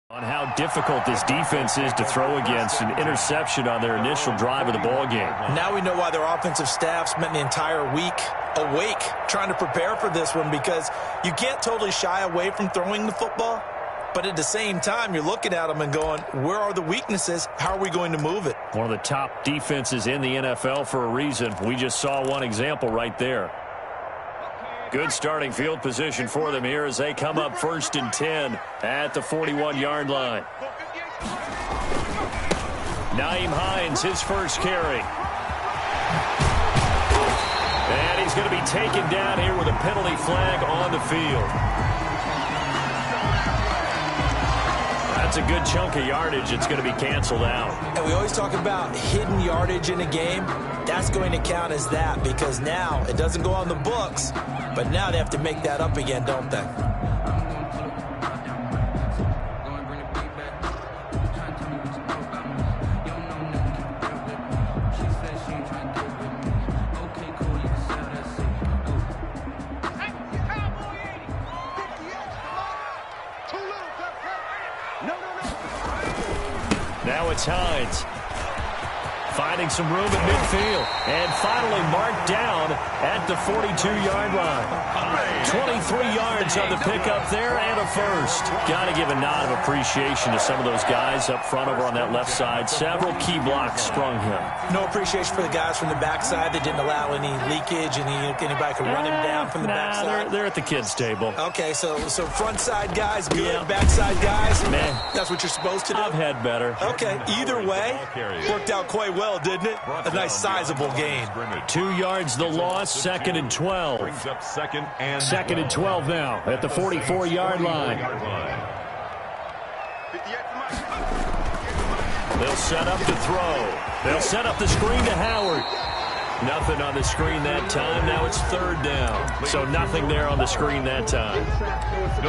On how difficult this defense is to throw against an interception on their initial drive of the ball game. Now we know why their offensive staff spent the entire week awake trying to prepare for this one, because you can't totally shy away from throwing the football, but at the same time you're looking at them and going, where are the weaknesses? How are we going to move it? One of the top defenses in the NFL for a reason. We just saw one example right there. Good starting field position for them here as they come up 1st and 10 at the 41-yard line. Nyheim Hines, his first carry. And he's going to be taken down here with a penalty flag on the field. That's a good chunk of yardage. It's going to be canceled out. And we always talk about hidden yardage in a game. That's going to count as that, because now it doesn't go on the books, but now they have to make that up again, don't they? Now it's Hines. Finding some room at midfield. And finally marked down at the 42-yard line. 23 yards on the pickup there and a first. Got to give a nod of appreciation to some of those guys up front over on that left side. Several key blocks sprung him. No appreciation for the guys from the backside that didn't allow any leakage and anybody could run him down from the backside. They're at the kids' table. Okay, so front side guys good, backside guys, man, that's what you're supposed to do? I've had better. Okay, either way, worked out quite well, didn't it? A nice sizable gain. 2 yards the loss, 2nd and 12. Brings up second and 12 now at the 44-yard line. They'll set up to throw. They'll set up the screen to Howard. Nothing on the screen that time. Now it's 3rd down. So nothing there on the screen that time.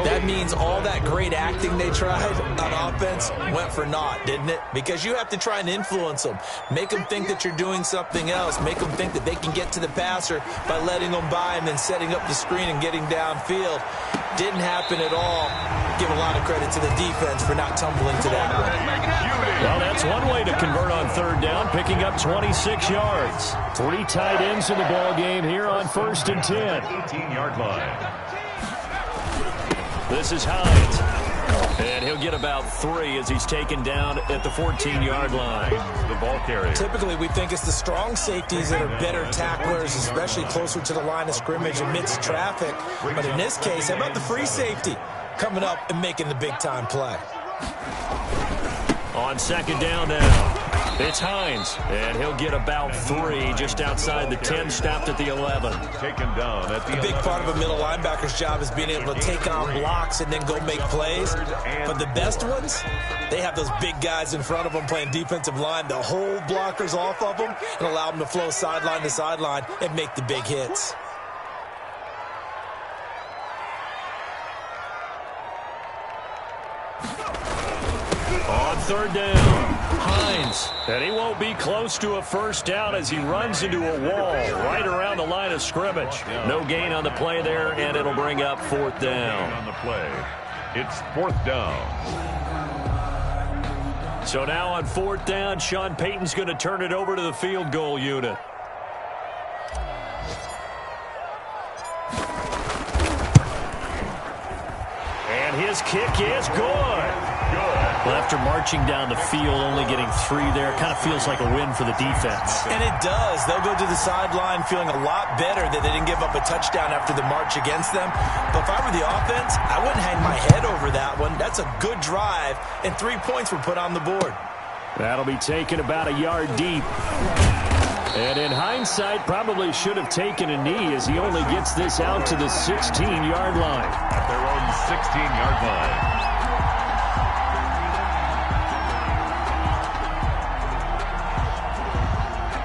That means all that great acting they tried on offense went for naught, didn't it? Because you have to try and influence them. Make them think that you're doing something else. Make them think that they can get to the passer by letting them by and then setting up the screen and getting downfield. Didn't happen at all. Give a lot of credit to the defense for not tumbling to that one. Well, that's one way to convert on 3rd down, picking up 26 yards. 3 tight ends in the ball game here on 1st and 10. 18-yard line. This is Hines. And he'll get about 3 as he's taken down at the 14-yard line. The ball carrier. Typically, we think it's the strong safeties that are better tacklers, especially closer to the line of scrimmage amidst traffic. But in this case, how about the free safety coming up and making the big-time play? On 2nd down now, it's Hines, and he'll get about 3 just outside the 10, stopped at the 11. Taken down at the A big part of a middle linebacker's job is being able to take on blocks and then go make plays. But the best ones, they have those big guys in front of them playing defensive line to hold blockers off of them and allow them to flow sideline to sideline and make the big hits. On 3rd down, Hines. And he won't be close to a 1st down as he runs into a wall right around the line of scrimmage. No gain on the play there, and it'll bring up 4th down. On the play, it's 4th down. So now on 4th down, Sean Payton's going to turn it over to the field goal unit. And his kick is good. Well, after marching down the field, only getting 3 there, kind of feels like a win for the defense. And it does. They'll go to the sideline feeling a lot better that they didn't give up a touchdown after the march against them. But if I were the offense, I wouldn't hang my head over that one. That's a good drive, and 3 points were put on the board. That'll be taken about a yard deep. And in hindsight, probably should have taken a knee as he only gets this out to the 16-yard line. At their own 16-yard line.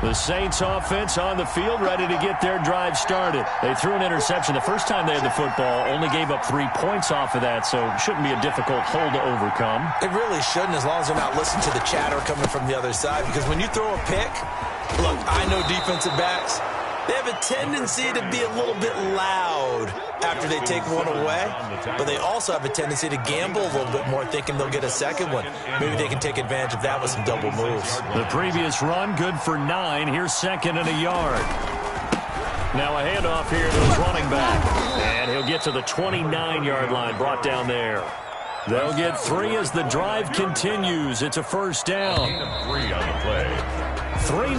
The Saints offense on the field, ready to get their drive started. They threw an interception the first time they had the football, only gave up 3 points off of that, so shouldn't be a difficult hole to overcome. It really shouldn't, as long as they're not listening to the chatter coming from the other side, because when you throw a pick, look, I know defensive backs, They have a tendency to be a little bit loud after they take one away, but they also have a tendency to gamble a little bit more, thinking they'll get a second one. Maybe they can take advantage of that with some double moves. The previous run, good for 9. Here's second and a yard. Now a handoff here to his running back, and he'll get to the 29-yard line, brought down there. They'll get 3 as the drive continues. It's a first down. 3 on the play. 3-0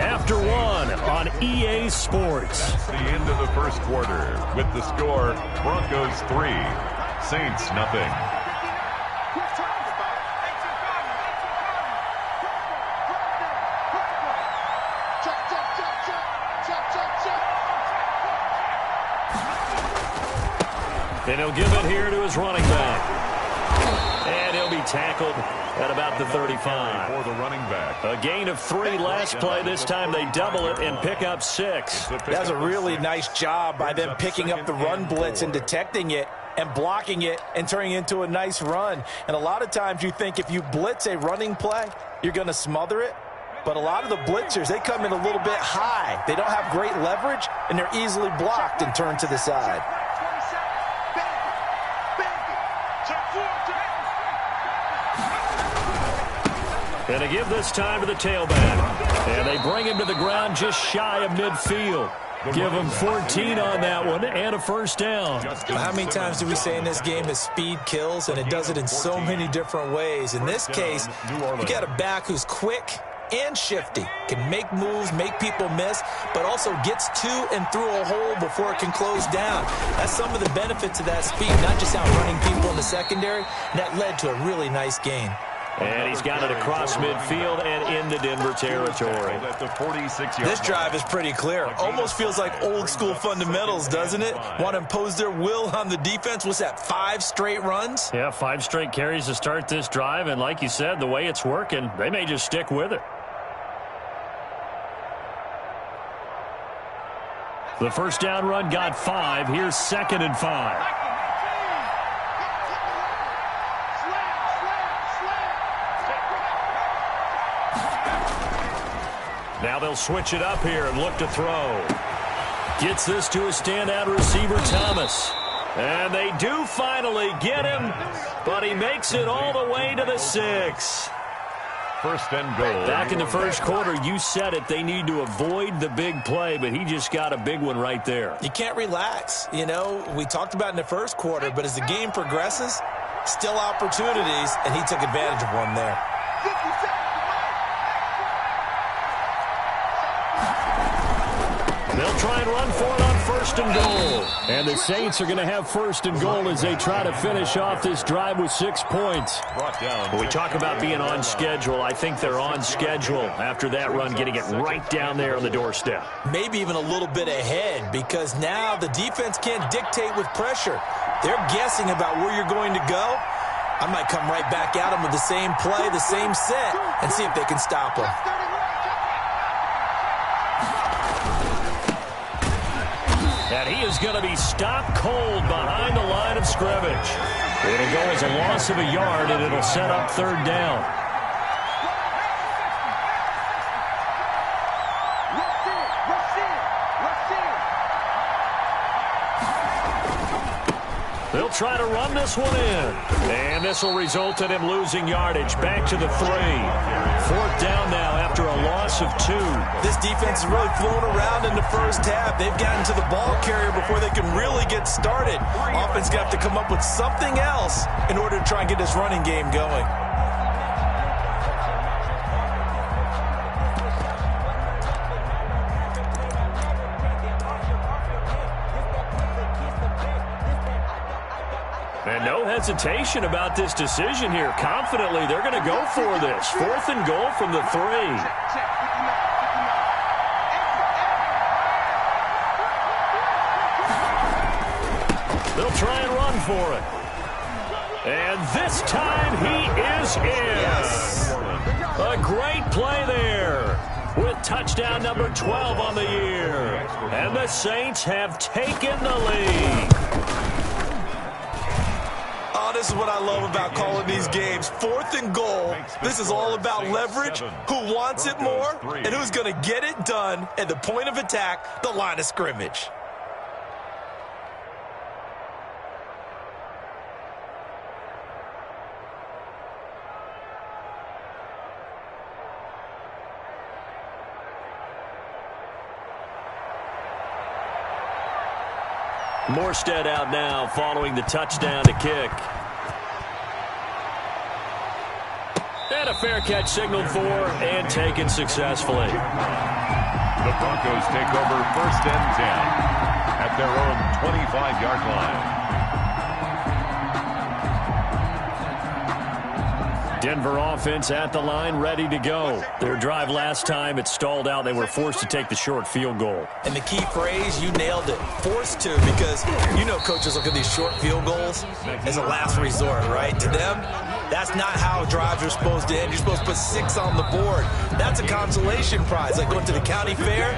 after 1 on EA Sports. That's the end of the first quarter with the score Broncos 3, Saints nothing. And he'll give it here to his running back. And he'll be tackled at about the 35. For the running back. A gain of 3 last play. This time they double it and pick up 6. That's a really nice job by them picking up the run blitz and detecting it and blocking it and turning it into a nice run. And a lot of times you think if you blitz a running play, you're going to smother it. But a lot of the blitzers, they come in a little bit high. They don't have great leverage, and they're easily blocked and turned to the side. And they give this time to the tailback. And they bring him to the ground just shy of midfield. Give him 14 on that one and a first down. How many times do we say in this game that speed kills, and it does it in so many different ways? In this case, you got a back who's quick and shifty, can make moves, make people miss, but also gets to and through a hole before it can close down. That's some of the benefits of that speed, not just outrunning people in the secondary. That led to a really nice gain. And he's got it across midfield and into Denver territory. This drive is pretty clear. Almost feels like old school fundamentals, doesn't it? Want to impose their will on the defense. What's that, 5 straight runs? Yeah, 5 straight carries to start this drive. And like you said, the way it's working, they may just stick with it. The first down run got 5. Here's second and 5. Now they'll switch it up here and look to throw. Gets this to a standout receiver, Thomas. And they do finally get him, but he makes it all the way to the 6. First and goal. Back in the first quarter, you said it. They need to avoid the big play, but he just got a big one right there. You can't relax. You know, we talked about in the first quarter, but as the game progresses, still opportunities, and he took advantage of one there. They'll try and run for it on first and goal. And the Saints are going to have first and goal as they try to finish off this drive with 6 points. When we talk about being on schedule, I think they're on schedule after that run, getting it right down there on the doorstep. Maybe even a little bit ahead, because now the defense can't dictate with pressure. They're guessing about where you're going to go. I might come right back at them with the same play, the same set, and see if they can stop them. And he is going to be stopped cold behind the line of scrimmage. It'll go as a loss of a yard, and it'll set up third down. They'll try to run this one in. And this will result in him losing yardage. Back to the 3. Fourth down now after a loss of 2. This defense is really flown around in the first half. They've gotten to the ball carrier before they can really get started. Offense going to have to come up with something else in order to try and get this running game going. And no hesitation about this decision here. Confidently, they're going to go for this. Fourth and goal from the 3. They'll try and run for it. And this time he is in. Yes. A great play there with touchdown number 12 on the year. And the Saints have taken the lead. Oh, this is what I love about calling these games. 4th and goal. This is all about leverage, who wants it more, and who's going to get it done at the point of attack, the line of scrimmage. Morstead out now following the touchdown to kick. And a fair catch signaled for and taken successfully. The Broncos take over 1st and 10 at their own 25-yard line. Denver offense at the line, ready to go. Their drive last time, it stalled out. They were forced to take the short field goal. And the key phrase, you nailed it, forced to, because you know coaches look at these short field goals as a last resort, right? To them, that's not how drives are supposed to end. You're supposed to put 6 on the board. That's a consolation prize. Like going to the county fair,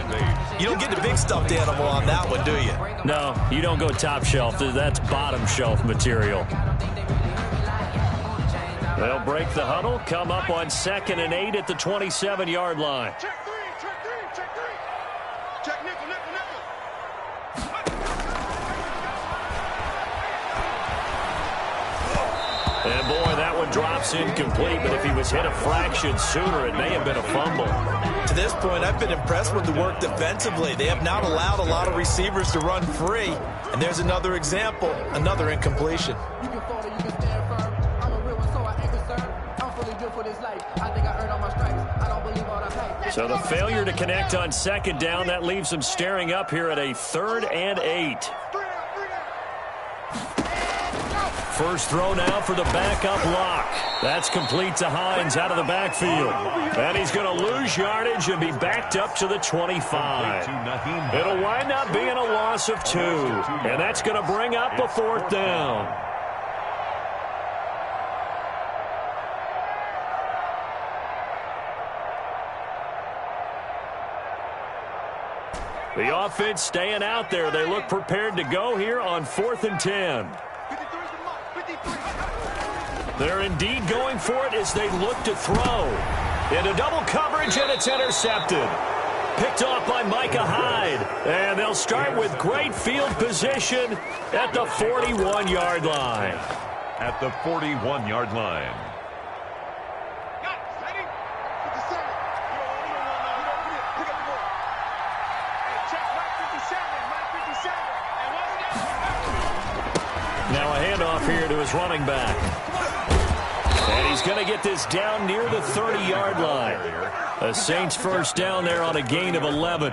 you don't get the big stuffed animal on that one, do you? No, you don't go top shelf. That's bottom shelf material. They'll break the huddle, come up on 2nd and 8 at the 27-yard line. Check 3, check 3, check 3. Check nickel, nickel, nickel. And boy, that one drops incomplete, but if he was hit a fraction sooner, it may have been a fumble. To this point, I've been impressed with the work defensively. They have not allowed a lot of receivers to run free. And there's another example, another incompletion. You can fall or you can stand firm. I'm a real one, so I ain't concerned. I'm fully built for this life. I think I earned all my stripes. I don't believe all the hype. So the failure to connect on 2nd down, that leaves them staring up here at a 3rd and 8. First throw now for the backup lock. That's complete to Hines out of the backfield. And he's going to lose yardage and be backed up to the 25. It'll wind up being a loss of 2. And that's going to bring up a 4th down. The offense staying out there. They look prepared to go here on 4th and 10. They're indeed going for it as they look to throw. Into double coverage, and it's intercepted. Picked off by Micah Hyde. And they'll start with great field position at the 41-yard line. At the 41-yard line. Now a handoff here to his running back. And he's going to get this down near the 30-yard line. A Saints first down there on a gain of 11.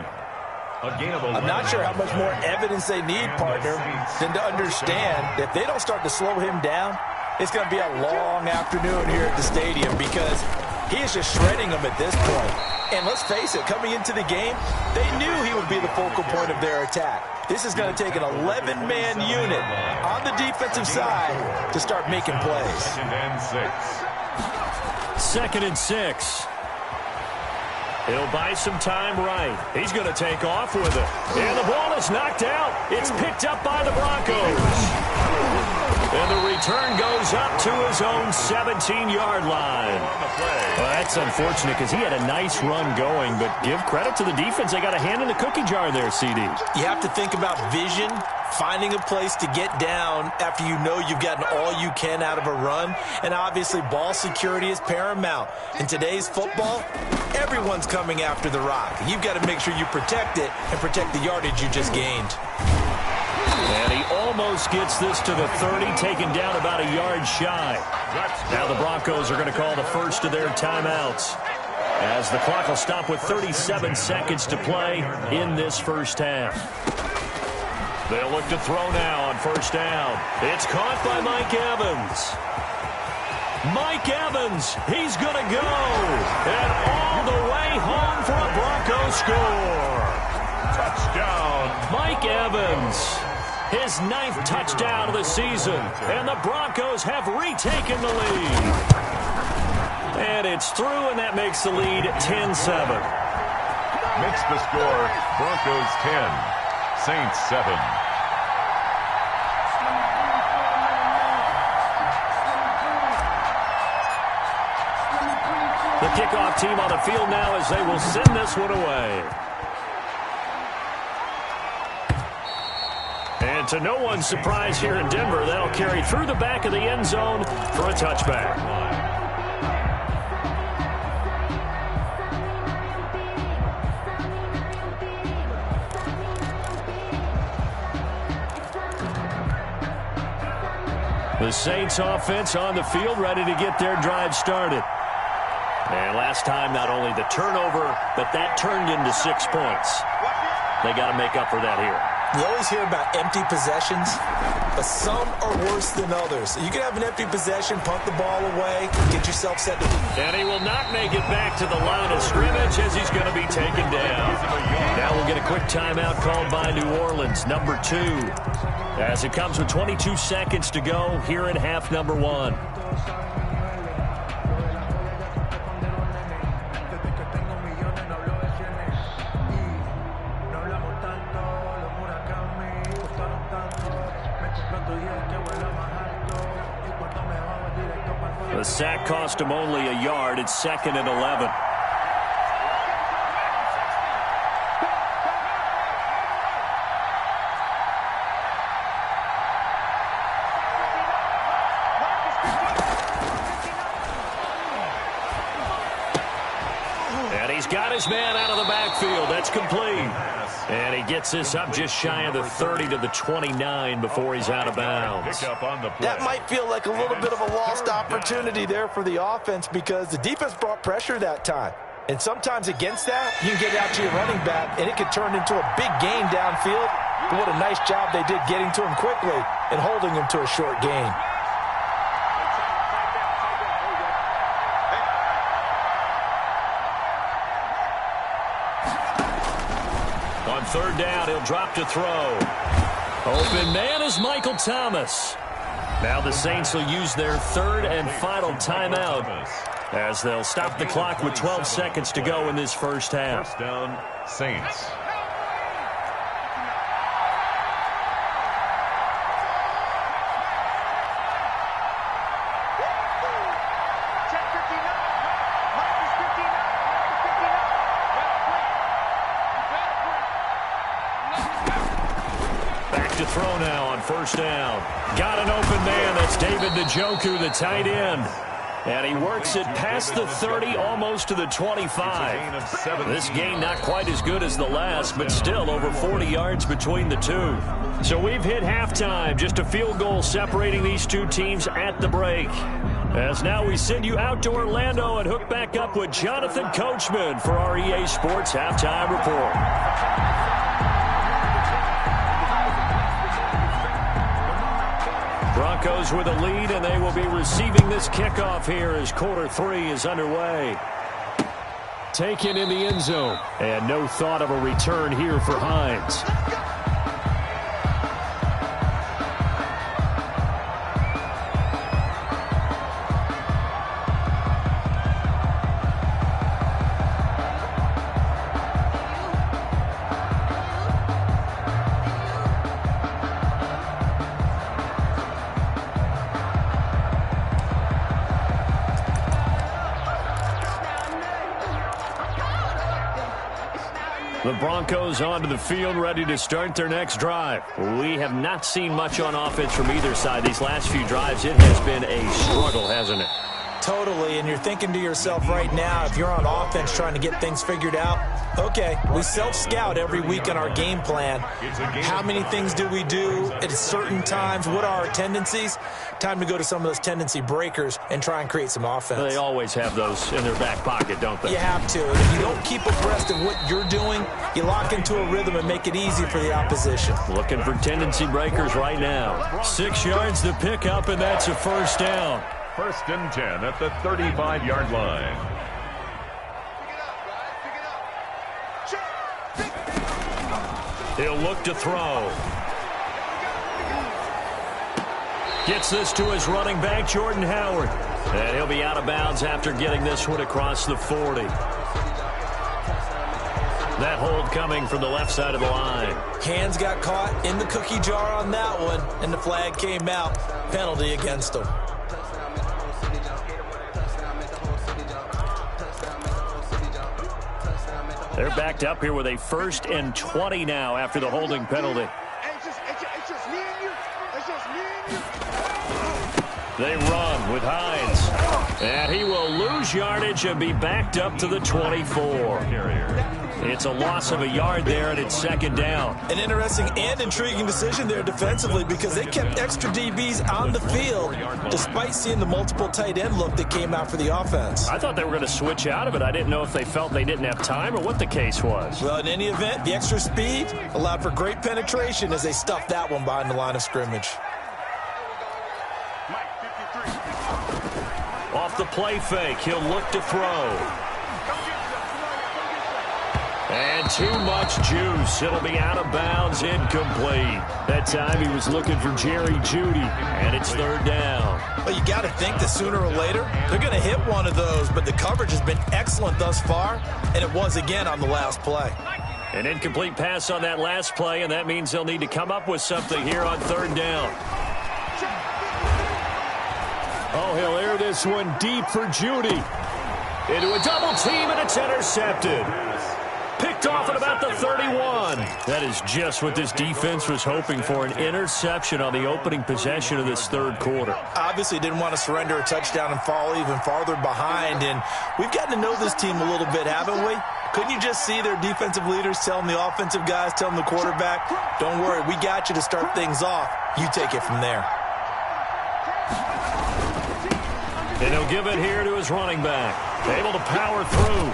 I'm not sure how much more evidence they need, partner, than to understand that if they don't start to slow him down, it's going to be a long afternoon here at the stadium because he is just shredding them at this point. And let's face it, coming into the game, they knew he would be the focal point of their attack. This is going to take an 11-man unit on the defensive side to start making plays. 2nd and 6. He'll buy some time right. He's going to take off with it. And the ball is knocked out. It's picked up by the Broncos. And the return goes up to his own 17-yard line. Well, that's unfortunate because he had a nice run going, but give credit to the defense. They got a hand in the cookie jar there, CD. You have to think about vision, finding a place to get down after you know you've gotten all you can out of a run. And obviously, ball security is paramount. In today's football, everyone's coming after the rock. You've got to make sure you protect it and protect the yardage you just gained. And he almost gets this to the 30, taken down about a yard shy. Now the Broncos are going to call the first of their timeouts, as the clock will stop with 37 seconds to play in this first half. They'll look to throw now on first down. It's caught by Mike Evans. Mike Evans, he's going to go. And all the way home for a Broncos score. Touchdown. Mike Evans, his 9th touchdown of the season. And the Broncos have retaken the lead. And it's through, and that makes the lead 10-7. Makes the score Broncos 10, Saints 7. kickoff team on the field now as they will send this one away. And to no one's surprise here in Denver, that'll carry through the back of the end zone for a touchback. The Saints offense on the field, ready to get their drive started. And last time, not only the turnover, but that turned into 6 points. They got to make up for that here. You always hear about empty possessions, but some are worse than others. You can have an empty possession, punt the ball away, get yourself set to... And he will not make it back to the line of scrimmage as he's going to be taken down. Now we'll get a quick timeout called by New Orleans, number 2. As it comes with 22 seconds to go here in half number 1. The sack cost him only a yard. It's 2nd and 11. And he's got his man out of the backfield. That's complete. And he gets this up just shy of the 30 to the 29 before he's out of bounds. That might feel like a little bit of a lost opportunity there for the offense because the defense brought pressure that time. And sometimes against that, you can get out to your running back, and it could turn into a big gain downfield. But what a nice job they did getting to him quickly and holding him to a short gain. On 3rd down, he'll drop to throw. Open man is Michael Thomas. Now the Saints will use their 3rd and final timeout as they'll stop the clock with 12 seconds to go in this first half. First down, Saints. To throw now on 1st down. Got an open man. That's David Njoku, the tight end. And he works it past the 30, almost to the 25. This gain not quite as good as the last, but still over 40 yards between the two. So we've hit halftime. Just a field goal separating these two teams at the break. As now we send you out to Orlando and hook back up with Jonathan Coachman for our EA Sports Halftime Report. Broncos with a lead, and they will be receiving this kickoff here as quarter 3 is underway. Taken in the end zone, and no thought of a return here for Hines. The Broncos onto the field, ready to start their next drive. We have not seen much on offense from either side. These last few drives, it has been a struggle, hasn't it? Totally, and you're thinking to yourself right now, if you're on offense trying to get things figured out, okay, we self-scout every week on our game plan. How many things do we do at certain times? What are our tendencies? Time to go to some of those tendency breakers and try and create some offense. They always have those in their back pocket, don't they? You have to. And if you don't keep abreast of what you're doing, you lock into a rhythm and make it easy for the opposition. Looking for tendency breakers right now. 6 yards to pick up, and that's a 1st down. 1st and 10 at the 35-yard line. He'll look to throw. Gets this to his running back, Jordan Howard. And he'll be out of bounds after getting this one across the 40. That hold coming from the left side of the line. Hands got caught in the cookie jar on that one, and the flag came out. Penalty against him. They're backed up here with a 1st and 20 now after the holding penalty. It's just me and you. It's just me and you. They run with Hines. And he will lose yardage and be backed up to the 24. It's a loss of a yard there, and it's 2nd down. An interesting and intriguing decision there defensively because they kept extra DBs on the field despite seeing the multiple tight end look that came out for the offense. I thought they were going to switch out of it. I didn't know if they felt they didn't have time or what the case was. Well, in any event, the extra speed allowed for great penetration as they stuffed that one behind the line of scrimmage. Off the play fake, he'll look to throw. And too much juice. It'll be out of bounds, incomplete. That time he was looking for Jerry Jeudy, and it's 3rd down. Well, you got to think that sooner or later they're going to hit one of those, but the coverage has been excellent thus far, and it was again on the last play. An incomplete pass on that last play, and that means they'll need to come up with something here on 3rd down. Oh, he'll air this one deep for Jeudy. Into a double team, and it's intercepted. Picked off at about the 31. That is just what this defense was hoping for, an interception on the opening possession of this 3rd quarter. Obviously didn't want to surrender a touchdown and fall even farther behind, and we've gotten to know this team a little bit, haven't we? Couldn't you just see their defensive leaders telling the offensive guys, telling the quarterback, don't worry, we got you to start things off. You take it from there. And he'll give it here to his running back. Able to power through.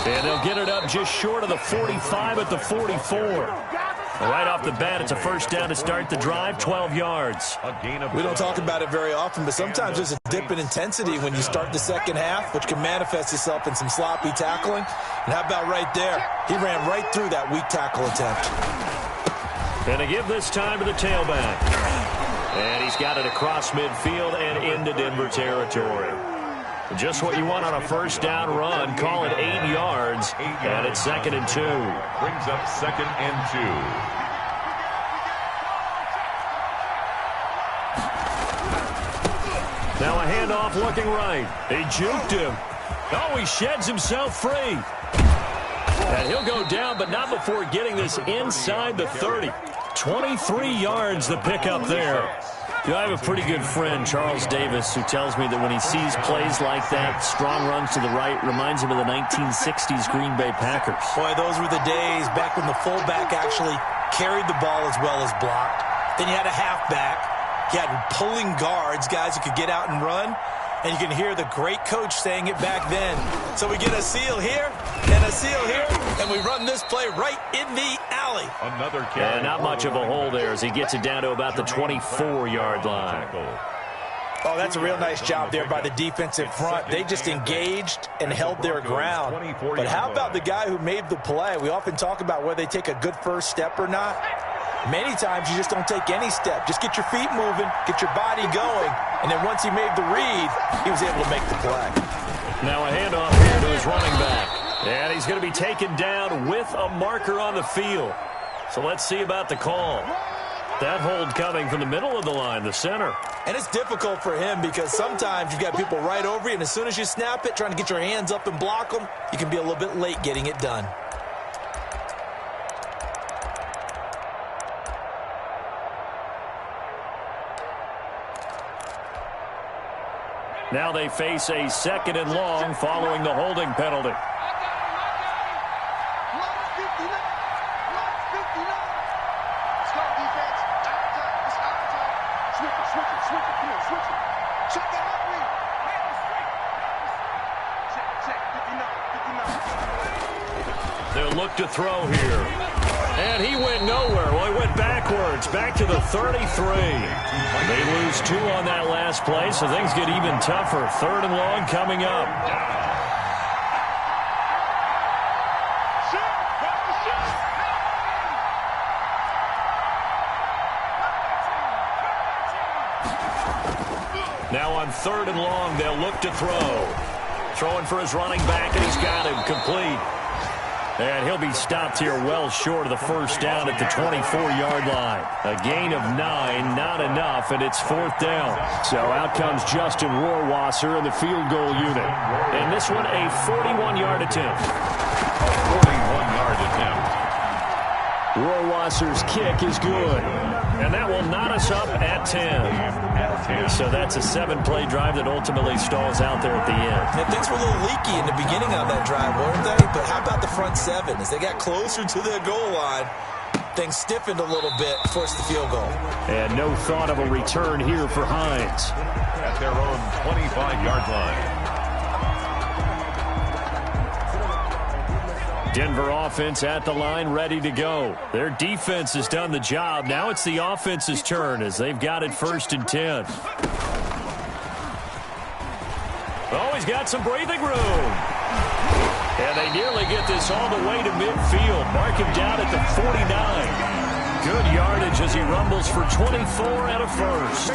And they'll get it up just short of the 45 at the 44. Right off the bat, it's a 1st down to start the drive, 12 yards. We don't talk about it very often, but sometimes there's a dip in intensity when you start the 2nd half, which can manifest itself in some sloppy tackling. And how about right there? He ran right through that weak tackle attempt. And to give this time to the tailback. And he's got it across midfield and into Denver territory. Just what you want on a 1st down run. Call it 8 yards, and it's 2nd and 2. Brings up 2nd and 2. Now a handoff looking right. He juked him. Oh, he sheds himself free. And he'll go down, but not before getting this inside the 30. 23 yards the pickup there. You know, I have a pretty good friend, Charles Davis, who tells me that when he sees plays like that, strong runs to the right, reminds him of the 1960s Green Bay Packers. Boy, those were the days back when the fullback actually carried the ball as well as blocked. Then you had a halfback. You had pulling guards, guys who could get out and run. And you can hear the great coach saying it back then. So we get a seal here and a seal here, and we run this play right in the alley. Another carry. And not much of a hole there as he gets it down to about the 24-yard line. Oh, that's a real nice job there by the defensive front. They just engaged and held their ground. But how about the guy who made the play? We often talk about whether they take a good first step or not. Many times you just don't take any step. Just get your feet moving, get your body going, and then once he made the read, he was able to make the play. Now a handoff here to his running back. And he's going to be taken down with a marker on the field. So let's see about the call. That hold coming from the middle of the line, the center. And it's difficult for him because sometimes you've got people right over you, and as soon as you snap it, trying to get your hands up and block them, you can be a little bit late getting it done. Now they face a 2nd and long following the holding penalty. They'll look to throw here. And he went nowhere. Well, he went backwards, back to the 33. They lose 2 on that last play, so things get even tougher. 3rd and long coming up. Now on 3rd and long, they'll look to throw. Throwing for his running back, and he's got him complete. And he'll be stopped here well short of the 1st down at the 24-yard line. A gain of 9, not enough, and it's 4th down. So out comes Justin Rohrwasser in the field goal unit. And this one, a 41-yard attempt. 41 Rosser's kick is good. And that will knot us up at 10. So that's a 7-play drive that ultimately stalls out there at the end. And things were a little leaky in the beginning on that drive, weren't they? But how about the front 7? As they got closer to the goal line, things stiffened a little bit, forced the field goal. And no thought of a return here for Hines. At their own 25-yard line. Denver offense at the line, ready to go. Their defense has done the job. Now it's the offense's turn as they've got it 1st and 10. Oh, he's got some breathing room. And they nearly get this all the way to midfield. Mark him down at the 49. Good yardage as he rumbles for 24 and a first.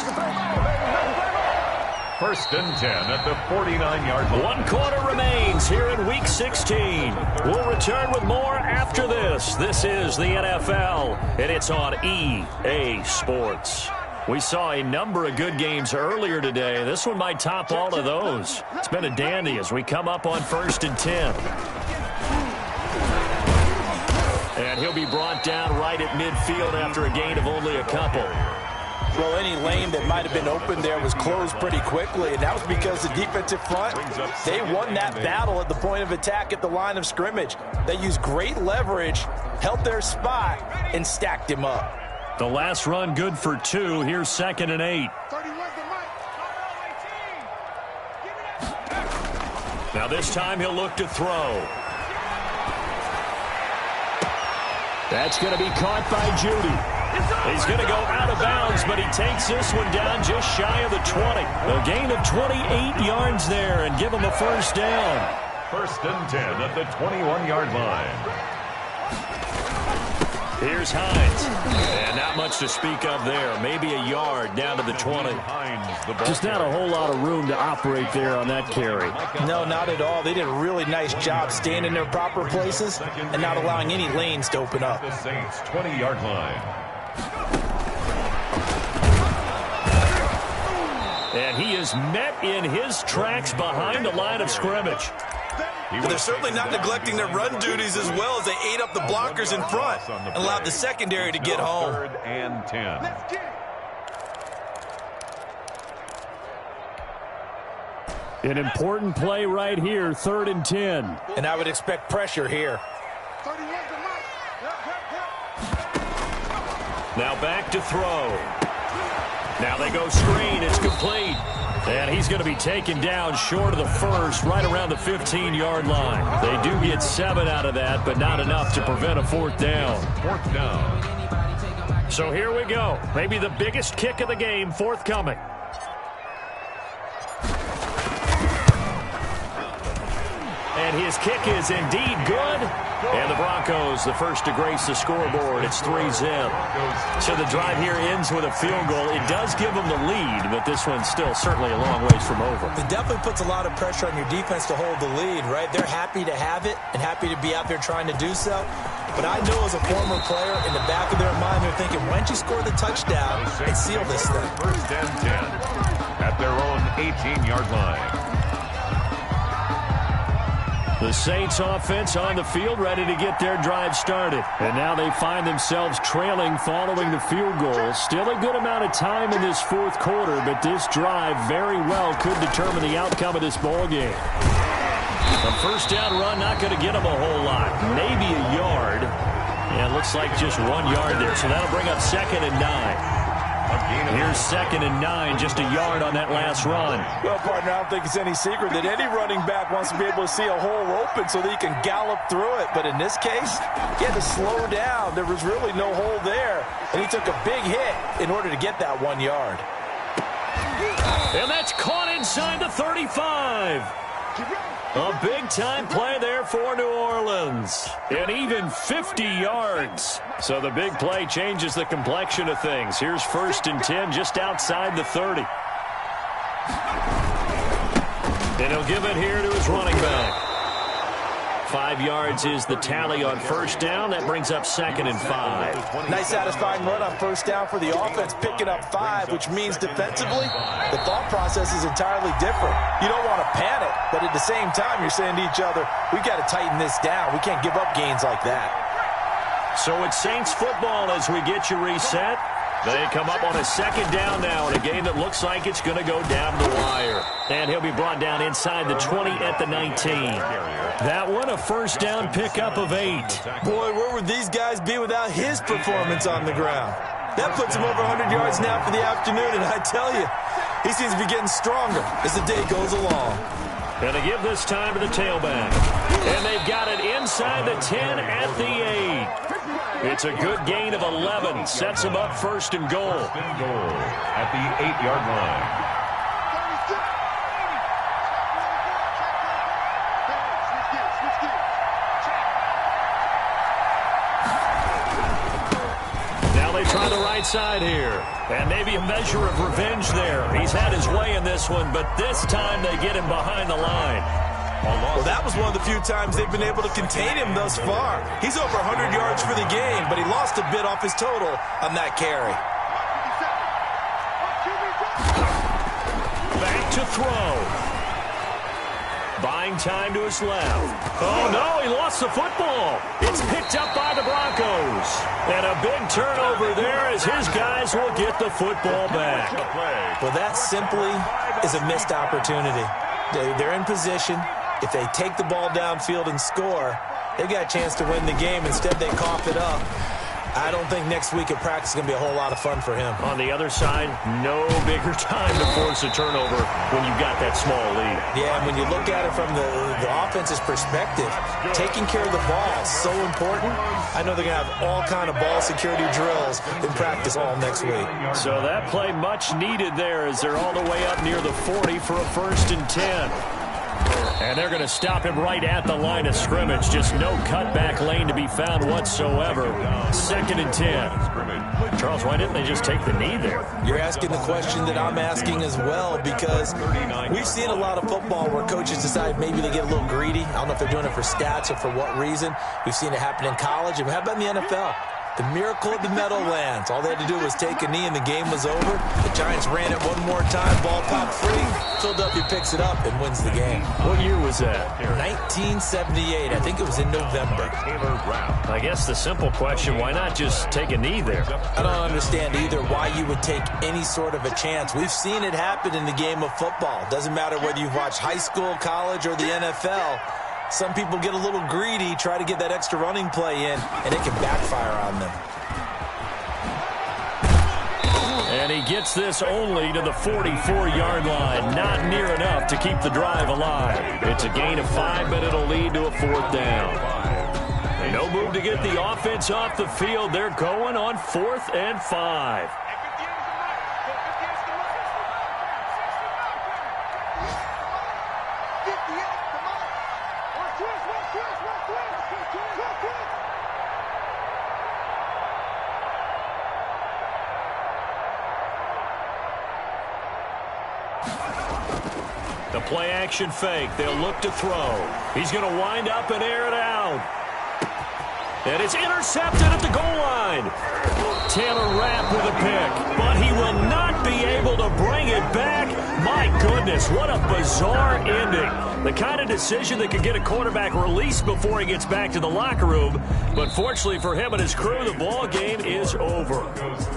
1st and 10 at the 49-yard line. 1 quarter remains here in Week 16. We'll return with more after this. This is the NFL, and it's on EA Sports. We saw a number of good games earlier today. This one might top all of those. It's been a dandy as we come up on 1st and 10. And he'll be brought down right at midfield after a gain of only a couple. Well, any lane that might have been open there was closed pretty quickly, and that was because the defensive front, they won that battle at the point of attack at the line of scrimmage. They used great leverage, held their spot, and stacked him up. The last run good for 2. Here's 2nd and 8. Now this time he'll look to throw. That's going to be caught by Judy. He's going to go out of bounds, but he takes this one down just shy of the 20. A gain of 28 yards there and give him a first down. 1st and 10 at the 21-yard line. Here's Hines. And not much to speak of there. Maybe a yard down to the 20. Just not a whole lot of room to operate there on that carry. No, not at all. They did a really nice job staying in their proper places and not allowing any lanes to open up. The Saints' 20-yard line. And he is met in his tracks behind the line of scrimmage. But they're certainly not neglecting their run duties as well as they ate up the blockers in front and allowed the secondary to get home. 3rd and 10. An important play right here, 3rd and 10. And I would expect pressure here. Now back to throw. Now they go screen. It's complete. And he's going to be taken down short of the first, right around the 15-yard line. They do get 7 out of that, but not enough to prevent a 4th down. 4th down. So here we go. Maybe the biggest kick of the game forthcoming. And his kick is indeed good. And the Broncos, the first to grace the scoreboard. It's 3-zip. So the drive here ends with a field goal. It does give them the lead, but this one's still certainly a long ways from over. It definitely puts a lot of pressure on your defense to hold the lead, right? They're happy to have it and happy to be out there trying to do so. But I know as a former player, in the back of their mind, they're thinking, why don't you score the touchdown and seal this thing? 1st and 10 at their own 18-yard line. The Saints offense on the field ready to get their drive started. And now they find themselves trailing following the field goal. Still a good amount of time in this 4th quarter, but this drive very well could determine the outcome of this ball game. A first down run not going to get them a whole lot. Maybe a yard. And it looks like just 1 yard there. So that'll bring up 2nd and 9. Here's 2nd and 9, just a yard on that last run. Well, partner, I don't think it's any secret that any running back wants to be able to see a hole open so that he can gallop through it. But in this case, he had to slow down. There was really no hole there. And he took a big hit in order to get that 1 yard. And that's caught inside the 35. A big-time play there for New Orleans. And even 50 yards. So the big play changes the complexion of things. Here's 1st and 10 just outside the 30. And he'll give it here to his running back. 5 yards is the tally on first down. That brings up 2nd and 5. Nice satisfying run on first down for the offense, picking up 5, which means defensively, the thought process is entirely different. You don't want to panic, but at the same time, you're saying to each other, we've got to tighten this down. We can't give up gains like that. So it's Saints football as we get you reset. They come up on a second down now in a game that looks like it's going to go down the wire. And he'll be brought down inside the 20 at the 19. That one a first down pickup of 8. Boy, where would these guys be without his performance on the ground? That puts him over 100 yards now for the afternoon, and I tell you, he seems to be getting stronger as the day goes along. Going to give this time to the tailback. And they've got it inside the 10 at the 8. It's a good gain of 11. Sets them up first and goal. At the 8-yard line. Now they try the right side here. And maybe a measure of revenge there. He's had his way in this one, but this time they get him behind the line. Well, that was one of the few times they've been able to contain him thus far. He's over 100 yards for the game, but he lost a bit off his total on that carry. Back to throw. Buying time to his left. Oh, no, he lost the football. It's picked up by the Broncos. And a big turnover there as his guys will get the football back. Well, that simply is a missed opportunity. They're in position. If they take the ball downfield and score, they got a chance to win the game. Instead, they cough it up. I don't think next week at practice is going to be a whole lot of fun for him. On the other side, no bigger time to force a turnover when you've got that small lead. Yeah, and when you look at it from the offense's perspective, taking care of the ball is so important. I know they're going to have all kind of ball security drills in practice all next week. So that play much needed there as they're all the way up near the 40 for a first and 10. And they're going to stop him right at the line of scrimmage. Just no cutback lane to be found whatsoever. Second and 10. Charles, why didn't they just take the knee there? You're asking the question that I'm asking as well, because we've seen a lot of football where coaches decide maybe they get a little greedy. I don't know if they're doing it for stats or for what reason. We've seen it happen in college. And how about in the NFL? The miracle of the Meadowlands. All they had to do was take a knee and the game was over. The Giants ran it one more time. Ball popped free. Philadelphia picks it up and wins the game. What year was that? 1978. I think it was in November. I guess the simple question, why not just take a knee there? I don't understand either why you would take any sort of a chance. We've seen it happen in the game of football. Doesn't matter whether you've watched high school, college, or the NFL. Some people get a little greedy, try to get that extra running play in, and it can backfire on them. And he gets this only to the 44-yard line. Not near enough to keep the drive alive. It's a gain of 5, but it'll lead to a fourth down. No move to get the offense off the field. They're going on 4th and 5. The play action fake. They'll look to throw. He's going to wind up and air it out. And it's intercepted at the goal line. Taylor Rapp with a pick, but he will not be able to bring it back. My goodness, what a bizarre ending. The kind of decision that could get a quarterback released before he gets back to the locker room. But fortunately for him and his crew, the ball game is over.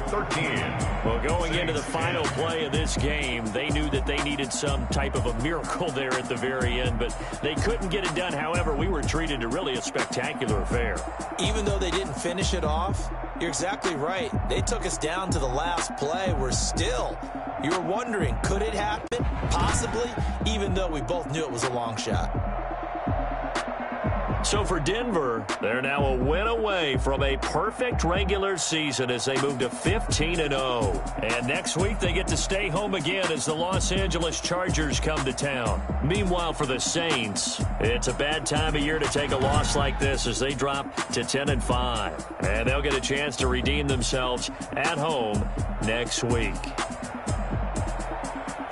13. Well, going into the final play of this game, they knew that they needed some type of a miracle there at the very end, but they couldn't get it done. However, we were treated to really a spectacular affair. Even though they didn't finish it off, you're exactly right. They took us down to the last play. We're still, you were wondering, could it happen? Possibly, even though we both knew it was a long shot. So for Denver, they're now a win away from a perfect regular season as they move to 15-0. And next week they get to stay home again as the Los Angeles Chargers come to town. Meanwhile, for the Saints, it's a bad time of year to take a loss like this as they drop to 10-5. And they'll get a chance to redeem themselves at home next week.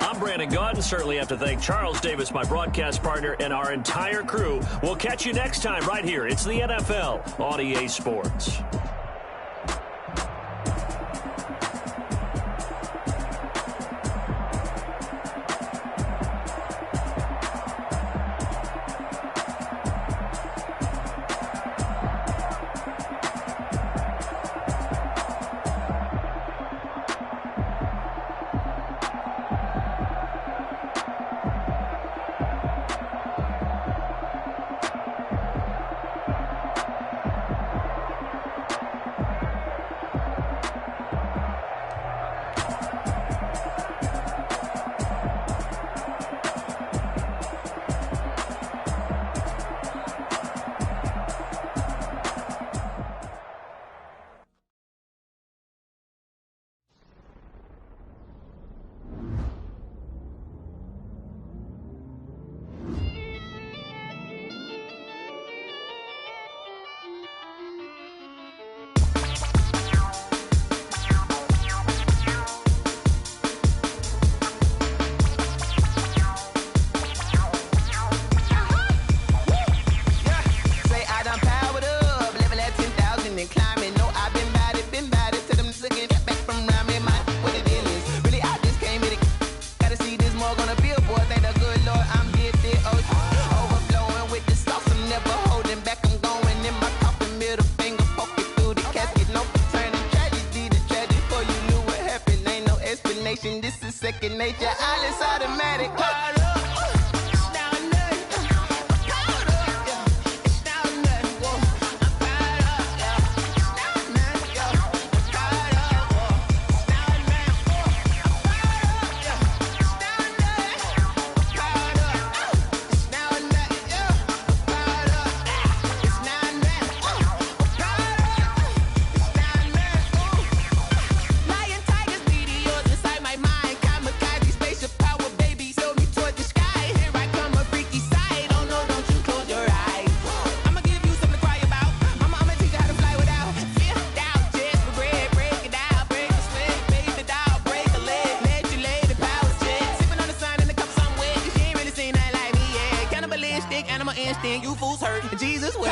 I'm Brandon Gaudin. Certainly have to thank Charles Davis, my broadcast partner, and our entire crew. We'll catch you next time right here. It's the NFL on EA Sports. second nature, all is automatic. Animal instinct, you fools hurt. Jesus will.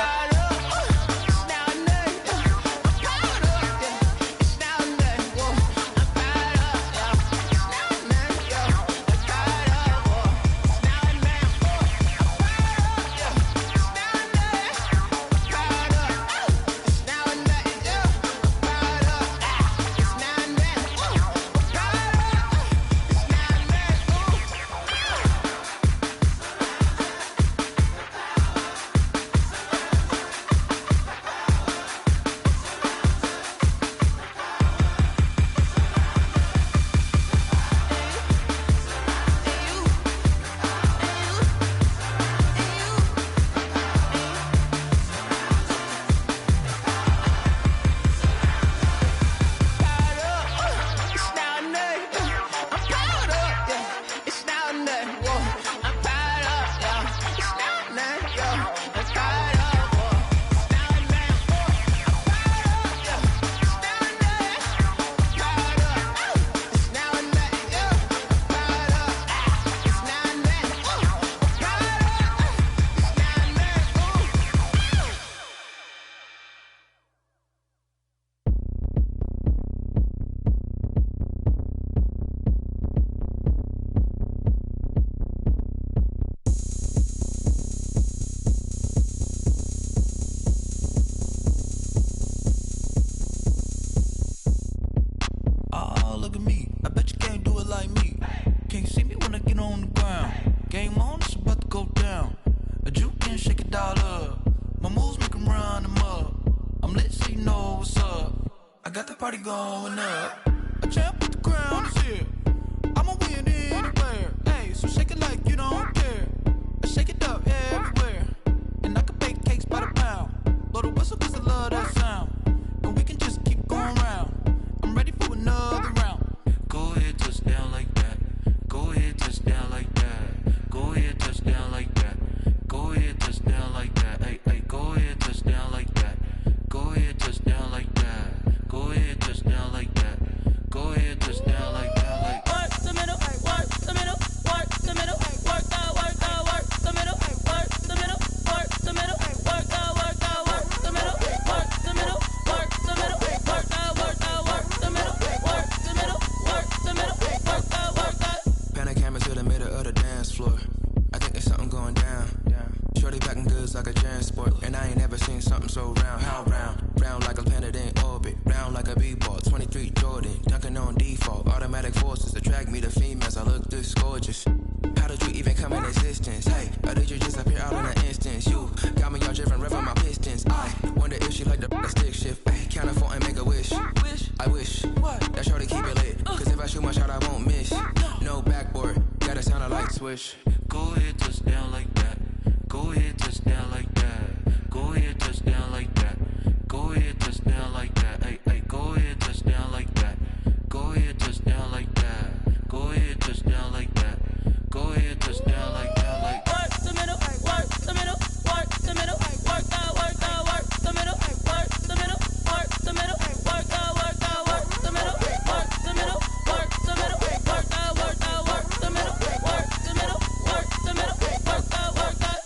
Party going up. A champ with the crown is here. I'ma win anywhere. Hey, so shake it like you don't care. I shake it up everywhere. And I can bake cakes by the pound. Blow the whistle cause I love that sound. And we can just keep going round. I'm ready for another round. Go ahead, touch down like that. Go ahead, touch down like that. Go ahead, touch down like that. Go ahead, touch down like that. Hey, hey, go ahead, touch down like that. Go ahead, touch down like that. Go ahead, touch down like that. Go ahead, touch down like that. Like work the middle, work the middle, work the middle, work the middle, work the middle, work the middle, work the middle, work the middle, work the middle, work the middle, work the middle, work the middle, work the. Pan a camera to the middle of the dance floor. I think there's something going down. Shorty backing goods like a transport, and I ain't never seen something so round. How round? Round like a planet in orbit, round like a b-ball. 23 Jordan, dunking on default. Automatic forces attract me to females. I look this gorgeous. How did you even come in existence? Hey, or did you just appear out in an instance? You got me all driven, revving my pistons. I wonder if she like the stick shift. Ay, count a four and make a wish. I wish that shorty keep it lit. Cause if I shoot my shot, I won't miss. No backboard, gotta sound a light switch. Go ahead, touch down like that. Go ahead, touch down like that. Go ahead, touch down like that. Go ahead, touch down like that. Hey, hey, go ahead, touch down like that. Go ahead, touch down like that. Go ahead, touch down like that. Go ahead, touch down like that. Like work the middle, work the middle, work the middle, work the middle, work the middle, work the middle, work the middle, work the middle, work the middle, work the middle, work the middle, work the middle, work the middle, work the.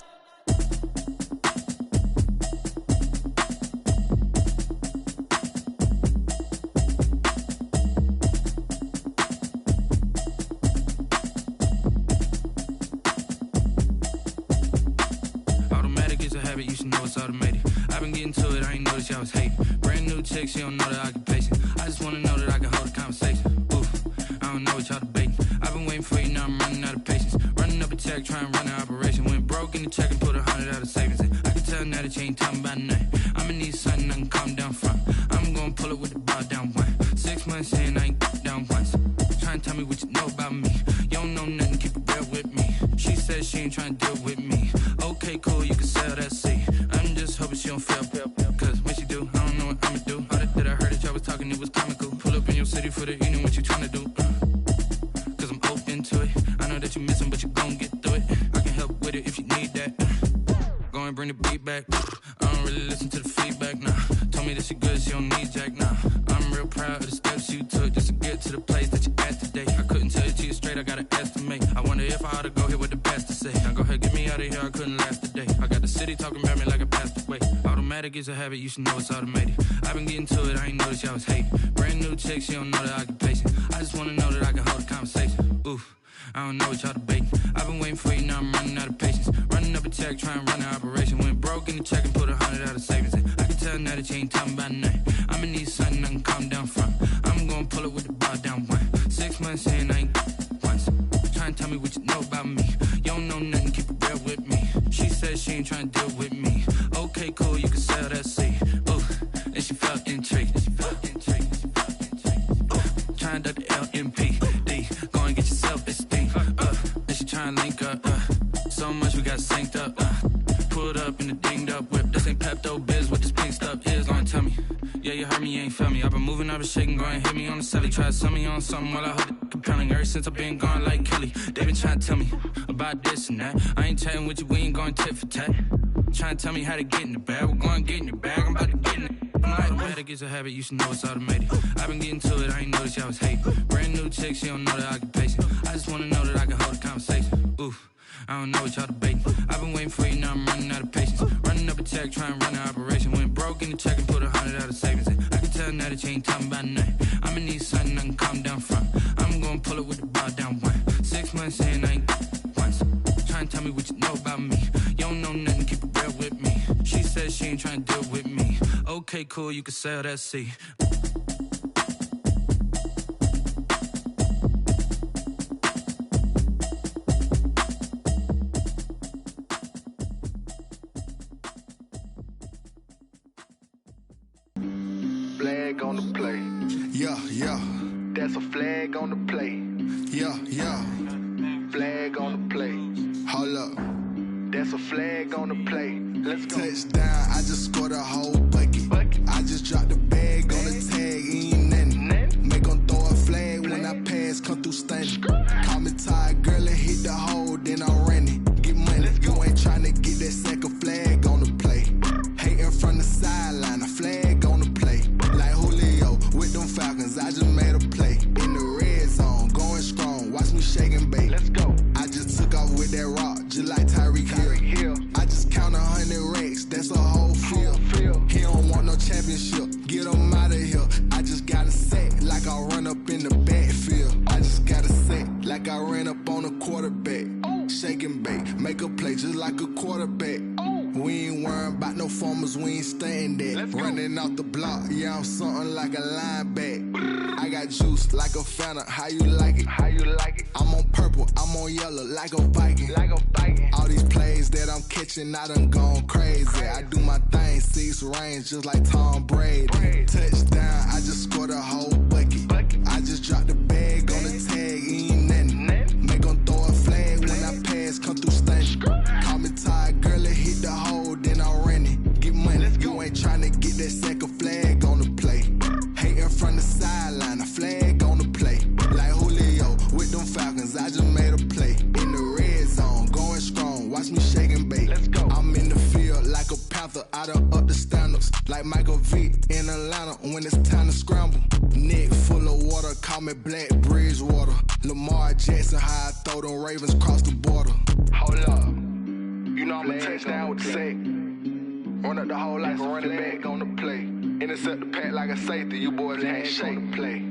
You should know it's automated. I've been getting to it, I ain't noticed y'all was hating. Brand new chick, she don't know the occupation. I just wanna know that I can hold a conversation. Oof, I don't know what y'all debating. I've been waiting for you, now I'm running out of patience. Running up a check, trying to run an operation. Went broke in the check and put 100 out of savings in. I can tell now that you ain't talking about nothing. I'ma need something I can calm down from. I'm gonna pull it with the bar down one. 6 months in, I ain't down once. Trying to tell me what you know about me. You don't know nothing, keep it real with me. She said she ain't trying to deal with me. Okay, cool, you can sell that seat. I'm just hoping she don't fail. Cause when she do, I don't know what I'ma do. All that I heard that y'all was talking, it was comical. Pull up in your city for the evening, what you trying to do? Cause I'm open to it. I know that you missing, but you gon' get through it. I can help with it if you need that. Go and bring the beat back. I don't really listen to the feedback, nah. Told me that she good, she don't need jack, nah. I'm real proud of the steps you took just to get to the place that you at today. I couldn't tell it to you straight, I gotta estimate. I wonder if I ought to go here with the pastor say. Now go ahead, get me out of here, I couldn't last a day. I got the city talking about me like I passed away. Automatic is a habit, you should know it's automated. I've been getting to it, I ain't noticed y'all was hating. Brand new chick, she don't know the occupation. I just wanna know that I can hold a conversation. Oof, I don't know what y'all debating. I've been waiting for you, now I'm running out of patience. Running up a check, trying to run an operation. Went broke in the check and put 100 out of savings in. I can tell now that you ain't talking about nothing. I'ma need something I can calm down from. I'm gonna pull it with the bar down one. 6 months in, I ain't once. Trying to tell me what you know about me. You don't know nothing, keep it real with me. She said she ain't trying to deal with me. Okay, cool, you can sell that seat. Ooh, and she felt intrigued. Trying to duck the LMPD. Go and get your self-esteem. And she trying to link up. So much we got synced up. Pulled up in the dinged up whip. This ain't Pepto-Biz, what this pink stuff is. Go and tell me. Yeah, you heard me, you ain't felt me. I've been moving, I've been shaking, go and hit me on the celly. Try to sell me on something while I hold it compelling. Ever since I've been gone like Kelly, they been trying to tell me about this and that. I ain't chatting with you, we ain't going tit for tat. Trying to tell me how to get in the bag. We're going to get in the bag, I'm about to get in it. Automatic is a habit, you should know it's automated. I've been getting to it, I ain't noticed y'all was hating. Brand new chick, she don't know the occupation. I just wanna know that I can hold a conversation. Oof, I don't know what y'all debating. I've been waiting for you, now I'm running out of patience. Running up a check, trying to run an operation. Went broke in the check and put 100 out of savings in. I can tell now that you ain't talking about nothing. I'ma need something I can calm down from. I'm gonna pull it with the bar down one. 6 months in, I ain't once. Trying to tell me what you know about me. You don't know nothing, keep it real with me. She said she ain't trying to deal with me. Okay, cool, you can sell that seat. Flag on the play. Yeah, yeah. That's a flag on the play. Yeah, yeah. Flag on the play. Hold up. That's a flag on the play. Let's go. Touchdown, I just scored a whole bucket. I just dropped the bag on the tag, ain't nothing. Make 'em throw a flag when I pass, come through stunning. Call me tired, girl, and hit the hole, then I'm running. Get money, you ain't tryna get that second flag on the play. Hating from the sideline, a flag on the play. Like Julio with them Falcons, I just made a play. In the red zone, going strong, watch me shake and bake. Let's go. I just took off with that rock, just like Tyreek Hill. I just count 100 racks, that's a whole field. He don't want no championship, get him out of here. I just got a set, like I run up in the backfield. I just got a set, like I ran up on a quarterback. Shake and bake, make a play just like a quarterback. We ain't worrying about no formers, we ain't staying there. Running out the block, yeah, I'm something like a linebacker. I got juice like a Fanta, how you like it? How you like it? I'm on purple, I'm on yellow, like a Viking. Like a Viking. All these plays that I'm catching, I done gone crazy. I do my thing, 6 range, just like Tom Brady. Touchdown, I just scored a whole bucket. I just dropped the bag on the tag, ain't nothing. Make 'em throw a flag when I pass, come through stunning. Call me tired, girl, and hit the hole, then I'm running. Get money, you ain't tryna get that second flag on the play. Hating from the sideline, a flag on the play. Like Julio with them Falcons, I just made a play. In the red zone, going strong, watch me shake and bake. Let's go. I'm in the field like a Panther, I done up the standards. Like Michael Vick in Atlanta when it's time to scramble. Neck full of water, call me Black Bridgewater. Lamar Jackson, how I throw them Ravens cross the border. Hold up. You know I'm a touchdown with the sack. Run up the hole like a running back on the play. Intercept the pack like a safety, you boys ain't shake and play.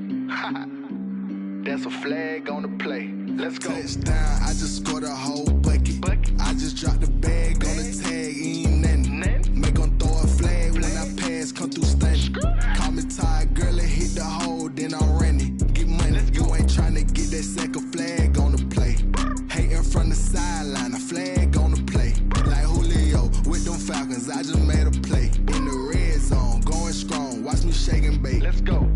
That's a flag on the play. Let's go. Touchdown, I just scored a whole bucket. I just dropped the bag on the tag, ain't nothing. Make 'em throw a flag when I pass, come through stunning. Call me tired, girl, and hit the hole, then I'm running. Get money, you ain't tryna get that second flag me shake and bake. Let's go.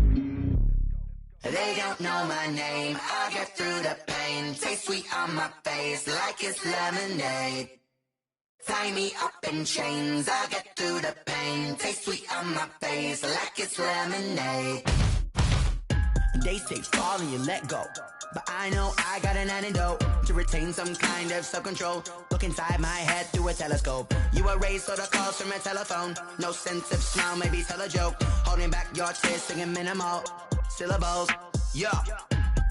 They don't know my name, I get through the pain. Taste sweet on my face like it's lemonade. Tie me up in chains, I get through the pain. Taste sweet on my face like it's lemonade. They say fall and you let go, but I know I got an antidote to retain some kind of self-control. Look inside my head through a telescope. You erase all the calls from a telephone. No sense of smile, maybe tell a joke. Holding back your tears, singing minimal syllables. Yo,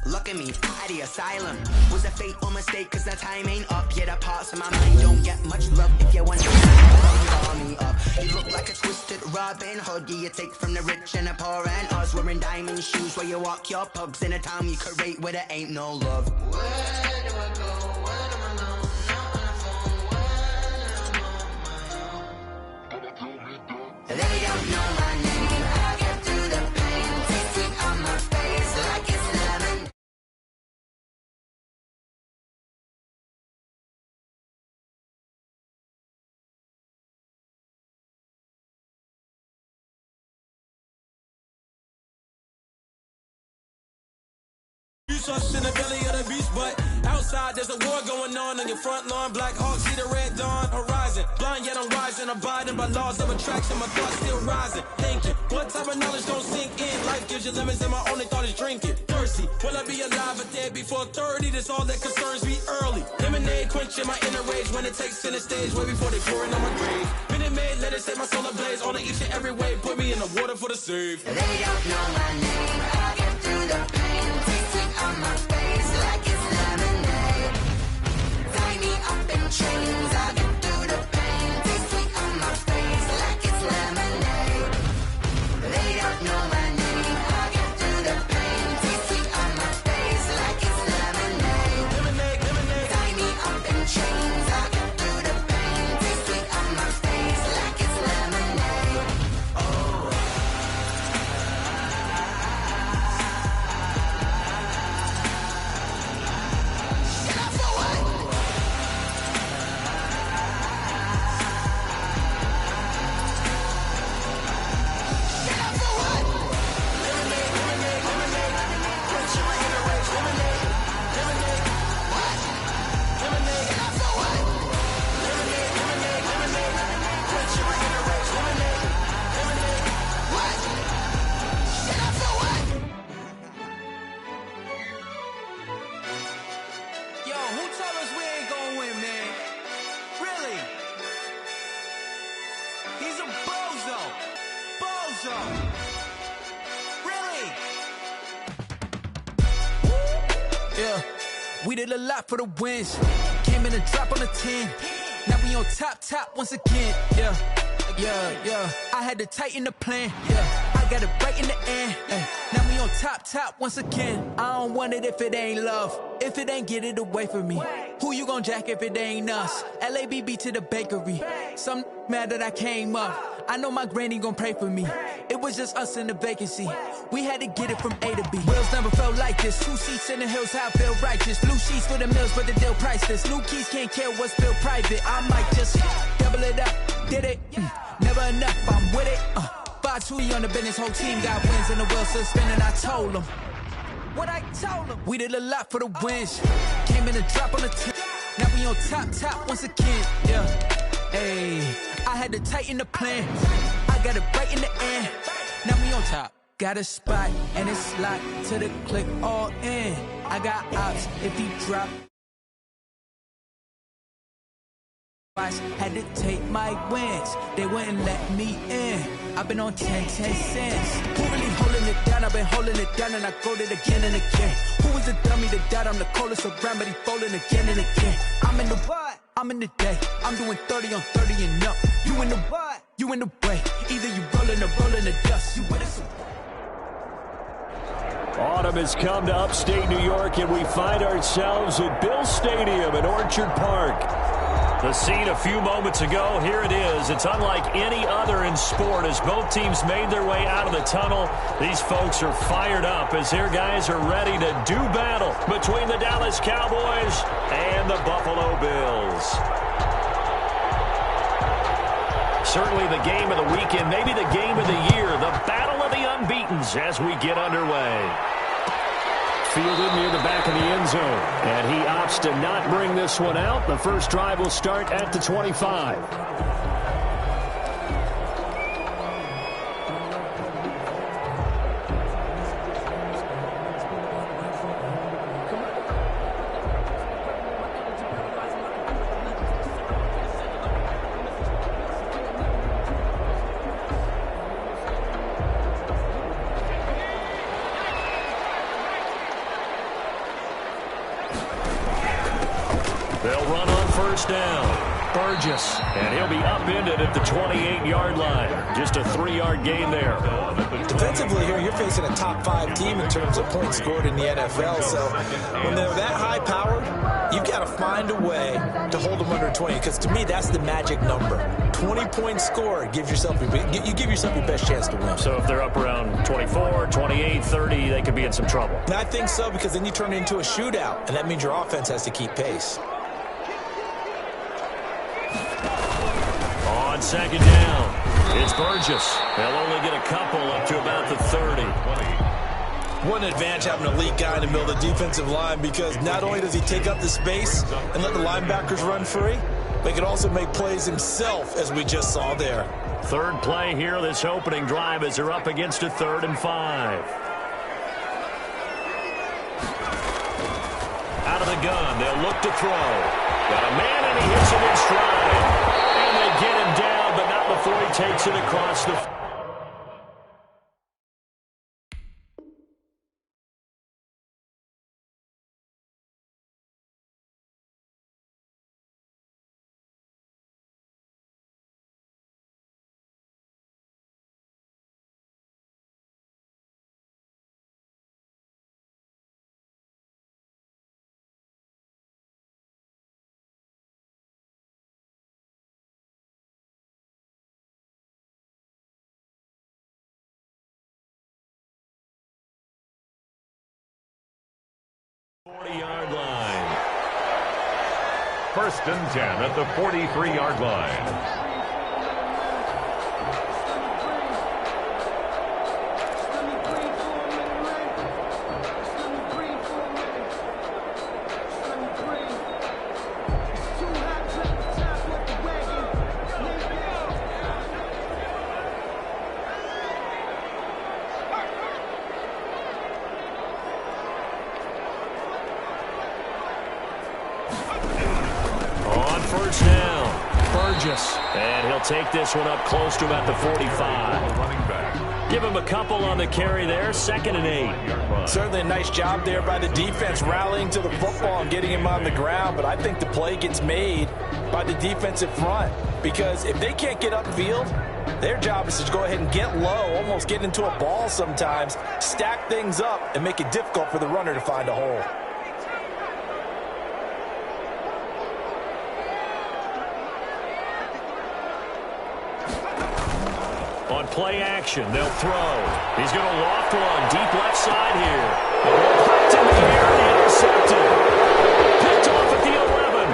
look at me, out the asylum. Was a fate or mistake, cause the time ain't up. Yeah, the parts of my mind don't get much love. If you want to call me up. You look like a twisted Robin Hood. Yeah, you take from the rich and the poor and us. Wearing diamond shoes where you walk your pugs in a town you create where there ain't no love. Where do I go? Where do I know? Not on the phone. When I'm on my own. They don't know my name. I get through the pain. Taste sweet on my face like it's lemon. You sauce in the belly of the beast, but outside there's a war going on your front lawn. Black Hawk, see the red dawn horizon. Blind yet I'm rising, abiding by laws of attraction. My thoughts still rising, thinking what type of knowledge don't sink in. Life gives you lemons and my only thought is drinking. Thirsty, will I be alive or dead before 30? That's all that concerns me early. Lemonade quenching my inner rage when it takes center stage way before they pouring on my grave. Minute Maid, let it set my soul ablaze on each and every way. Put me in the water for the save. They don't know my name, I get through the pain. Taste sweet on my face like it's lemonade. Tie me up in chains, I get through the pain. Taste sweet on my face like it's lemonade. They don't know my name, I get through the pain. Taste sweet on my face like it's lemonade. Lemonade, lemonade. Tie me up in chains, I get through the pain. Taste sweet on my face like it's lemonade. Oh. Yeah, we did a lot for the wins. Came in and drop on the 10. Now we on top once again. Yeah. I had to tighten the plan. Yeah, I got it right in the end. Now we on top once again. I don't want it if it ain't love. If it ain't, get it away from me. Who you gon' jack if it ain't us? LABB to the bakery. Some mad that I came up. I know my granny gon' pray for me. It was just us in the vacancy. We had to get it from A to B. Wheels never felt like this. 2 seats in the hills, how I feel righteous. Blue sheets for the mills, but the deal priceless. New keys can't care what's still private. I might just double it up. Did it? Never enough, I'm with it. 5-2 on the business, whole team got wins and the wheels still spinning. I told them what I told them. We did a lot for the wins. Came in and drop on the 10. Now we on top once again. Yeah, hey, I had to tighten the plan. I got it right in the end. Now we on top. Got a spot and it's locked to the click all in. I got ops if he drop. Had to take my wins. They wouldn't let me in. I've been on 10 cents. Who really holding it down? I've been holding it down and I go it again and again. Who was the dummy that died? I'm the coldest around, but he folding again and again. I'm in the what? I'm in the day. I'm doing 30 on 30 and up. You in the what? You in the way. Either you rolling or rolling the dust. You with us? Autumn has come to upstate New York, and we find ourselves at Bill Stadium in Orchard Park. The scene a few moments ago, here it is. It's unlike any other in sport as both teams made their way out of the tunnel. These folks are fired up as their guys are ready to do battle between the Dallas Cowboys and the Buffalo Bills. Certainly the game of the weekend, maybe the game of the year, the battle of the yards as we get underway. Fielded near the back of the end zone. And he opts to not bring this one out. The first drive will start at the 25. They'll run on first down. Burgess. And he'll be upended at the 28-yard line. Just a 3-yard gain there. Defensively here, you're facing a top-5 team in terms of points scored in the NFL. So when they're that high-powered, you've got to find a way to hold them under 20. Because to me, that's the magic number. 20 points scored gives yourself you give yourself your best chance to win. So if they're up around 24, 28, 30, they could be in some trouble. And I think so, because then you turn it into a shootout, and that means your offense has to keep pace. On second down, it's Burgess. They'll only get a couple up to about the 30. What an advantage having an elite guy in the middle of the defensive line, because not only does he take up the space and let the linebackers run free, but he can also make plays himself, as we just saw there. Third play here, this opening drive, as they're up against a 3rd and 5. Out of the gun, they'll look to throw. Got a man, and he hits him in stride. And they get him down, but not before he takes it across the... ...40-yard line. First and 10 at the 43-yard line. First down, Burgess. And he'll take this one up close to about the 45. Running back. Give him a couple on the carry there, 2nd and 8. Certainly a nice job there by the defense rallying to the football and getting him on the ground, but I think the play gets made by the defensive front, because if they can't get upfield, their job is to go ahead and get low, almost get into a ball sometimes, stack things up, and make it difficult for the runner to find a hole. On play action, they'll throw. He's going to loft one deep left side here. The ball popped in the air and intercepted. Picked off at the 11.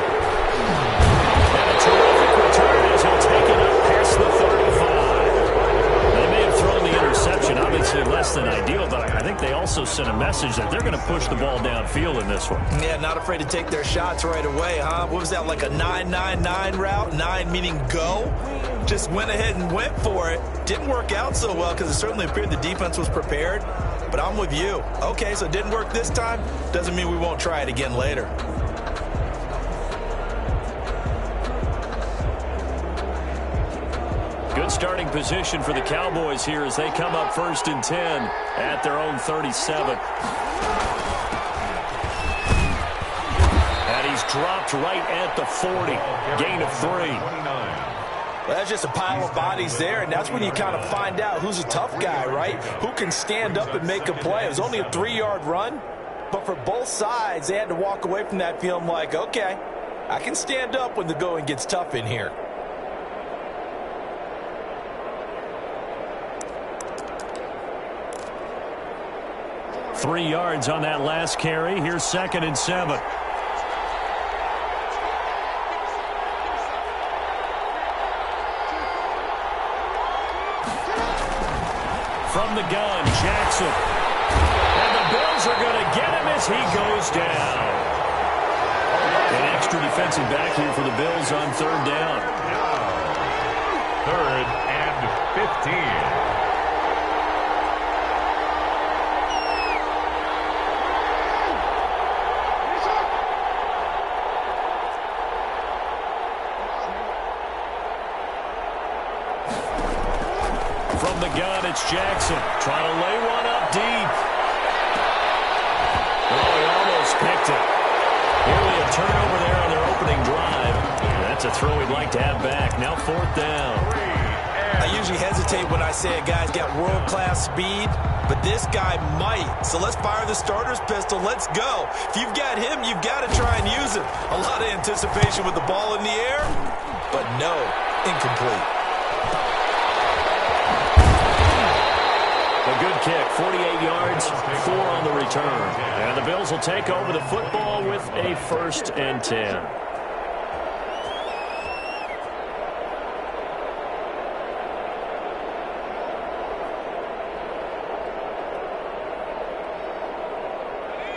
And a terrific return as he'll take it up past the 35. They may have thrown the interception, obviously less than ideal, but I think they also sent a message that they're going to push the ball downfield in this one. Yeah, not afraid to take their shots right away, huh? What was that, like a 9-9-9 route? 9 meaning go? Just went ahead and went for it. Didn't work out so well because it certainly appeared the defense was prepared. But I'm with you. Okay, so it didn't work this time. Doesn't mean we won't try it again later. Good starting position for the Cowboys here as they come up 1st and 10 at their own 37. And he's dropped right at the 40. Gain of 3. Well, that's just a pile of bodies there, and that's when you kind of find out who's a tough guy, right? Who can stand up and make a play. It was only a 3-yard run, but for both sides, they had to walk away from that feeling like, okay, I can stand up when the going gets tough in here. Three yards on that last carry. Here's 2nd and 7. from the gun, Jackson. And the Bills are going to get him as he goes down. An extra defensive back here for the Bills on third down. Third and 15. From the gun, it's Jackson trying to lay one up deep. Oh, he almost picked it. Nearly a turnover there on their opening drive. And that's a throw he'd like to have back. Now fourth down. I usually hesitate when I say a guy's got world-class speed, but this guy might. So let's fire the starter's pistol. Let's go. If you've got him, you've got to try and use him. A lot of anticipation with the ball in the air, but no, incomplete. A good kick, 48 yards, 4 on the return. And the Bills will take over the football with a 1st and 10.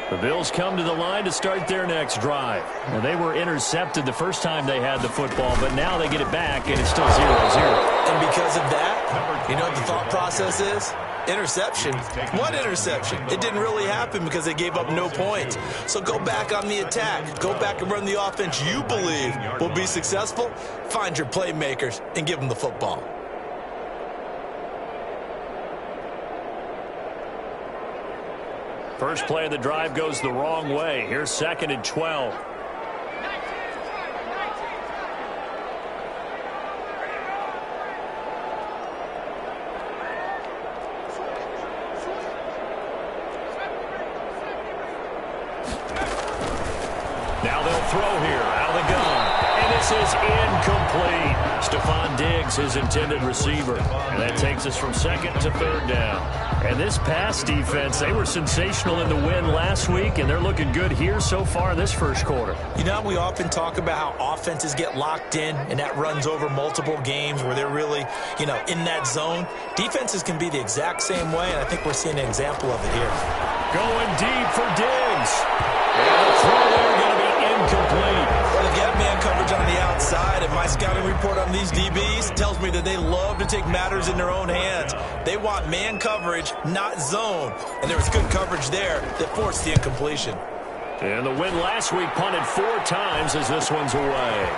The Bills come to the line to start their next drive. Now, they were intercepted the first time they had the football, but now they get it back, and it's still 0-0. And because of that, you know what the thought process is? Interception. What interception? It didn't really happen because they gave up no points. So go back on the attack. Go back and run the offense you believe will be successful. Find your playmakers and give them the football. First play of the drive goes the wrong way. Here's 2nd and 12. Now they'll throw here out of the gun. And this is incomplete. Stephon Diggs, his intended receiver. And that takes us from 2nd to 3rd down. And this pass defense, they were sensational in the win last week, and they're looking good here so far in this first quarter. You know, we often talk about how offenses get locked in, and that runs over multiple games where they're really, you know, in that zone. Defenses can be the exact same way, and I think we're seeing an example of it here. Going deep for Diggs. And the throw there going to be incomplete. Well, they've got man coverage on the outside, and my scouting report on these DBs tells me that they love to take matters in their own hands. They want man coverage, not zone. And there was good coverage there that forced the incompletion. And the win last week punted 4 times as this one's away.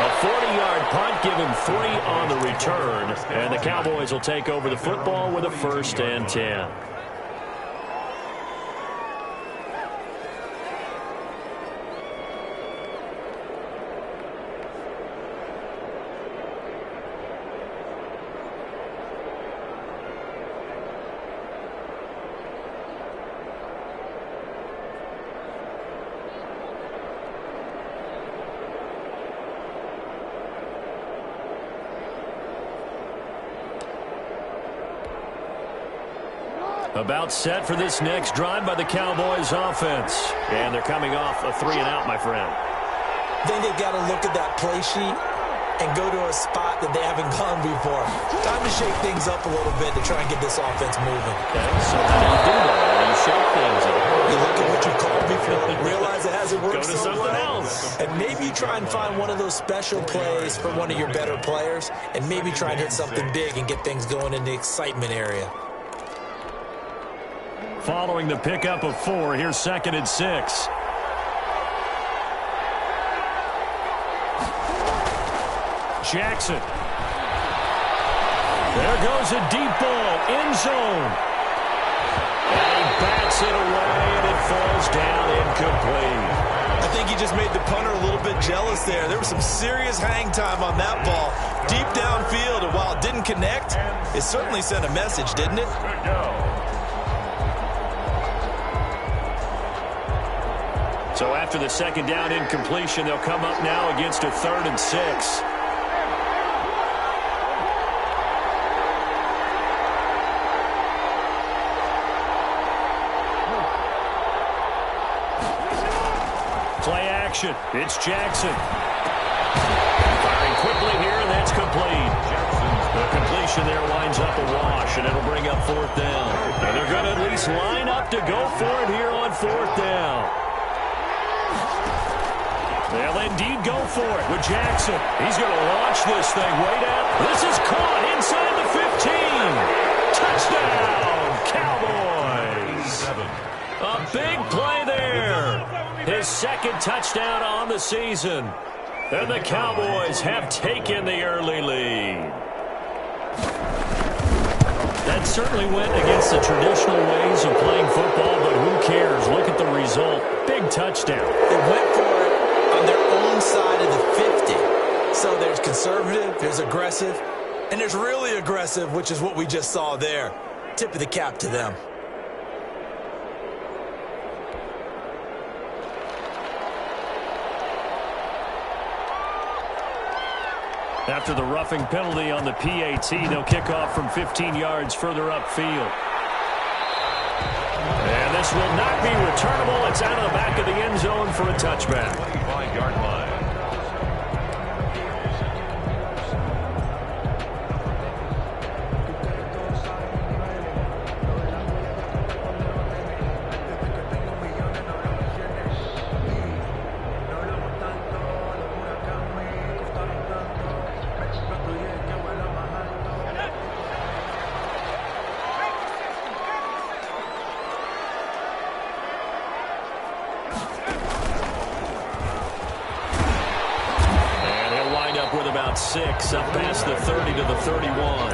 A 40-yard punt, give him 3 on the return. And the Cowboys will take over the football with a 1st and 10. About set for this next drive by the Cowboys offense. And they're coming off a 3-and-out, my friend. I think they've got to look at that play sheet and go to a spot that they haven't gone before. Time to shake things up a little bit to try and get this offense moving. Okay, so how do you do that? You shake things up. You look at what you called before and realize it hasn't worked Go to so something well. else. And maybe you try and find one of those special plays for one of your better players and maybe try and hit something big and get things going in the excitement area. Following the pickup of 4, here's 2nd and 6. Jackson. There goes a deep ball, end zone. And he bats it away, and it falls down incomplete. I think he just made the punter a little bit jealous there. There was some serious hang time on that ball. Deep downfield, and while it didn't connect, it certainly sent a message, didn't it? So after the 2nd down incompletion, they'll come up now against a 3rd and 6. Play action. It's Jackson. Firing quickly here, and that's complete. The completion there winds up a wash, and it'll bring up 4th down. And they're going to at least line up to go for it here on 4th down. They'll indeed go for it with Jackson. He's going to launch this thing way down. This is caught inside the 15. Touchdown, Cowboys. A big play there. His 2nd touchdown on the season. And the Cowboys have taken the early lead. That certainly went against the traditional ways of playing football, but who cares? Look at the result. Big touchdown. They went for it on their own side of the 50. So there's conservative, there's aggressive, and there's really aggressive, which is what we just saw there. Tip of the cap to them. After the roughing penalty on the PAT, they'll kick off from 15 yards further upfield. And this will not be returnable. It's out of the back of the end zone for a touchback. 25-yard line. With about 6 up past the 30 to the 31. All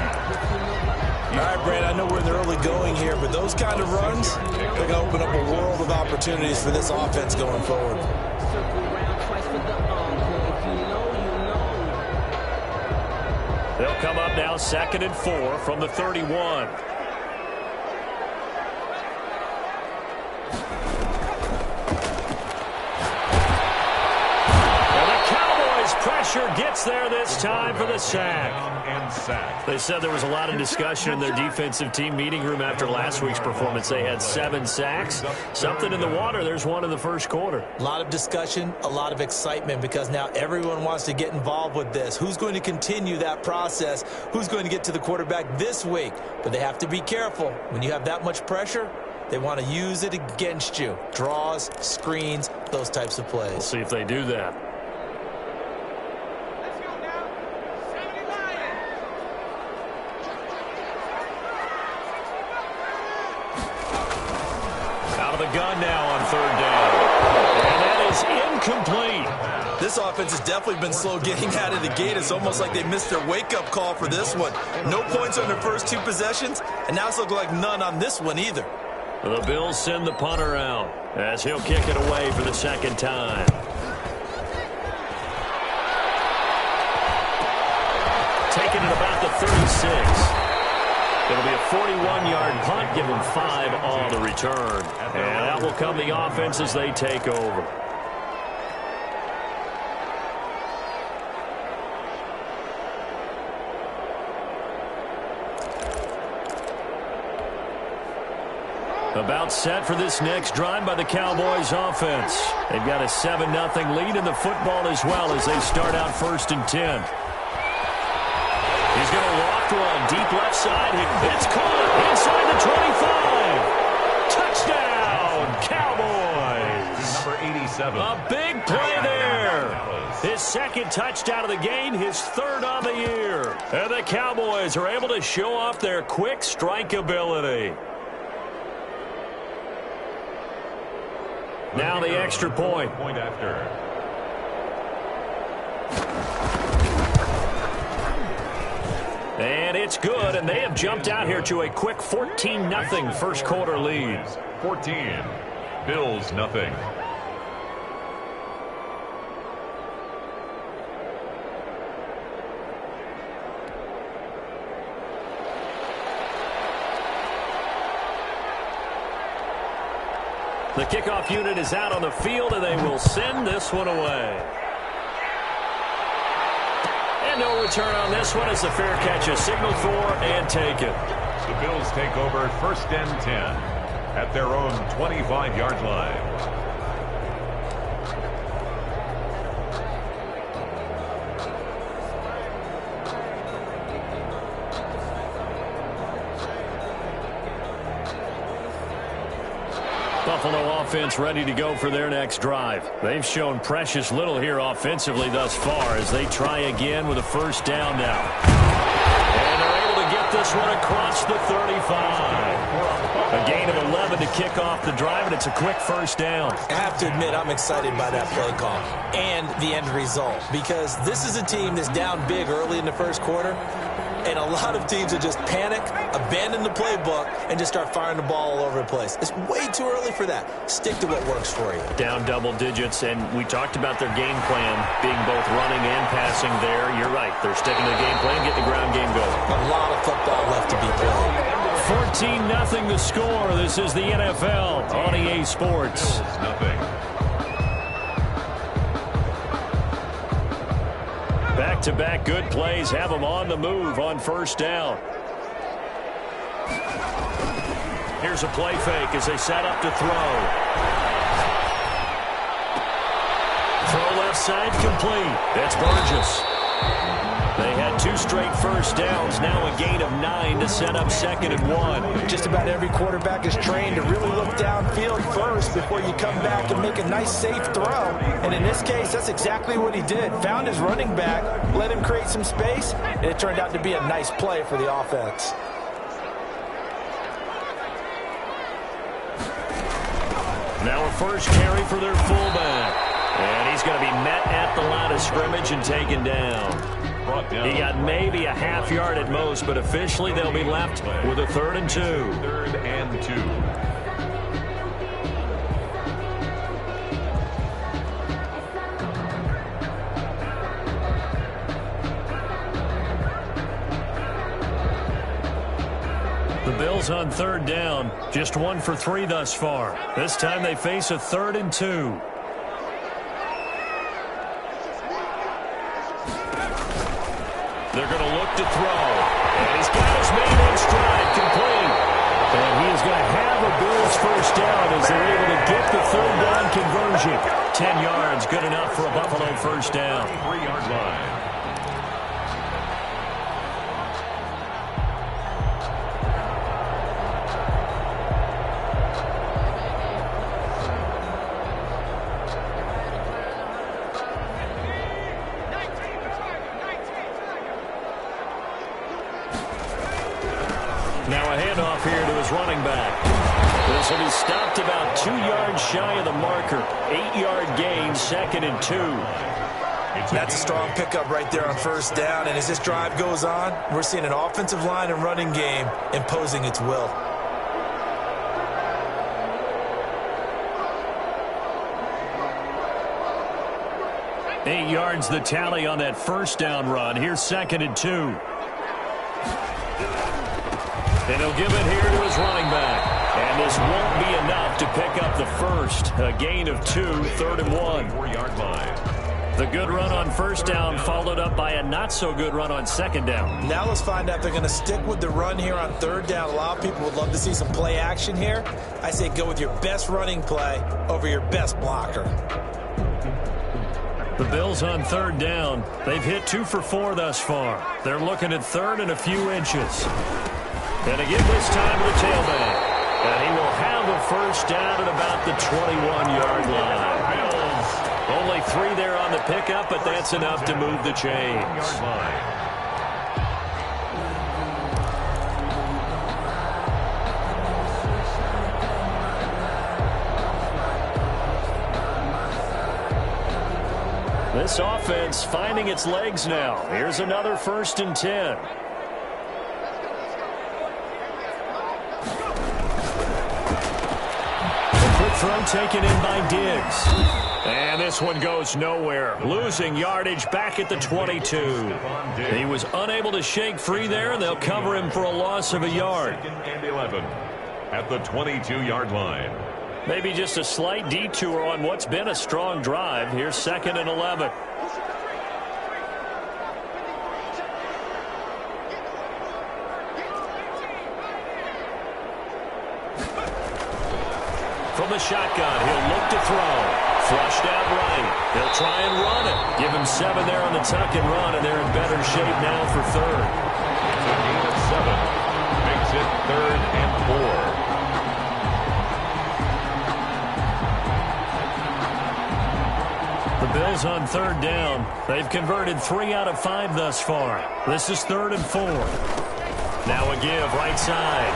right, Brad, I know we're in the early going here, but those kind of runs, they're going to open up a world of opportunities for this offense going forward. They'll come up now 2nd and 4 from the 31. Pressure gets there this time for the sack. They said there was a lot of discussion in their defensive team meeting room after last week's performance. They had 7 sacks. Something in the water. There's one in the first quarter. A lot of discussion, a lot of excitement, because now everyone wants to get involved with this. Who's going to continue that process? Who's going to get to the quarterback this week? But they have to be careful. When you have that much pressure, they want to use it against you. Draws, screens, those types of plays. We'll see if they do that. Gun now on 3rd down. And that is incomplete. This offense has definitely been slow getting out of the gate. It's almost like they missed their wake-up call for this one. No points on their first 2 possessions, and now it's looking like none on this one either. The Bills send the punter out as he'll kick it away for the 2nd time. Taking it about the 36. It'll be a 41-yard punt, give them 5 on the return. And out will come the offense as they take over. About set for this next drive by the Cowboys offense. They've got a 7-0 lead in the football as well as they start out 1st and 10. He's going to walk one deep left side. It's caught inside the 25. Touchdown, Cowboys. Number 87. A big play there. His 2nd touchdown of the game, his 3rd on the year. And the Cowboys are able to show off their quick strike ability. Now the extra point. Point after. And it's good, and they have jumped out here to a quick 14-0 first quarter lead. 14. Bills nothing. The kickoff unit is out on the field, and they will send this one away. And no return on this one as the fair catch is signaled for and taken. The Bills take over 1st and 10 at their own 25-yard line. Buffalo offense ready to go for their next drive. They've shown precious little here offensively thus far as they try again with a first down now. And they're able to get this one across the 35. A gain of 11 to kick off the drive, and it's a quick first down. I have to admit, I'm excited by that play call and the end result, because this is a team that's down big early in the first quarter, and a lot of teams will just panic, abandon the playbook, and just start firing the ball all over the place. It's way too early for that. Stick to what works for you. Down double digits, and we talked about their game plan being both running and passing there. You're right. They're sticking to the game plan, getting the ground game going. A lot of football left to be played. 14-0 the score. This is the NFL on EA Sports. Back-to-back good plays have them on the move on first down. Here's a play fake as they set up to throw. Throw left side complete. That's Burgess. They had 2 straight first downs, now a gain of 9 to set up 2nd and 1. Just about every quarterback is trained to really look downfield first before you come back and make a nice, safe throw. And in this case, that's exactly what he did. Found his running back, let him create some space, and it turned out to be a nice play for the offense. Now a first carry for their fullback. And he's going to be met at the line of scrimmage and taken down. He got maybe a half yard at most, but officially they'll be left with a 3rd and 2. 3rd and 2. The Bills on 3rd down, just 1 for 3 thus far. This time they face a 3rd and 2. They're going to look to throw. And he's got his man in stride, complete. And he is going to have a Bills first down as they're able to get the 3rd down conversion. 10 yards, good enough for a Buffalo first down. 3-yard line. Now a handoff here to his running back. This will be stopped about 2 yards shy of the marker. 8-yard gain, 2nd and 2. That's a strong pickup right there on first down. And as this drive goes on, we're seeing an offensive line and running game imposing its will. Eight yards the tally on that first down run. Here's 2nd and 2. And he'll give it here to his running back. And this won't be enough to pick up the first. A gain of 2, 3rd and 1. 4-yard line. The good run on first down followed up by a not-so-good run on 2nd down. Now let's find out if they're going to stick with the run here on 3rd down. A lot of people would love to see some play action here. I say go with your best running play over your best blocker. The Bills on 3rd down. They've hit 2 for 4 thus far. They're looking at 3rd and a few inches. And again this time to the tailback. And he will have a first down at about the 21-yard line. Only 3 there on the pickup, but that's enough to move the chains. This offense finding its legs now. Here's another 1st and 10. Throw taken in by Diggs. And this one goes nowhere. Losing yardage back at the 22. He was unable to shake free there, and they'll cover him for a loss of a yard. 2nd and 11 at the 22-yard line. Maybe just a slight detour on what's been a strong drive. Here's 2nd and 11. From the shotgun, he'll look to throw. Flushed out right. They'll try and run it. Give him 7 there on the tuck and run, and they're in better shape now for 3rd. It's a gain of 7. Makes it 3rd and 4. Bills on 3rd down. They've converted 3 out of 5 thus far. This is 3rd and 4. Now a give right side.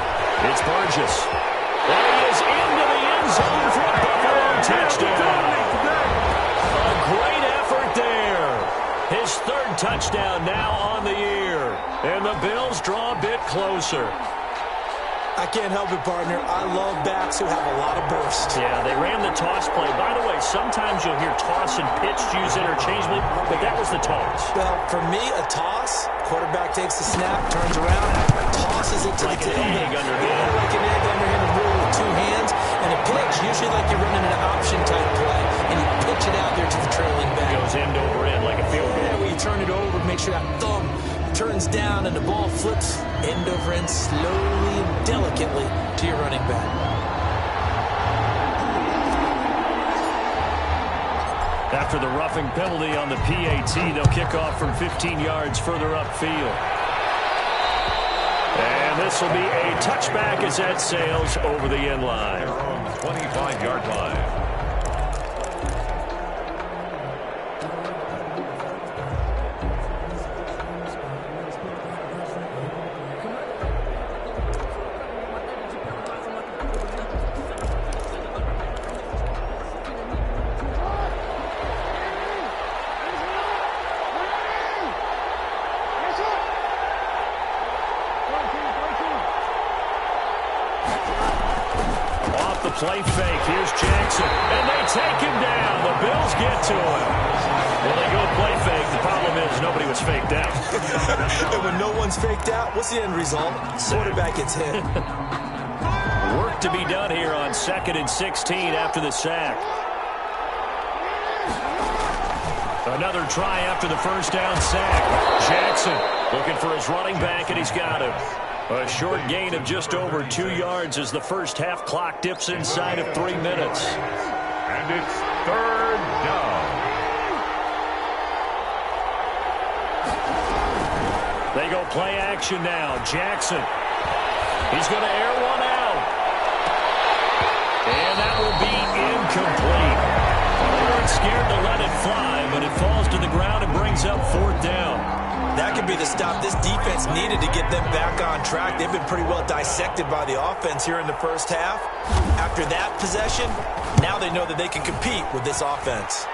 It's Burgess. And he is into the end zone for a Buffalo touchdown. A great effort there. His 3rd touchdown now on the year. And the Bills draw a bit closer. I can't help it, partner. I love backs who have a lot of burst. Yeah, they ran the toss play. By the way, sometimes you'll hear toss and pitch used interchangeably, but that was the toss. Well, for me, a toss, quarterback takes the snap, turns around, tosses it to like the an tailback. egg underhand. Like an egg underhand, really with 2 hands. And a pitch, usually like you're running an option-type play, and you pitch it out there to the trailing back. Goes end over end like a field goal. Yeah, where you turn it over, make sure that thumb turns down and the ball flips end over end slowly and delicately to your running back. After the roughing penalty on the PAT, they'll kick off from 15 yards further upfield. And this will be a touchback as that sails over the end line. 25-yard line. Play fake. Here's Jackson. And they take him down. The Bills get to him. Well, they go play fake. The problem is nobody was faked out. And when no one's faked out, what's the end result? Quarterback gets hit. Work to be done here on 2nd and 16 after the sack. Another try after the first down sack. Jackson looking for his running back, and he's got him. A short gain of just over 2 yards as the first half clock dips inside of 3 minutes. And it's 3rd down. They go play action now. Jackson. He's going to air one out. And that will be incomplete. They weren't scared to let it fly, but it falls to the ground and brings up 4th down. That could be the stop this defense needed to get them back on track. They've been pretty well dissected by the offense here in the first half. After that possession, now they know that they can compete with this offense.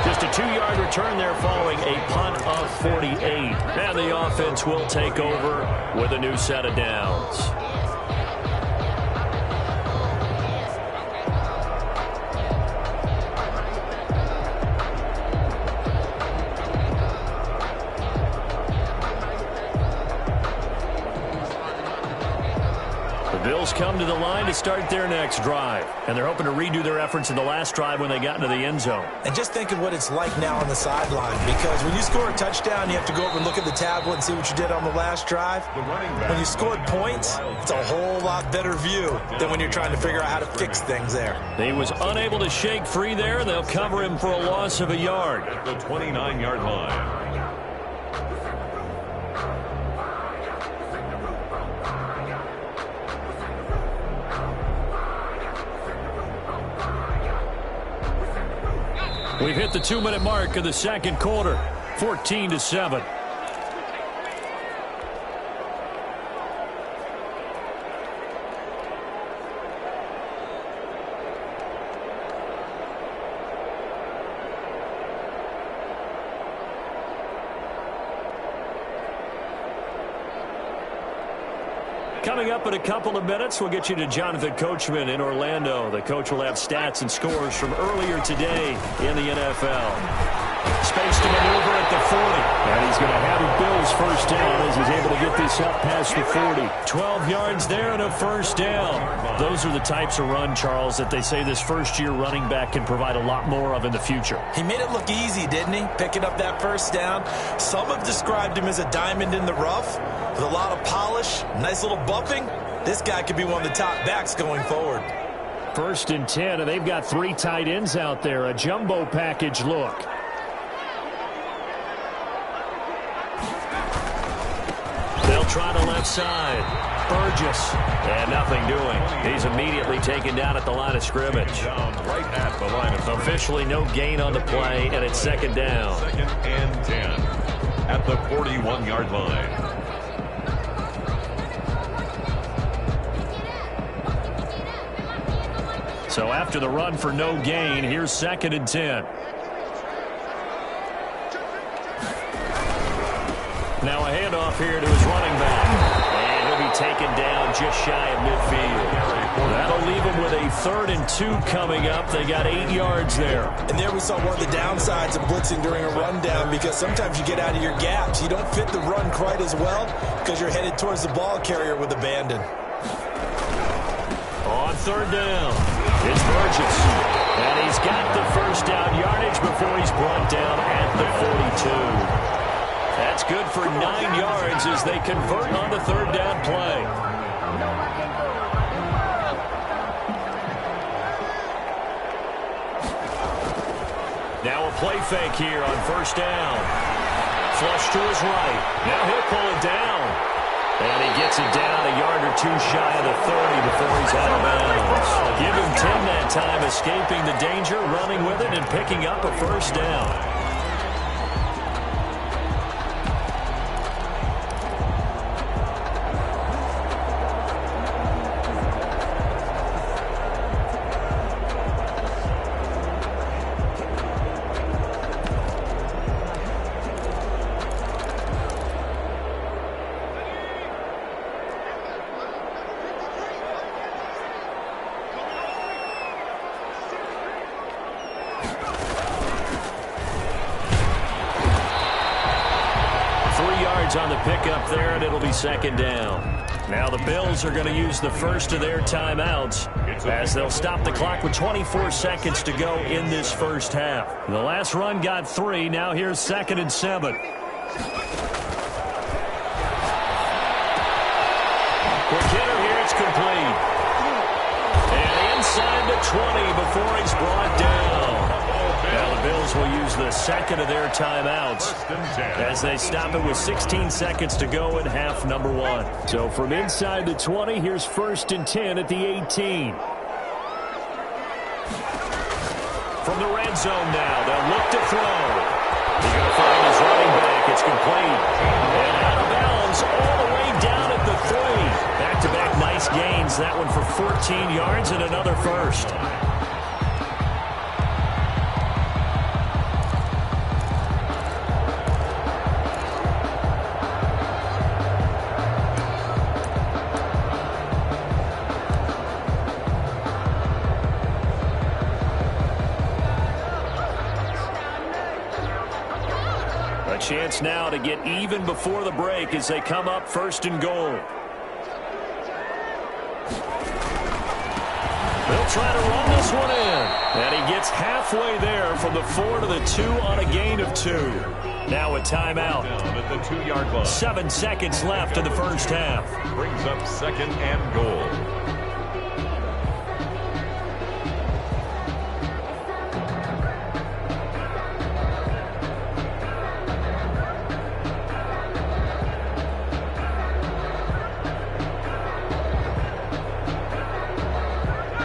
Just a 2-yard return there following a punt of 48. And the offense will take over with a new set of downs. Bills come to the line to start their next drive. And they're hoping to redo their efforts in the last drive when they got into the end zone. And just think of what it's like now on the sideline. Because when you score a touchdown, you have to go over and look at the tablet and see what you did on the last drive. When you scored points, it's a whole lot better view than when you're trying to figure out how to fix things there. He was unable to shake free there. They'll cover him for a loss of a yard. At the 29-yard line. We've hit the 2-minute mark of the second quarter, 14-7. Coming up in a couple of minutes, we'll get you to Jonathan Coachman in Orlando. The coach will have stats and scores from earlier today in the NFL. Space to maneuver at the 40. And he's going to have a Bills first down as he's able to get this up past the 40. 12 yards there and a first down. Those are the types of run, Charles, that they say this first-year running back can provide a lot more of in the future. He made it look easy, didn't he? Picking up that first down. Some have described him as a diamond in the rough with a lot of polish, nice little buffing. This guy could be one of the top backs going forward. 1st and 10, and they've got 3 tight ends out there. A jumbo package look. They'll try the left side. Burgess. And nothing doing. He's immediately taken down at the line of scrimmage. Right at the line of scrimmage. Officially no gain on the play, and it's second down. 2nd and 10 at the 41-yard line. So after the run for no gain, here's 2nd and 10. Now a handoff here to his running back. And he'll be taken down just shy of midfield. That'll leave him with a 3rd and 2 coming up. They got 8 yards there. And there we saw one of the downsides of blitzing during a rundown, because sometimes you get out of your gaps. You don't fit the run quite as well because you're headed towards the ball carrier with abandon. On 3rd down, it's Burgess. And he's got the first down yardage before he's brought down at the 42. That's good for 9 yards as they convert on the 3rd down play. Now a play fake here on 1st down. Flush to his right. Now he'll pull it down. And he gets it down a yard or 2 shy of the 30 before he's out of bounds. Give him 10 that time, escaping the danger, running with it, and picking up a 1st down. On the pickup there, and it'll be 2nd down. Now the Bills are going to use the first of their timeouts as they'll stop the clock with 24 seconds to go in this first half. The last run got 3. Now here's 2nd and 7. Quick hitter here. It's complete. And inside the 20 before he's brought down. Now the Bills will use the 2nd of their timeouts as they stop it with 16 seconds to go in half number 1. So from inside the 20, here's 1st and 10 at the 18. From the red zone now, they'll look to throw. He's going to find his running back. It's complete. And out of bounds all the way down at the 3. Back-to-back nice gains. That one for 14 yards and another 1st. Chance now to get even before the break as they come up 1st and goal. They'll try to run this one in. And he gets halfway there from the 4 to the 2 on a gain of 2. Now a timeout. At the 2-yard line. 7 seconds left in the first half. Brings up 2nd and goal.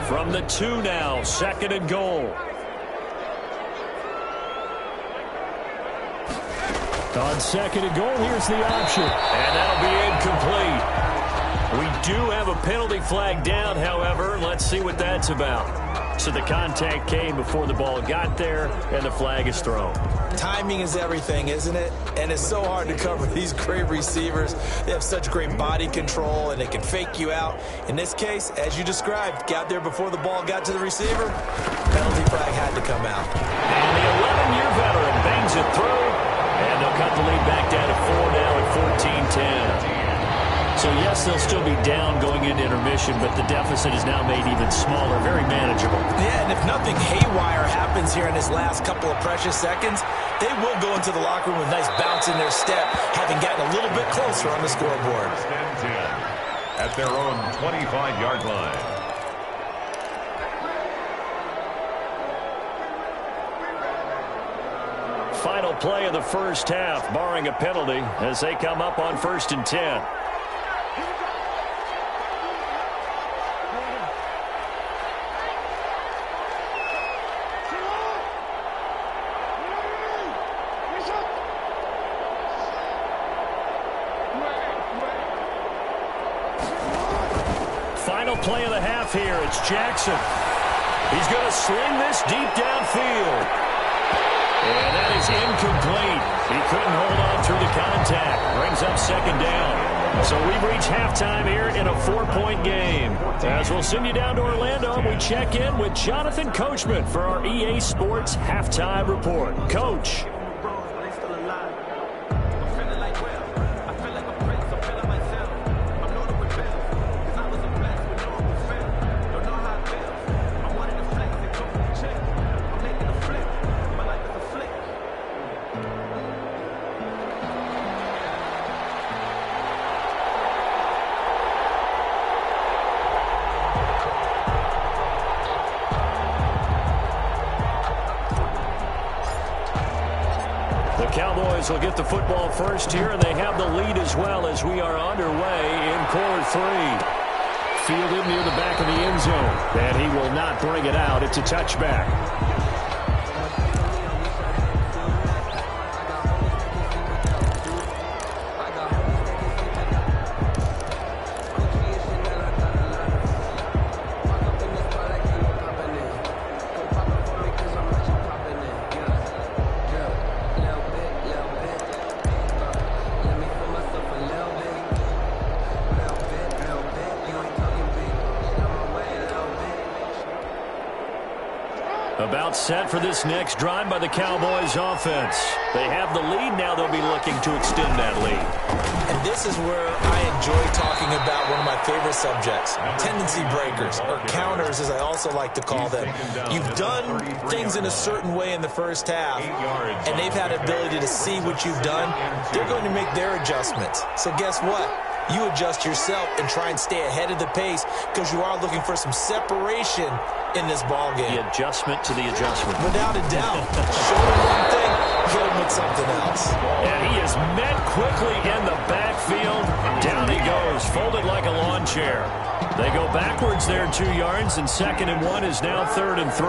From the 2 now, 2nd and goal. On 2nd and goal, here's the option. And that'll be incomplete. We do have a penalty flag down, however. Let's see what that's about. So the contact came before the ball got there, and the flag is thrown. Timing is everything, isn't it? And it's so hard to cover these great receivers. They have such great body control, and they can fake you out. In this case, as you described, got there before the ball got to the receiver. Penalty flag had to come out. And the 11-year veteran bangs it through, and they'll cut the lead back down to 4 now at 14-10. So, yes, they'll still be down going into intermission, but the deficit is now made even smaller, very manageable. Yeah, and if nothing haywire happens here in his last couple of precious seconds, they will go into the locker room with a nice bounce in their step, having gotten a little bit closer on the scoreboard. At their own 25-yard line. Final play of the first half, barring a penalty, as they come up on 1st and 10. Final play of the half here. It's Jackson. He's going to sling this deep downfield. And that is incomplete. He couldn't hold on through the contact. Brings up second down. So we've reached halftime here in a 4-point game. As we'll send you down to Orlando, we check in with Jonathan Coachman for our EA Sports Halftime Report. Coach. Cowboys will get the football first here, and they have the lead as well as we are underway in quarter 3. Fielded near the back of the end zone, and he will not bring it out. It's a touchback. About set for this next drive by the Cowboys offense. They have the lead now. They'll be looking to extend that lead. And this is where I enjoy talking about one of my favorite subjects, tendency breakers, or counters as I also like to call them. You've done things in a certain way in the first half, and they've had ability to see what you've done. They're going to make their adjustments. So guess what? You adjust yourself and try and stay ahead of the pace because you are looking for some separation in this ball game. The adjustment to the adjustment. Without a doubt. Show him one thing, hit him with something else. And he is met quickly in the backfield. Down he goes, folded like a lawn chair. They go backwards there 2 yards, and 2nd and 1 is now 3rd and 3.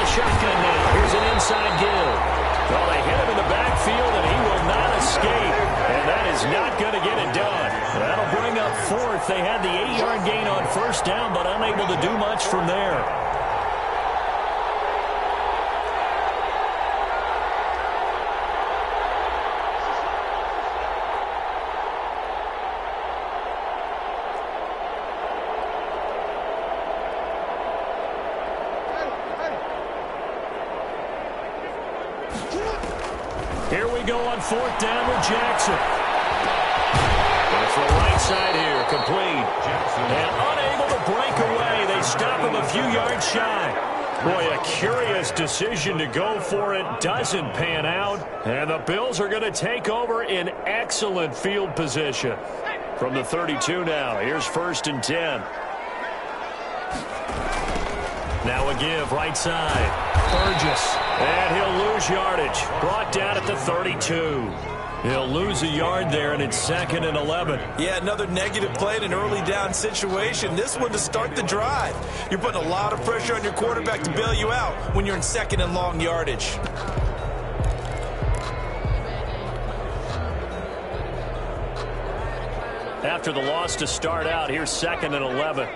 Shotgun now. Here's an inside give. Well, they hit him in the backfield, and he will not escape. And that is not going to get it done. That'll bring up 4th. They had the 8-yard gain on 1st down, but unable to do much from there. Here we go on 4th down with Jackson. It's the right side here, complete. And unable to break away. They stop him a few yards shy. Boy, a curious decision to go for it. Doesn't pan out. And the Bills are going to take over in excellent field position. From the 32 now, here's 1st and 10. Now a give, right side. Burgess. And he'll lose yardage. Brought down at the 32. He'll lose a yard there, and it's 2nd and 11. Yeah, another negative play in an early down situation. This one to start the drive. You're putting a lot of pressure on your quarterback to bail you out when you're in 2nd and long yardage. After the loss to start out, here's 2nd and 11.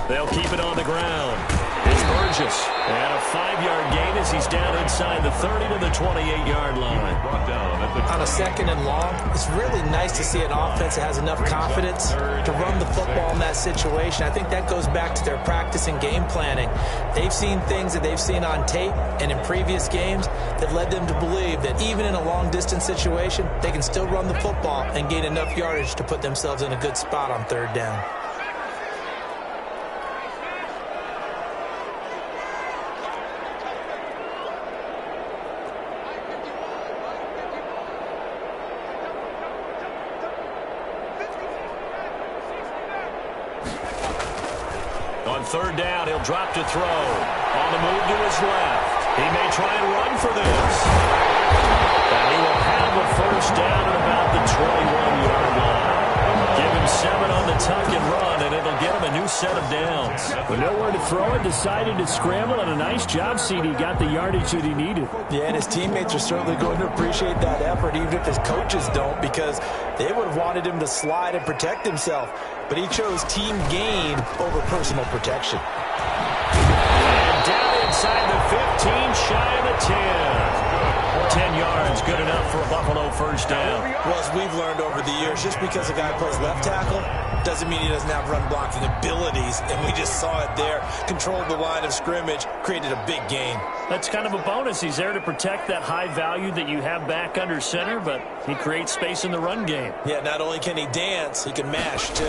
They'll keep it on the ground. It's Burgess. And a 5-yard gain as he's down inside the 30 to the 28-yard line. On a 2nd and long, it's really nice to see an offense that has enough confidence to run the football in that situation. I think that goes back to their practice and game planning. They've seen things that they've seen on tape and in previous games that led them to believe that even in a long-distance situation, they can still run the football and gain enough yardage to put themselves in a good spot on 3rd down. On 3rd down, he'll drop to throw. On the move to his left. He may try and run for this. And he will have a 1st down at about the 21-yard line. Give him 7 on the touch But nowhere to throw it, decided to scramble, and a nice job, CD. Got the yardage that he needed. Yeah, and his teammates are certainly going to appreciate that effort, even if his coaches don't, because they would have wanted him to slide and protect himself. But he chose team gain over personal protection. And down inside the 15, shy of the 10. 10 yards, good enough for a Buffalo first down. Well, as we've learned over the years, just because a guy plays left tackle doesn't mean he doesn't have run blocking abilities, and we just saw it there. Controlled the line of scrimmage, created a big gain. That's kind of a bonus. He's there to protect that high value that you have back under center, but he creates space in the run game. Yeah, not only can he dance, he can mash, too.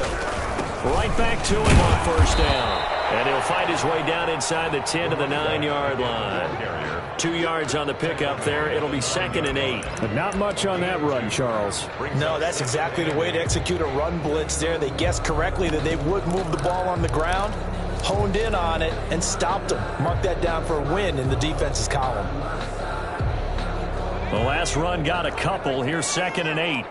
Right back to him on first down. And he'll fight his way down inside the 10 to the 9-yard line. 2 yards on the pickup there. It'll be 2nd and 8. But not much on that run, Charles. No, that's exactly the way to execute a run blitz there. They guessed correctly that they would move the ball on the ground, honed in on it, and stopped them. Mark that down for a win in the defense's column. The last run got a couple. Here's 2nd and 8.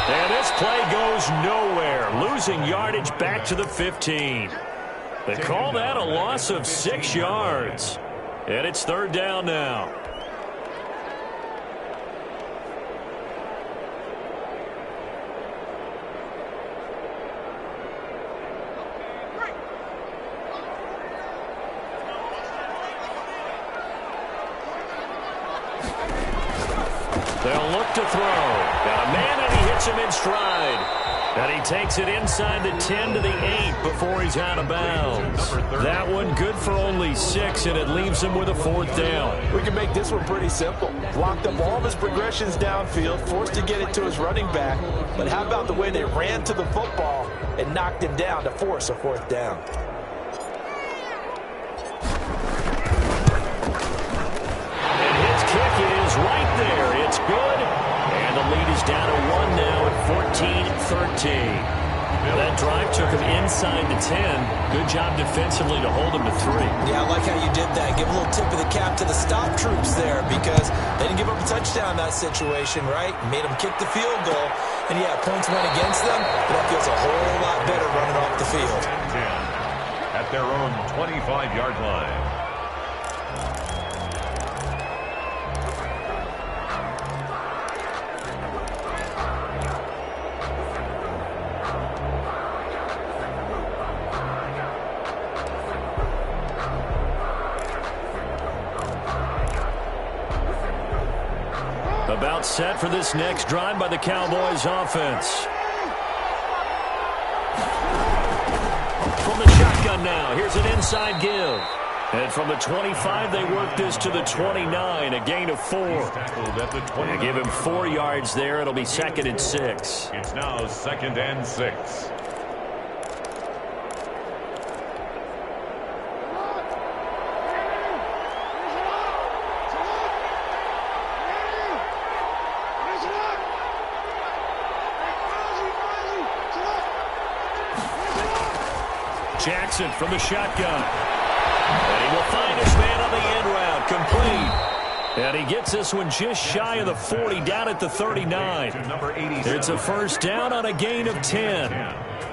And this play goes nowhere, losing yardage back to the 15. They call that a loss of 6 yards. And it's 3rd down now. They'll look to throw. Got a man, and he hits him in stride. And he takes it inside the 10 to the 8 before he's out of bounds. That one good for only 6, and it leaves him with a 4th down. We can make this one pretty simple. Blocked up all of his progressions downfield, forced to get it to his running back. But how about the way they ran to the football and knocked him down to force a 4th down? And his kick is right there. It's good. And the lead is down to 1 now at 14-13. That drive took him inside the 10. Good job defensively to hold him to 3. Yeah, I like how you did that. Give a little tip of the cap to the stop troops there, because they didn't give up a touchdown in that situation, right? Made them kick the field goal. And, yeah, points went against them, but that feels a whole lot better running off the field. 10 at their own 25-yard line. About set for this next drive by the Cowboys offense. From the shotgun now, here's an inside give. And from the 25, they work this to the 29, a gain of 4. They give him 4 yards there. It'll be 2nd and 6. It's now 2nd and 6. Jackson from the shotgun. And he will find his man on the end route. Complete. And he gets this one just shy of the 40, down at the 39. It's a first down on a gain of 10.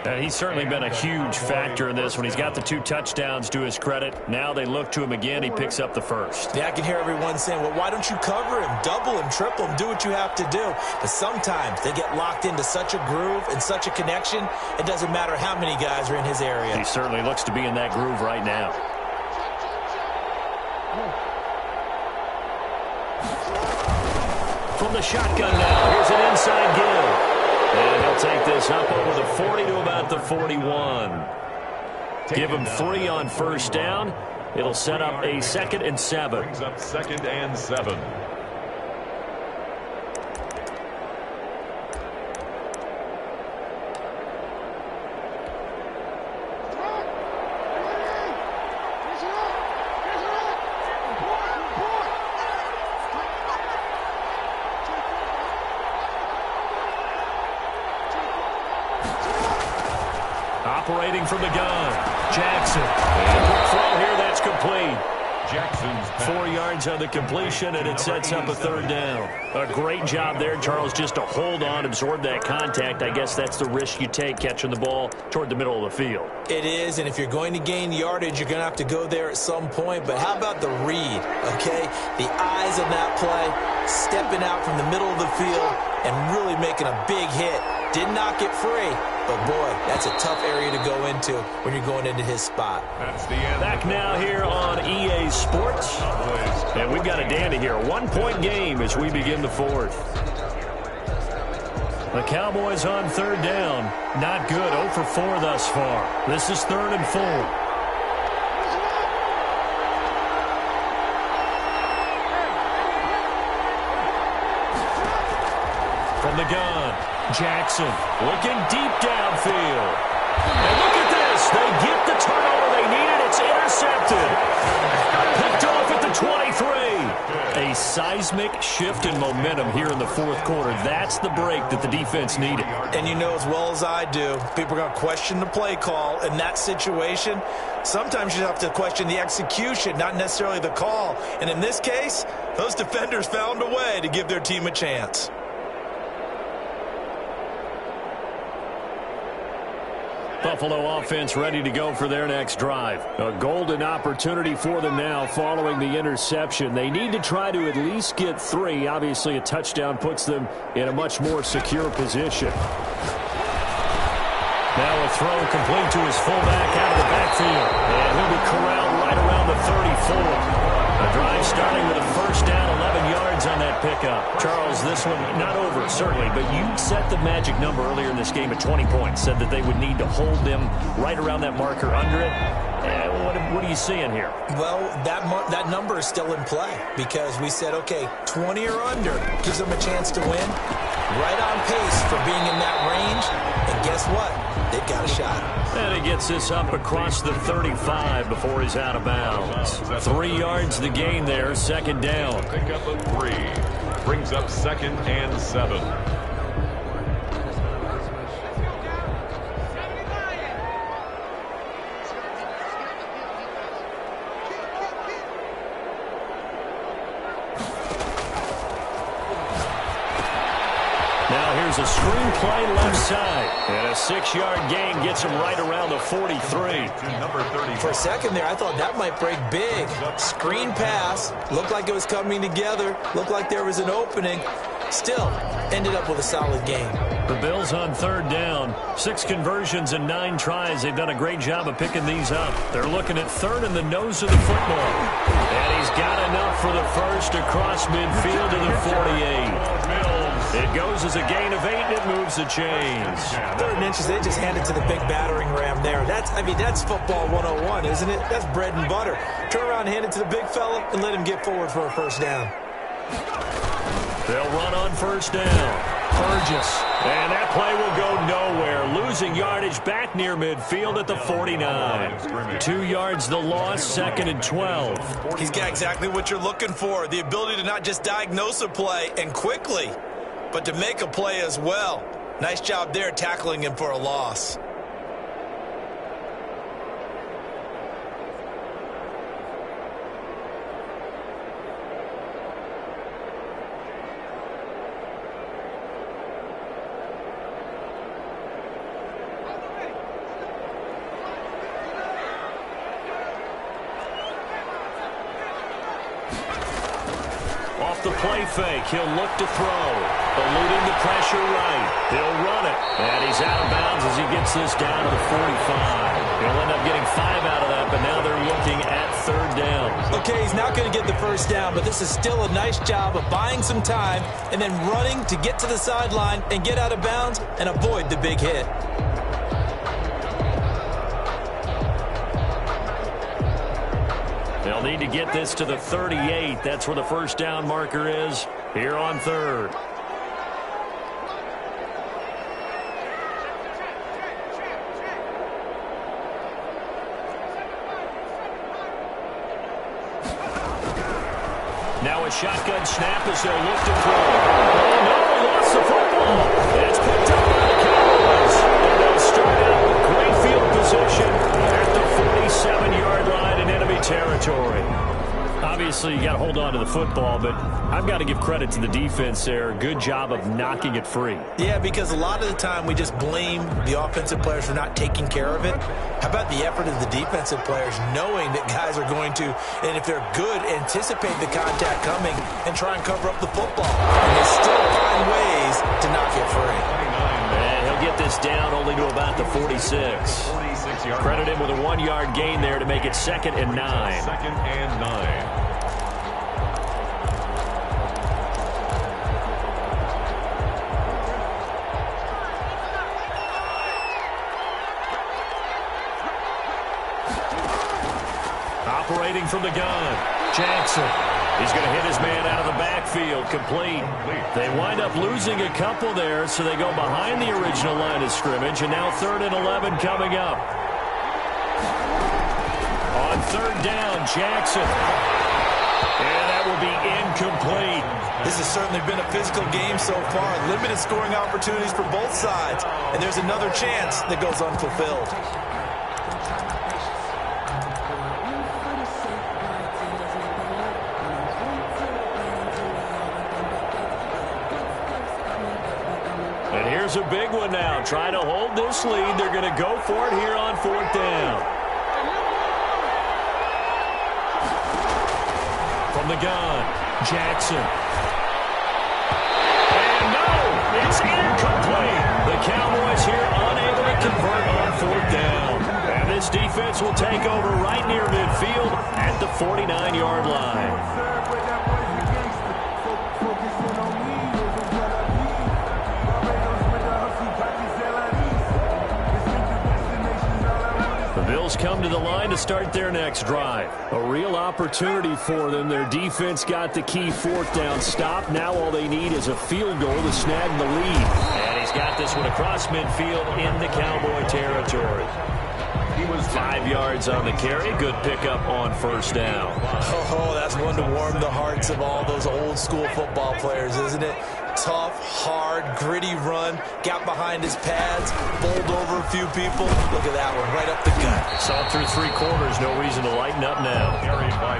And he's certainly been a huge factor in this when he's got the 2 touchdowns to his credit. Now they look to him again. He picks up the first. Yeah, I can hear everyone saying, well, why don't you cover him, double him, triple him, do what you have to do. But sometimes they get locked into such a groove and such a connection, it doesn't matter how many guys are in his area. He certainly looks to be in that groove right now. From the shotgun now, here's an inside give. And he'll take this up over the 40 to about the 41. Give him 3 on first down. It'll set up a 2nd and 7. Brings up 2nd and 7. Operating from the gun, Jackson. And a quick throw here, that's complete. Jackson's pass. 4 yards on the completion, and it sets up a third down. A great job there, Charles, just to hold on, absorb that contact. I guess that's the risk you take catching the ball toward the middle of the field. It is, and if you're going to gain yardage, you're going to have to go there at some point. But how about the read, okay? The eyes of that play, stepping out from the middle of the field and really making a big hit. Did not get free, but boy, that's a tough area to go into when you're going into his spot. That's the end. Back now here on EA Sports. And we've got a dandy here. 1-point game as we begin the fourth. The Cowboys on third down. Not good. 0 for 4 thus far. This is 3rd and 4. From the gun, Jackson looking deep downfield. And look at this. They get the turnover they needed. It's intercepted. Picked off at the 23. A seismic shift in momentum here in the fourth quarter. That's the break that the defense needed. And you know as well as I do, people are going to question the play call in that situation. Sometimes you have to question the execution, not necessarily the call. And in this case, those defenders found a way to give their team a chance. Buffalo offense ready to go for their next drive. A golden opportunity for them now following the interception. They need to try to at least get 3. Obviously, a touchdown puts them in a much more secure position. Now a throw complete to his fullback out of the backfield. And he'll be corralled right around the 34. A drive starting with a first down, 11 yards on that pickup. Charles, this one not over, certainly, but you set the magic number earlier in this game at 20 points, said that they would need to hold them right around that marker under it. What are you seeing here? Well, that number is still in play because we said, okay, 20 or under gives them a chance to win. Right on pace for being in that range. And guess what? They've got a shot. And he gets this up across the 35 before he's out of bounds. 3 yards the gain there, 2nd down. Pick up a 3. Brings up 2nd and 7. Here's a screen play left side. And a 6-yard gain gets him right around the 43. For a second there, I thought that might break big. Screen pass. Looked like it was coming together. Looked like there was an opening. Still, ended up with a solid game. The Bills on third down. 6 conversions and 9 tries. They've done a great job of picking these up. They're looking at third in the nose of the football. And he's got enough for the first across midfield to the 48. It goes as a gain of 8, and it moves the chains. 3rd and inches, they just handed to the big battering ram there. That's football 101, isn't it? That's bread and butter. Turn around, hand it to the big fella, and let him get forward for a first down. They'll run on first down. Burgess. And that play will go nowhere. Losing yardage back near midfield at the 49. 2 yards the loss, 2nd and 12. He's got exactly what you're looking for. The ability to not just diagnose a play and quickly, but to make a play as well. Nice job there tackling him for a loss. The play fake. He'll look to throw. Eluding the pressure right. He'll run it. And he's out of bounds as he gets this down to the 45. He'll end up getting 5 out of that, but now they're looking at third down. Okay, he's not going to get the first down, but this is still a nice job of buying some time and then running to get to the sideline and get out of bounds and avoid the big hit. They'll need to get this to the 38. That's where the first down marker is here on third. Now a shotgun snap as they'll look to throw. Oh, no, he lost the football. It's picked up by the Cowboys. And they'll start out with great field position at the 47-yard line in enemy territory. Obviously, you got to hold on to the football, but I've got to give credit to the defense there. Good job of knocking it free. Yeah, because a lot of the time we just blame the offensive players for not taking care of it. How about the effort of the defensive players knowing that guys are going to, and if they're good, anticipate the contact coming and try and cover up the football. And they still find ways to knock it free. And he'll get this down only to about the 46. Credit him with a 1-yard gain there to make it 2nd and 9. 2nd and 9. Operating from the gun, Jackson. He's going to hit his man out of the backfield, complete. They wind up losing a couple there, so they go behind the original line of scrimmage, and now 3rd and 11 coming up. On 3rd down, Jackson. And that will be incomplete. This has certainly been a physical game so far. Limited scoring opportunities for both sides, and there's another chance that goes unfulfilled. Here's a big one now. Trying to hold this lead. They're going to go for it here on 4th down. From the gun, Jackson. And no, it's incomplete. The Cowboys here unable to convert on 4th down. And this defense will take over right near midfield at the 49-yard line. Bills come to the line to start their next drive. A real opportunity for them. Their defense got the key 4th down stop. Now all they need is a field goal to snag the lead. And he's got this one across midfield into Cowboy territory. He was 5 yards on the carry. Good pickup on 1st down. Oh, that's one to warm the hearts of all those old school football players, isn't it? Tough, hard, gritty run. Got behind his pads, bowled over a few people. Look at that one, right up the gut. Saw through 3 quarters, no reason to lighten up now.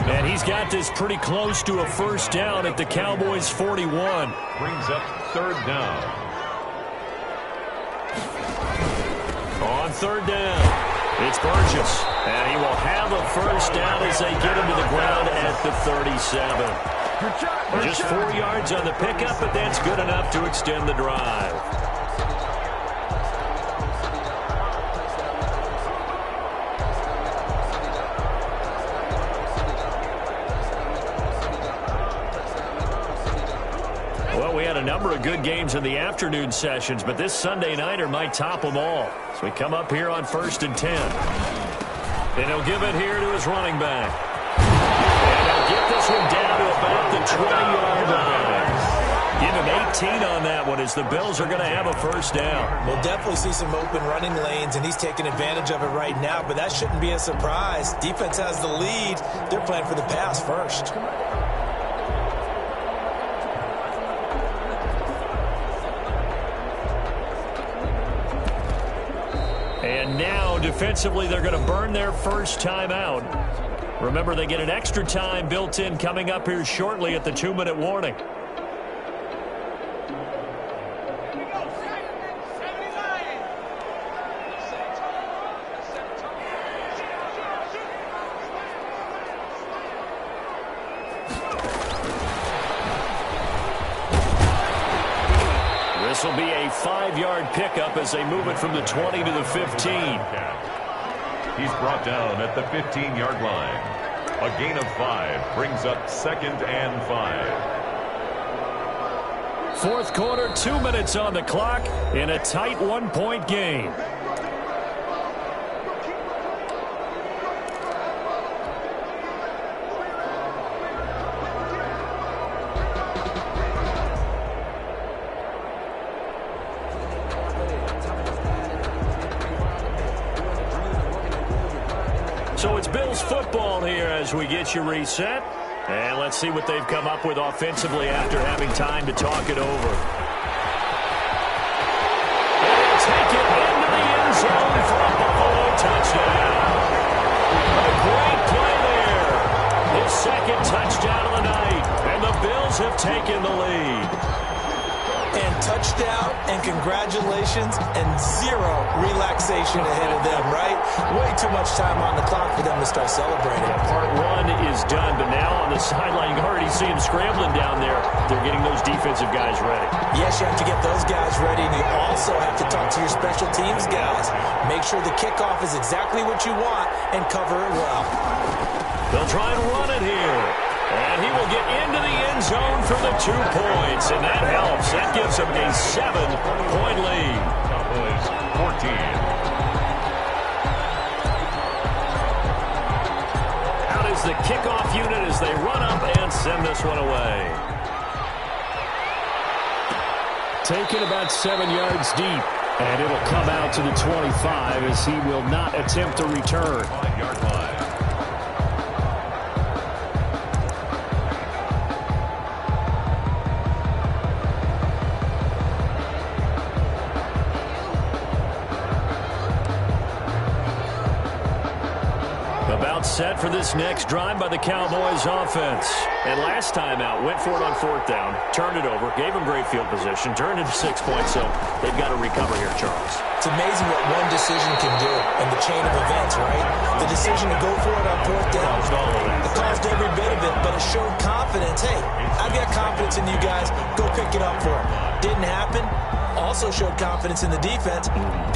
And he's got this pretty close to a 1st down at the Cowboys' 41. Brings up 3rd down. On 3rd down, it's Burgess. And he will have a 1st down as they get him to the ground at the 37. Just 4 yards on the pickup, but that's good enough to extend the drive. Well, we had a number of good games in the afternoon sessions, but this Sunday nighter might top them all. So we come up here on 1st and 10. And he'll give it here to his running back. And he'll get this one down to about the 20-yard line. Give him 18 on that one as the Bills are going to have a 1st down. We'll definitely see some open running lanes, and he's taking advantage of it right now, but that shouldn't be a surprise. Defense has the lead. They're playing for the pass first. And now, defensively, they're going to burn their 1st time out. Remember, they get an extra time built in coming up here shortly at the 2-minute warning. This will be a 5-yard pickup as they move it from the 20 to the 15. He's brought down at the 15-yard line. A gain of 5 brings up 2nd and 5. 4th quarter, 2 minutes on the clock in a tight 1-point game. So it's Bills football here as we get you reset. And let's see what they've come up with offensively after having time to talk it over. And take it into the end zone for a Buffalo touchdown. A great play there. His second touchdown of the night, and the Bills have taken the lead. And touchdown, and congratulations, and zero relaxation ahead of them, right? Way too much time on the clock for them to start celebrating. Yeah, part one is done, but now on the sideline, you can already see them scrambling down there. They're getting those defensive guys ready. Yes, you have to get those guys ready, and you also have to talk to your special teams guys. Make sure the kickoff is exactly what you want, and cover it well. They'll try and run it here. And he will get into the end zone for the 2 points, and that helps. That gives him a 7-point lead. Cowboys 14. Out is the kickoff unit as they run up and send this one away. Taken about 7 yards deep, and it'll come out to the 25 as he will not attempt a return. 5-yard line. Set for this next drive by the Cowboys offense. And last time out, went for it on 4th down, turned it over, gave them great field position, turned it to 6 points, so they've got to recover here, Charles. It's amazing what one decision can do in the chain of events, right? The decision to go for it on 4th down, it caused every bit of it, but it showed confidence. Hey, I've got confidence in you guys. Go pick it up for them. Didn't happen. Also showed confidence in the defense.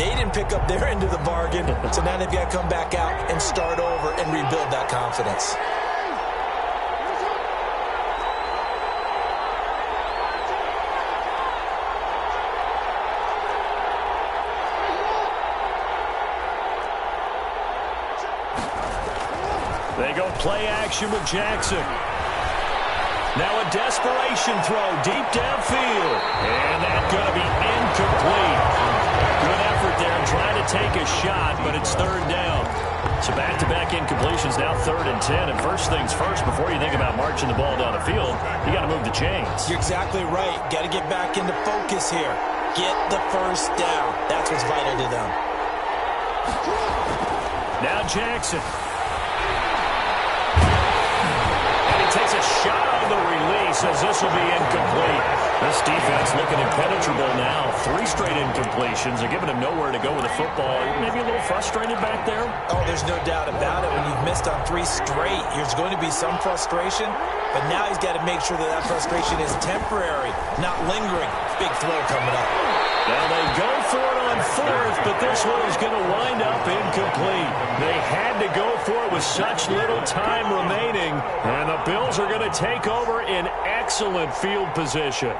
They didn't pick up their end of the bargain, so now they've got to come back out and start over and rebuild that confidence. They go play action with Jackson. Now a desperation throw deep downfield. And that's going to be incomplete. Good effort there trying to take a shot, but it's 3rd down. So back-to-back incompletions, now 3rd and 10. And first things first, before you think about marching the ball down the field, you got to move the chains. You're exactly right. Got to get back into focus here. Get the first down. That's what's vital to them. Now Jackson. Takes a shot on the release as this will be incomplete. This defense looking impenetrable now. 3 straight incompletions. They're giving him nowhere to go with the football. Maybe a little frustrated back there? Oh, there's no doubt about it. When you've missed on 3 straight, there's going to be some frustration. But now he's got to make sure that frustration is temporary, not lingering. Big throw coming up. Now they go for it on 4th, but this one is going to wind up incomplete. They had to go for it with such little time remaining, and the Bills are going to take over in excellent field position.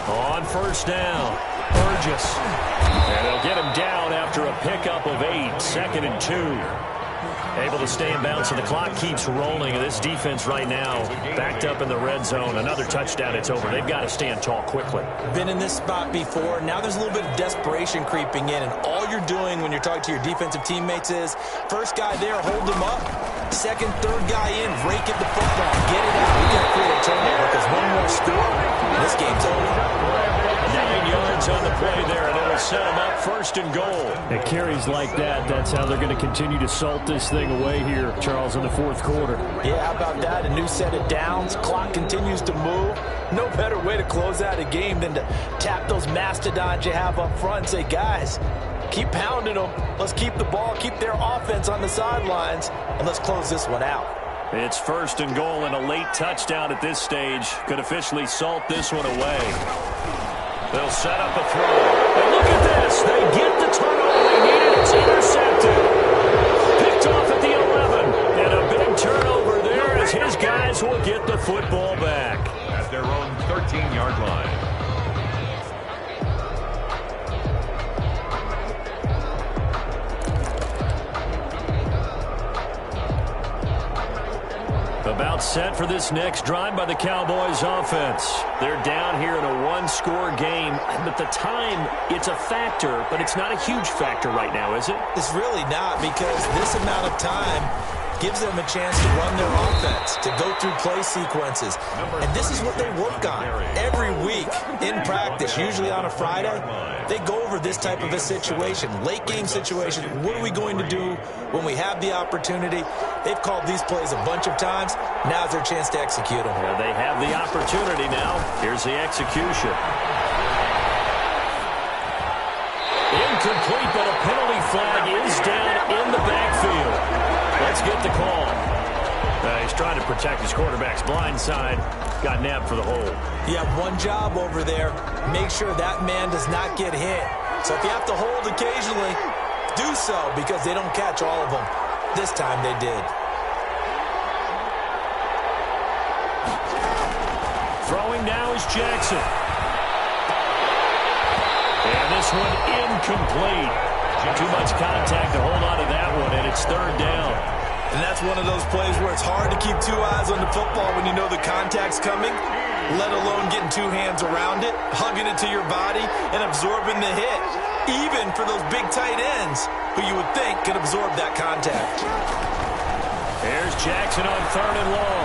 On 1st down, Burgess. And they'll get him down after a pickup of 8, 2nd and 2. Able to stay in bounds, and the clock keeps rolling. And this defense right now backed up in the red zone. Another touchdown, it's over. They've got to stand tall quickly. Been in this spot before. Now there's a little bit of desperation creeping in, and all you're doing when you're talking to your defensive teammates is first guy there, hold him up. Second, third guy in, rake at the football, get it out. We got to create a turnover because one more score, this game's over. 9 yards on the play there, and it'll set them up 1st and goal. It carries like that. That's how they're going to continue to salt this thing away here, Charles, in the 4th quarter. Yeah, how about that? A new set of downs. Clock continues to move. No better way to close out a game than to tap those mastodons you have up front and say, guys, keep pounding them. Let's keep the ball, keep their offense on the sidelines, and let's close this one out. It's 1st and goal, and a late touchdown at this stage could officially salt this one away. They'll set up a throw. And look at this. They get the turnover they needed. It's intercepted. Picked off at the 11. And a big turnover there as his guys will get the football back. At their own 13-yard line. About set for this next drive by the Cowboys offense. They're down here in a one-score game, but the time, it's a factor, but it's not a huge factor right now, is it? It's really not, because this amount of time gives them a chance to run their offense, to go through play sequences. And this is what they work on every week in practice, usually on a Friday. They go over this type of a situation, late-game situation. What are we going to do when we have the opportunity? They've called these plays a bunch of times. Now's their chance to execute them. Yeah, they have the opportunity now. Here's the execution. Incomplete, but a penalty flag is down in the backfield. Let's get the call. He's trying to protect his quarterback's blind side. Got nabbed for the hole. You have one job over there. Make sure that man does not get hit. So if you have to hold occasionally, do so, because they don't catch all of them. This time they did. Throwing now is Jackson. And this one incomplete. Too much contact to hold on to that one, and it's third down. And that's one of those plays where it's hard to keep two eyes on the football when you know the contact's coming, let alone getting two hands around it, hugging it to your body, and absorbing the hit, even for those big tight ends who you would think could absorb that contact. Here's Jackson on third and long.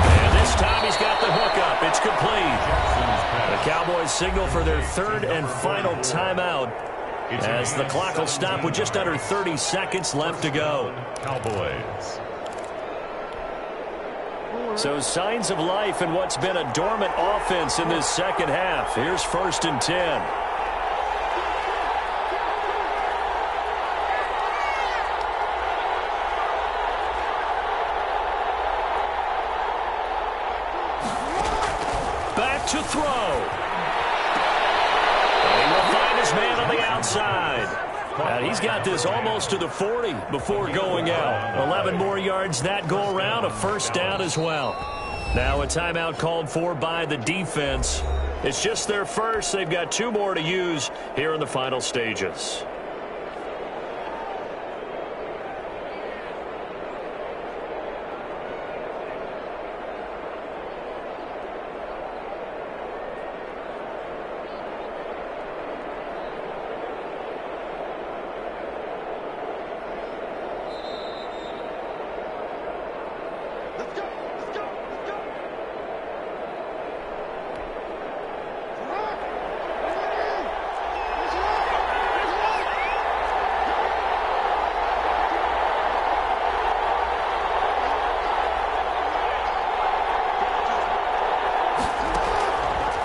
And this time he's got the hook up. It's complete. The Cowboys signal for their third and final timeout, as the clock will stop with just under 30 seconds left to go. Cowboys. So signs of life in what's been a dormant offense in this second half. Here's 1st and 10. Back to throw. He will find his man on the outside. And he's got this almost to the 40 before going out. 11 more yards that go around, a first down as well. Now a timeout called for by the defense. It's just their first. They've got 2 more to use here in the final stages.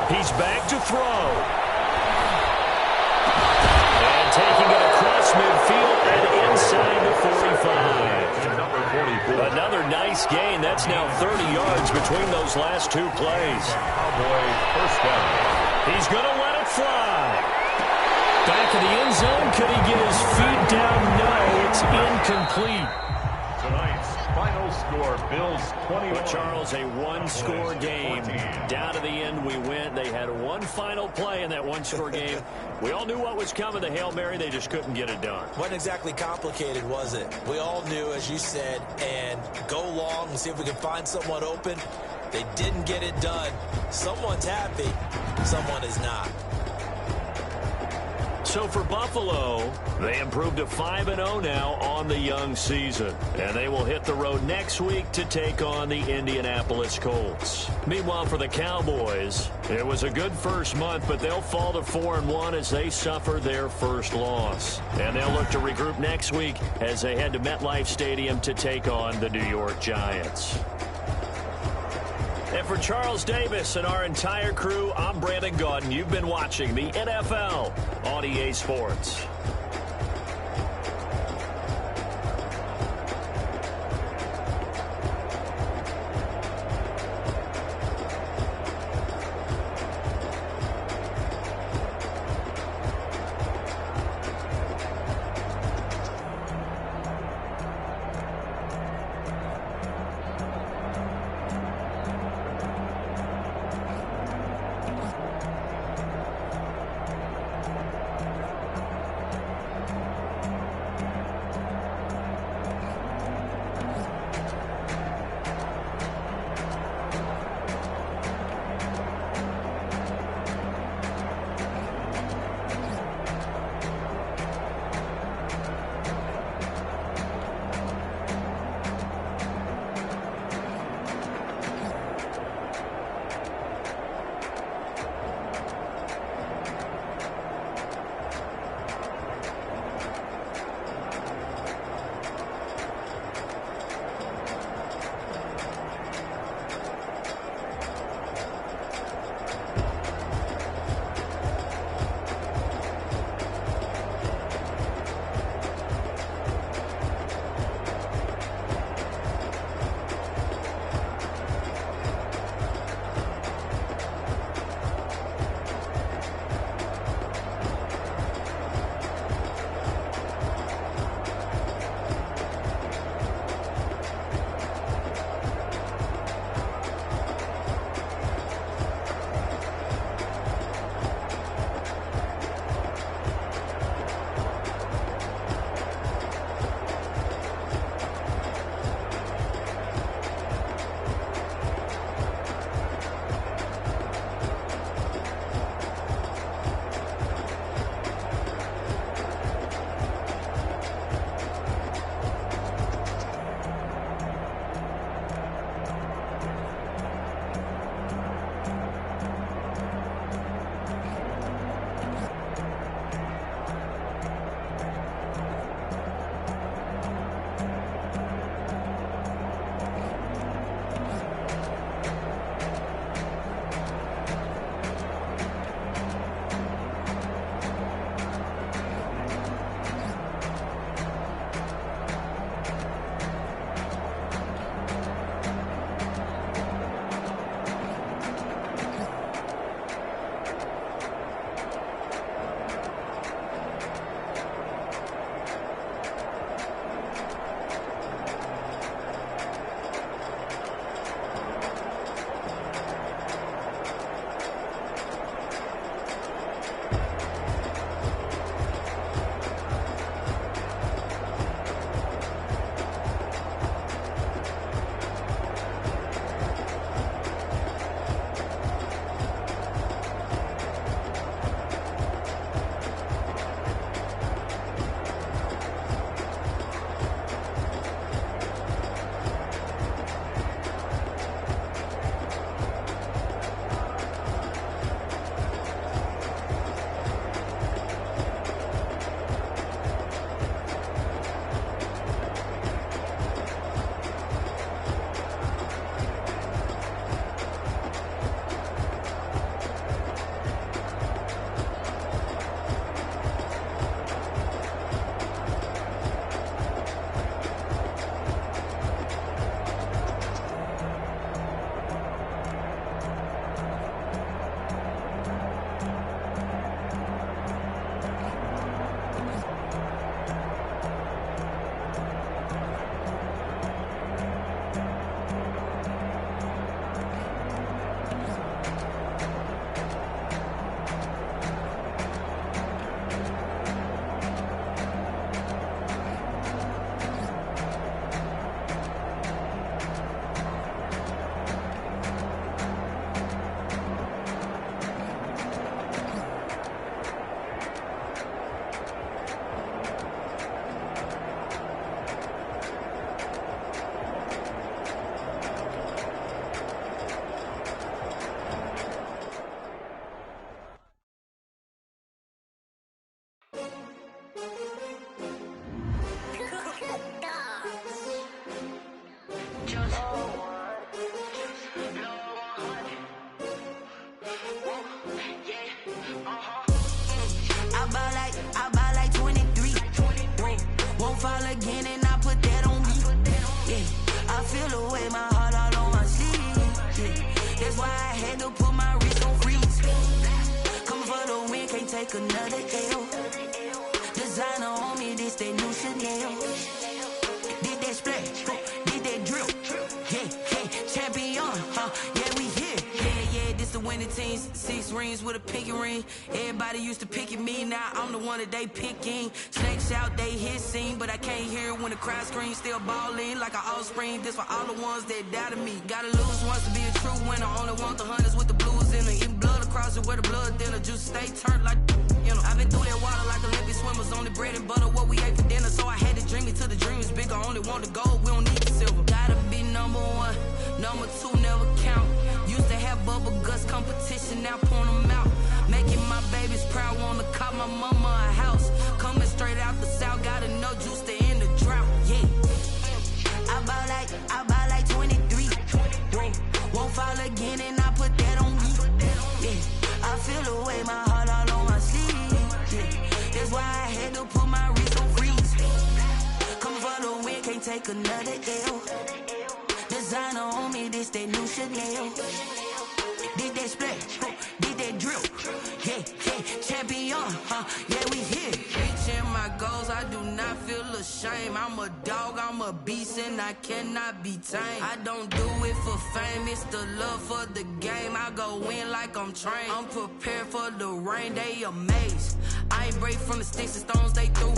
He's back to throw. And taking it across midfield and inside the 45. Another nice gain. That's now 30 yards between those last 2 plays. Cowboys first down. He's going to let it fly. Back in the end zone. Could he get his feet down? No, it's incomplete. Tonight's final score, Bills 21. But Charles, a one-score game. Down to the end we went. They had one final play in that one-score game. We all knew what was coming, the Hail Mary. They just couldn't get it done. Wasn't exactly complicated, was it? We all knew, as you said, and go long and see if we can find someone open. They didn't get it done. Someone's happy. Someone is not. So for Buffalo, they improved to 5-0 now on the young season. And they will hit the road next week to take on the Indianapolis Colts. Meanwhile, for the Cowboys, it was a good first month, but they'll fall to 4-1 as they suffer their first loss. And they'll look to regroup next week as they head to MetLife Stadium to take on the New York Giants. And for Charles Davis and our entire crew, I'm Brandon Gaudin. You've been watching the NFL on EA Sports. I buy like 23. Won't fall again and I put that on me. Yeah, I feel away my heart all on my sleeve. Yeah, that's why I had to put my wrist on freeze. Coming for the win, can't take another L. Designer on me, this that new Chanel. Did that splash, did that drill. Yeah, champion, yeah, we here. Yeah, this the winning team. 6 rings with a pinky ring. Everybody used to picking me, now I'm the one that they picking. Snakes out, they hissing, but I can't hear when the crowd screams. Still balling like an offspring. This for all the ones that doubted me. Gotta lose once to be a true winner. Only want the hunters with the blues in it. Eating blood across it where the blood dinner. Juice stay turned like, you know. I've been through that water like Olympic swimmers. Only bread and butter, what we ate for dinner. So I had to dream it till the dream is bigger. Only want the gold, we don't need the silver. Gotta be number 1, number 2 never count. Used to have bubble guts competition, now point them out. Making my babies proud, wanna call my mama a house. Coming straight out the south, gotta know juice to end the drought. Yeah, I buy like 23. Won't fall again and I put that on me. Yeah, I feel away my heart all on my sleeve. Yeah, that's why I had to put my wrist on freeze. Coming for the win, can't take another L. Designer on me, this that new Chanel. Did that splash, did that drill. Yeah, champion, yeah, we here. Reaching my goals, I do not feel ashamed. I'm a dog, I'm a beast, and I cannot be tamed. I don't do it for fame, it's the love for the game. I go in like I'm trained. I'm prepared for the rain, they amazed. I ain't break from the sticks and stones they threw.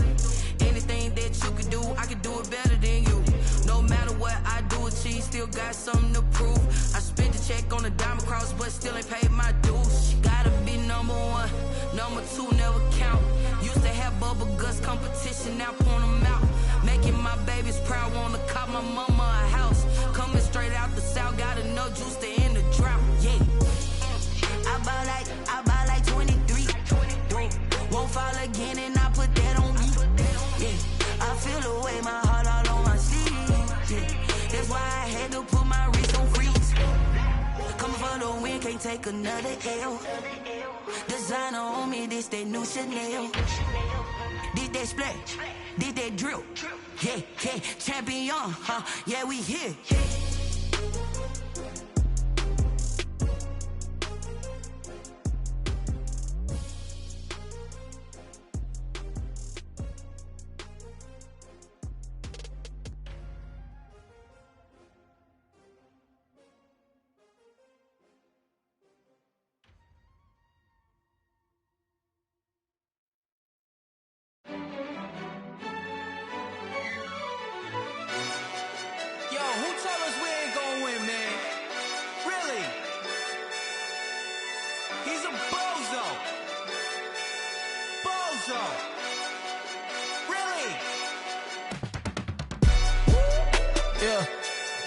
Anything that you could do, I could do it better than you. No matter what I do, achieve, still got something to prove. I spent the check on the diamond cross, but still ain't paid my dues. Gotta be number 1, number 2 never count. Used to have bubble guts competition, now point them out. Making my babies proud, wanna call my mama a house. Coming straight out the south, gotta know juice to end the drought. Yeah, I buy like 23. Won't fall again and I put that on me. Yeah, I feel away my heart all on my sleeve. Yeah, that's why I had to put my wrist on freeze. Coming for the win, can't take another L. Designer on me, this that new Chanel. Did that splash, did that drill. Yeah, champion, yeah, we here.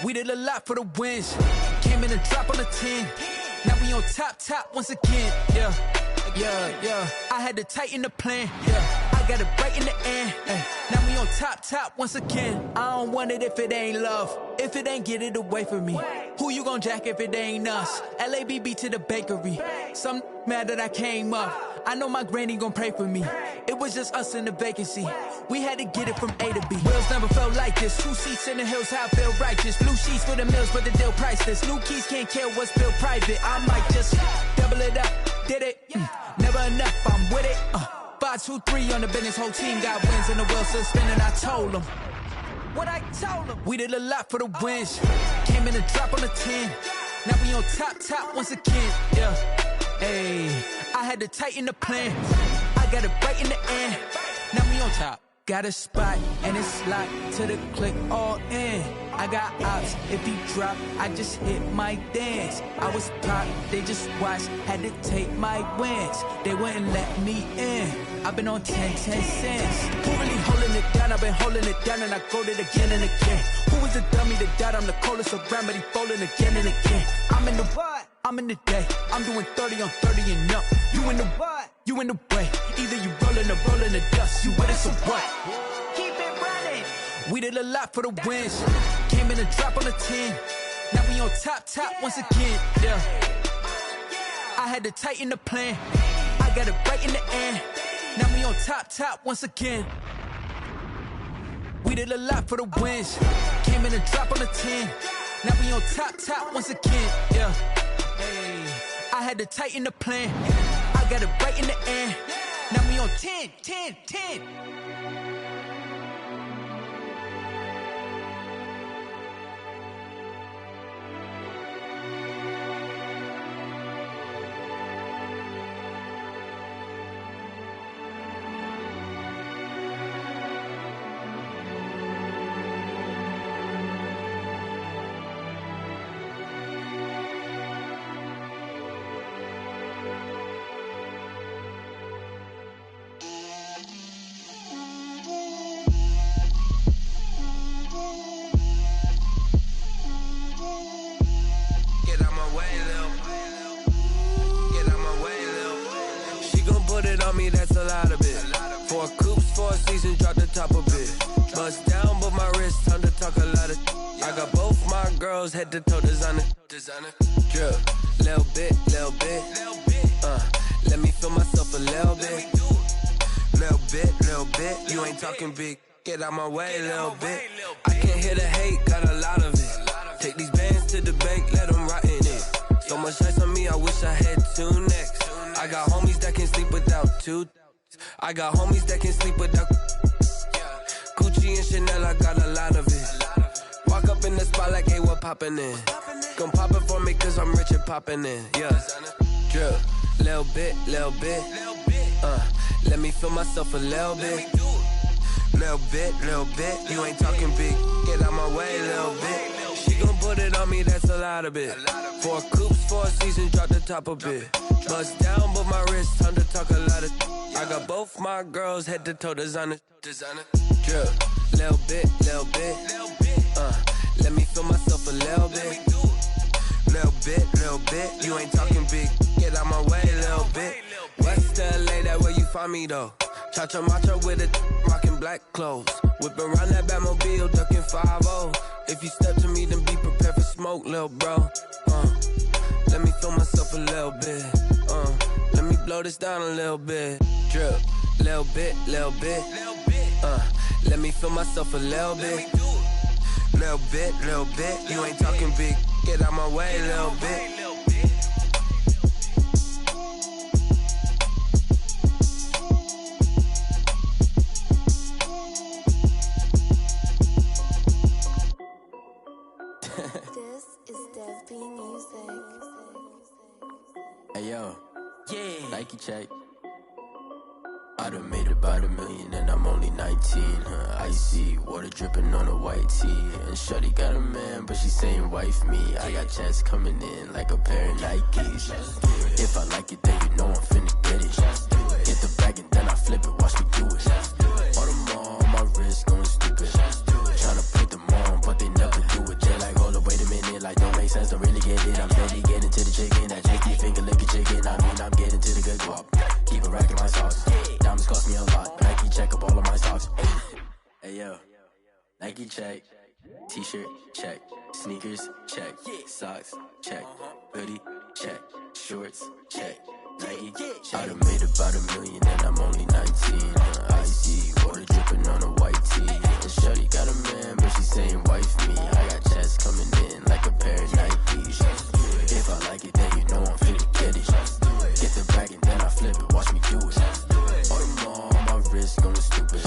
We did a lot for the wins. Came in and drop on the 10. Now we on top once again. Yeah. I had to tighten the plan. Yeah, I got it right in the end. Now we on top once again. I don't want it if it ain't love. If it ain't, get it away from me. Who you gon' jack if it ain't us? LABB to the bakery. Some mad that I came up. I know my granny gon' pray for me. It was just us in the vacancy. We had to get it from A to B. Wheels never felt like this. 2 seats in the hills, how I feel righteous. Blue sheets for the mills, but the deal priceless. New keys can't care what's built private. I might just double it up. Did it? Never enough, I'm with it. 5, 2, 3 on the business. Whole team got wins and the wheels still spinning. I told them what I told them. We did a lot for the wins. Came in and drop on the 10. Now we on top once again. Yeah. Hey, I had to tighten the plan. I got it right in the end. Now we on top. Got a spot and it's locked to the click all in. I got ops, if he drop, I just hit my dance. I was top, they just watched, had to take my wins. They wouldn't let me in. I've been on 10 cents. Who really holding it down? I've been holding it down and I go it again and again. Who was the dummy that died? I'm the coldest around, but he falling again and again. I'm in the what? I'm in the day. I'm doing 30 on 30 and up. You in the what? You in the way. Either you rolling or rolling the dust. You with us or what? Keep it running. We did a lot for the wins. Came in and drop on the 10. Now we on top once again. Yeah. I I had to tighten the plan. I got it right in the end. Now we on top once again. We did a lot for the wins. Came in and drop on the 10. Now we on top once again. Yeah. Hey. I had to tighten the plan. I got it right in the end. Now we on 10. That's a lot of it. 4 coops, 4 seasons, drop the top of it. Bust down, but my wrist, time to talk a lot of. I got both my girls head to toe designer. Drip, little bit. Let me feel myself a little bit. Little bit. You ain't talking big. Get out my way, little bit. I can't hear the hate, got a lot of it. Take these bands to the bank, let them rot in it. So much ice on me, I wish I had 2 necks. I got homies that can sleep without 2. I got homies that can sleep without Gucci and Chanel, I got a lot of it. Walk up in the spot like, hey, what poppin' in? Gon' pop it for me cause I'm rich and poppin' in. Yeah, drip, little bit. Let me feel myself a little bit. Little bit. You ain't talking big. Get out my way, little bit. She gon' put it on me, that's a lot of it. 4 coops, 4 seasons, drop the top a bit. Bust down, but my wrist, time to talk a lot of. I got both my girls head to toe designer. Drip, little bit. Let me feel myself a little bit. Little bit. You ain't talking big. Get out my way, little bit. West LA, that where you find me though. Cha-cha matcha with it, rockin' black clothes. Whip around that Batmobile, ducking 5-0. If you step to me, then be prepared for smoke, lil' bro. Let me feel myself a little bit. Let me blow this down a little bit. Drip, little bit. Let me feel myself a little bit. Little bit. You ain't talking big. Get out my way, little bit. Hey yo, yeah. Nike check. I done made about $1 million and I'm only 19. Icy water dripping on a white tee. And shorty got a man, but she saying wife me. I got checks coming in like a pair of Nikes. If I like it, then you know I'm finna get it. Get the bag and then I flip it. Watch me do it. All them on my wrist going stupid. Tryna put them on, but they never do it. They're like, hold up, wait a minute. Like, don't make sense, don't really get it. I'm steady getting to the chicken. That chicky finger licking chicken. I mean, I'm getting to the good guap. Keep a rack in my socks. Diamonds cost me a lot. Nike check up all of my socks. Hey yo, Nike check. T-shirt check. Sneakers check. Socks check. Hoodie check. Shorts check. Nike. I done made about $1 million and I'm only 19. Icy water dripping on a white tee. And shorty got a man, but she saying wife me. I got checks coming in like a pair of Nikes. If I like it, then you know I'm finna get it. Get the bag and then I flip it. Watch me do it. All them on my wrist going stupid.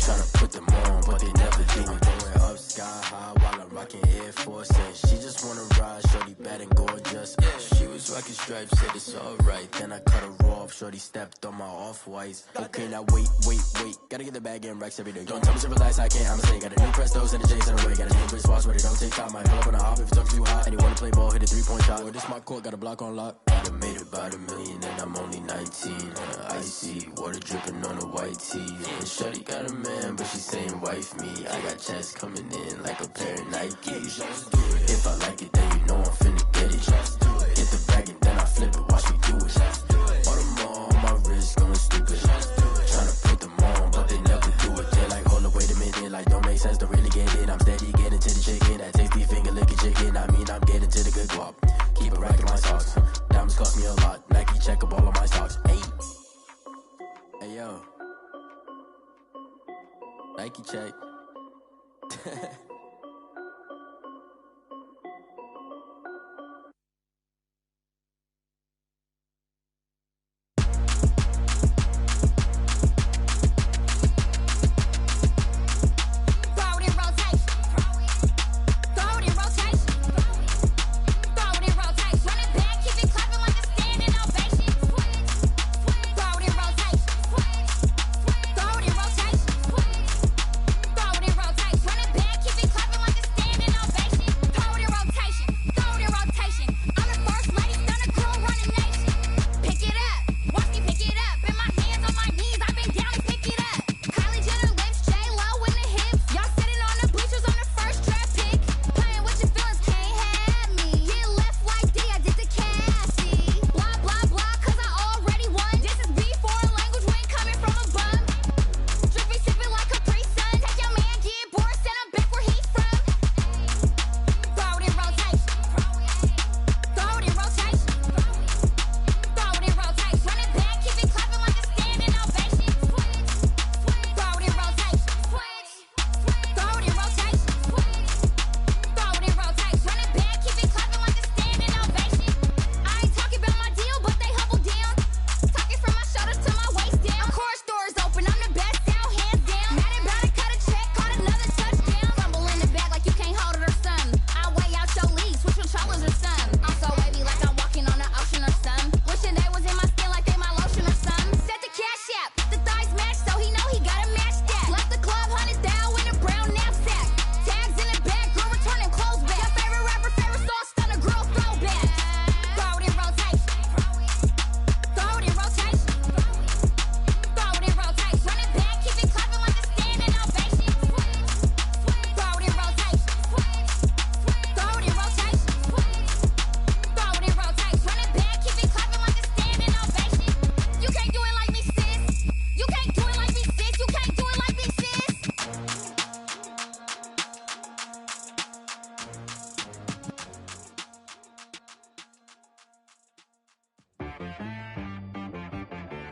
Tryna put them on, but they never do it. Going up sky high while I'm rocking Air Force. And she just wanna ride, shorty bad and gorgeous. She was rocking stripes, said it's alright. Then I cut her off, shorty stepped on my off-whites. Okay, now wait. Gotta get the bag and racks every day. Don't tell me to relax, I can't, I'ma say. Got a new Prestos and a J's in the way. Got a new Chris Watch, but it don't take time. Might pull up on a hop if it's too hot. And you wanna play ball, hit a 3-point shot. Or this my court, got a block on lock. I done made about $1 million and I'm only 19. Icy water dripping on a white tee. And shorty got a man, but she saying wife me. I got checks coming in like a pair of Nikes. If I like it, then you know I'm finna get it. Get the bag and then I flip it. Watch me do it. All them on my wrist going stupid. Tryna put them on, but they never do it. They're like, hold up, wait a minute. Like, don't make sense, don't really get it. I'm steady getting to the chicken. That tasty finger licking chicken. I mean, I'm getting to the good guap. Keep a rack in my socks. Diamonds cost me a lot. check up all of my stocks. Hey. Hey, yo. Nike check.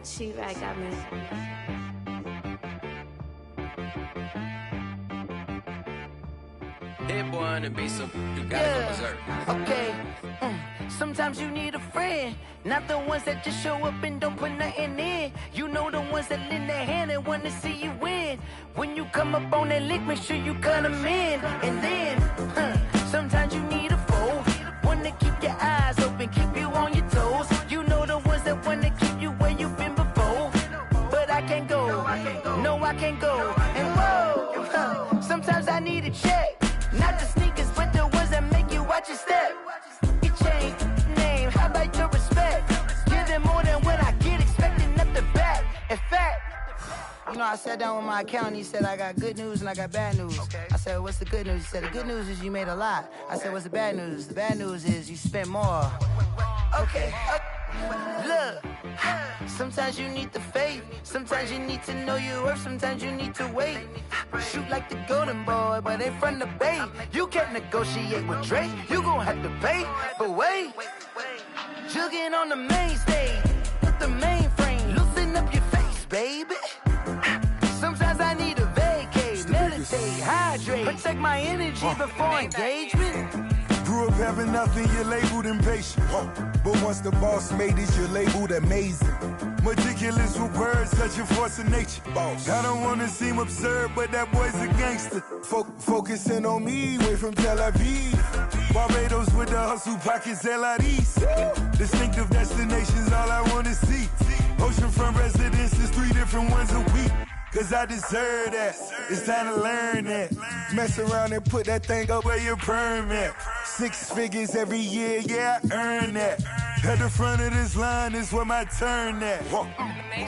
She-Rag got me. Hit boy on the beat, so you gotta go berserk. Okay. Sometimes you need a friend, not the ones that just show up and don't put nothing in. You know the ones that lend their hand and want to see you win. When you come up on that lick, make sure you cut them in. And then, sometimes you need a foe, one to keep your eyes open, keep you on your toes. You know the ones that want to keep you where you've been before. But I can't go, no I can't go. And whoa, sometimes I need a check. Not the sneakers, but the ones that make you watch your step. Your chain, name, how about your respect? Give them more than what I get, expecting up the back. In fact, you know, I sat down with my accountant, he said, I got good news and I got bad news. I said, what's the good news? He said, the good news is you made a lot. I said, what's the bad news? The bad news is you spent more. Okay, look, sometimes you need the faith, sometimes you need to know your worth, sometimes you need to wait. Shoot like the golden boy, but ain't from the bay. You can't negotiate with Drake, you gon' have to pay. But wait, jugging on the main stage, with the mainframe, loosen up your face, baby. Sometimes I need a vacate, meditate, hydrate, protect my energy before engagement. Grew up having nothing, you're labeled impatient. But once the boss made it, you're labeled amazing. Meticulous with words, such a force of nature. I don't wanna seem absurd, but that boy's a gangster. Focusing on me, way from Tel Aviv. Barbados with the hustle pockets, LIDs. Distinctive destinations, all I wanna see. Oceanfront residences, 3 different ones a week. Cause I deserve that, it's time to learn that. Mess around and put that thing up where your permit. 6 figures every year, yeah, I earn that. At the front of this line is where my turn at.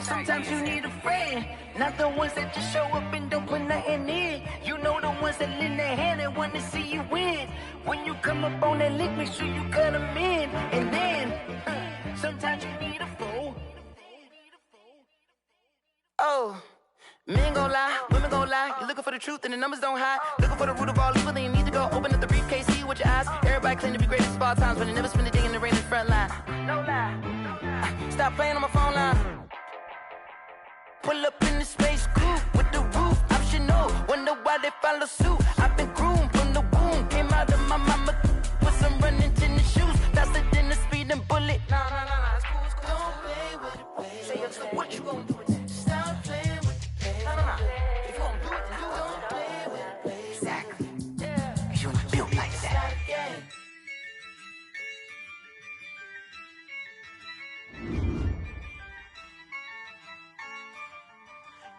Sometimes you need a friend, not the ones that just show up and don't put nothing in. You know the ones that lend their hand and want to see you win. When you come up on that lick, make sure you cut them in. And then, sometimes you need a fool. Oh. Men gon' lie, women gon' lie. You're looking for the truth and the numbers don't hide. Looking for the root of all evil, then you need to go open up the briefcase, see with your eyes. Everybody claim to be greatest of all times, but they never spend a day in the rain in the front line. No lie. Stop playing on my phone line. Pull up in the space coupe with the roof optional. Wonder why they follow suit. I've been groomed from the womb. Came out of my mama with some running tennis shoes. Faster than a speeding bullet. Nah, it's cool, it's cool. Don't play with it, baby. Say, what you gonna do with it? Stop playing with it, baby. Nah. If you gonna do it, you don't play with it, baby. Exactly. Yeah. You built like that.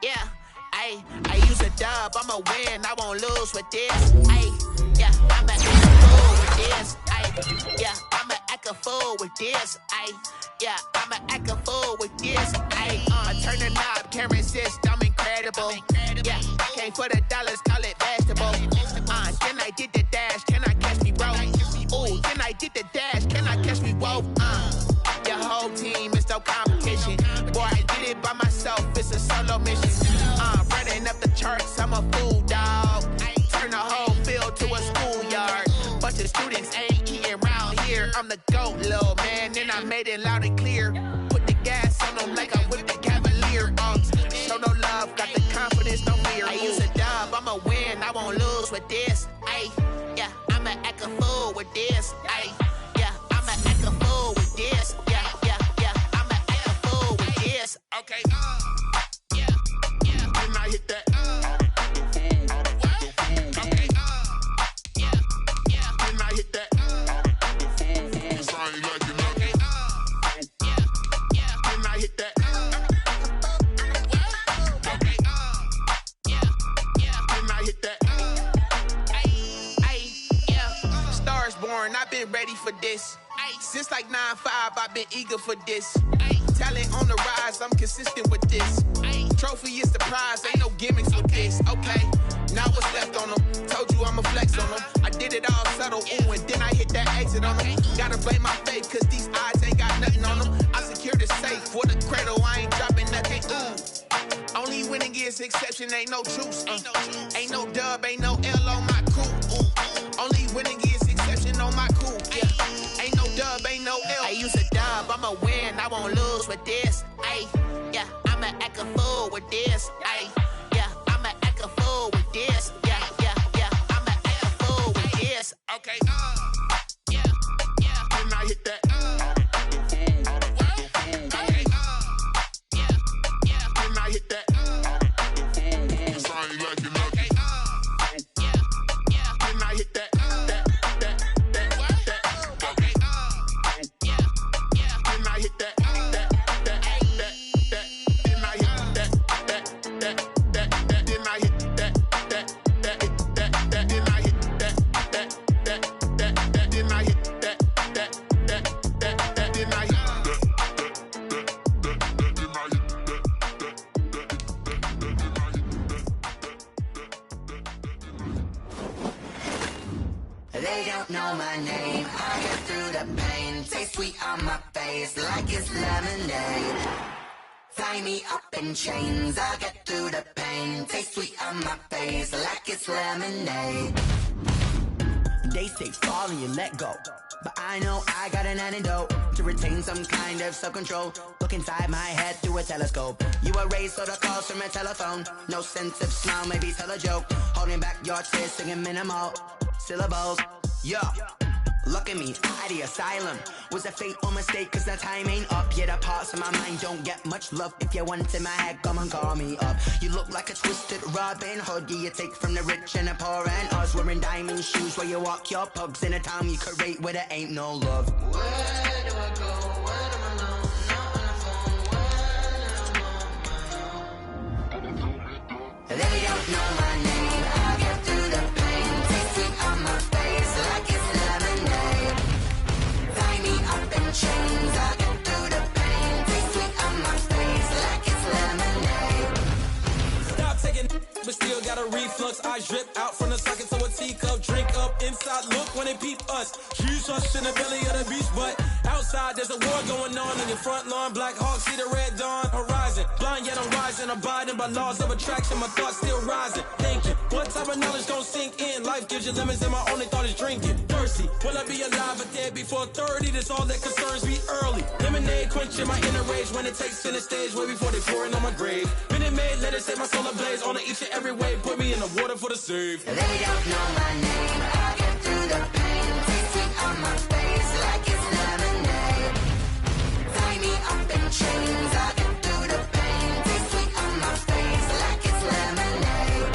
Yeah, I use a dub, I'ma win, I won't lose with this. Yeah, I'ma act a fool with this. Yeah, I'ma act a fool with this. Yeah, I'ma act a fool with this. I turn the knob, can't resist, I'm incredible. Yeah, came for the dollars, call it vegetable. Then I did the dash, can I catch me, bro? Ooh, then I did the dash, can I catch me, whoa? Your whole team is no competition. Boy, I did it by myself, it's a solo mission. Running up the charts, I'm a fool, dog. Turn the whole field to a schoolyard. Bunch of students ain't eating round here. I'm the GOAT, little man, and I made it loud and clear. Put the gas on them like I'm with the Cavalier. Show no love, got the confidence, no fear. I use a dub, I'ma win, I won't lose with this. Yeah, I'ma act a fool with this. Yeah, I'ma act a fool with this. Yeah, I'ma act a fool with this. Okay, yeah, then I hit that. Okay, yeah, then I hit that. Sorry, like it, okay, yeah, then I hit that. Okay, yeah, then I hit that. Yeah, Stars born, I've been ready for this. Since like 9-5, I've been eager for this. Talent on the rise, I'm consistent with this. Trophy is the prize, ain't no gimmicks with this. Okay, now what's left on them? Told you I'ma flex on them. I did it all subtle, ooh, and then I hit that exit on them. Gotta blame my faith, cause these eyes ain't got nothing on them. I secured the safe for the cradle, I ain't dropping nothing, ooh. Only winning is exception, ain't no truce. Ain't no dub, ain't no L on my cool. Only winning is exception on my cool. Yeah, ain't no dub, ain't no L. I use a dub, I'ma win, I won't lose with this. Yeah, I'ma act a fool with this. Yeah, I'ma act a fool with this. Yeah, I'ma act a fool with this. Okay, yeah, then I hit that. Okay, yeah, then I hit that. Sorry, like it, okay, yeah, then I hit that. Okay, yeah, then I hit that. They don't know my name, I get through the pain. Taste sweet on my face like it's lemonade. Tie me up in chains, I get through the pain. Taste sweet on my face like it's lemonade. They say fall and you let go, but I know I got an antidote to retain some kind of self-control. Look inside my head through a telescope. You erase all the calls from a telephone. No sense of smile, maybe tell a joke. Holding back your tears, singing minimal syllables. Yeah, look at me, at the asylum. Was a fate or mistake, cause the time ain't up. Yet the parts of my mind don't get much love. If you want in my head, come and call me up. You look like a twisted Robin Hood. Yeah, you take from the rich and the poor and us. Wearing diamond shoes where you walk your pugs in a town you create where there ain't no love. Where do I go? Where am I alone? Not on the phone. Where am I? They don't know my name, I get through the pain. Taste sweet on my face like it's lemonade. Tie me up in chains, I get through the pain. Taste sweet on my face like it's lemonade. Stop taking, but still got a reflux. I drip out from the socket to a teacup. Drink up in inside look when they peep us. Choose us in the belly of the beast, but outside there's a war going on in your front lawn. Black Hawk, see the red dawn horizon. Blind yet I'm rising, abiding by laws of attraction. My thoughts still rising, thinking, what type of knowledge don't sink in? Life gives you limits and my only thought is drinking. Thirsty, will I be alive or dead before 30? That's all that concerns me early. Lemonade quenching my inner rage when it takes center stage way before they pouring on my grave. Minute Maid, let it set my soul ablaze on each and every way. Put me in the water for the save. They don't know my name. I get through the pain. Taste sweet on my face like it's lemonade. Tie me up in chains. I get through the pain. Taste sweet on my face like it's lemonade.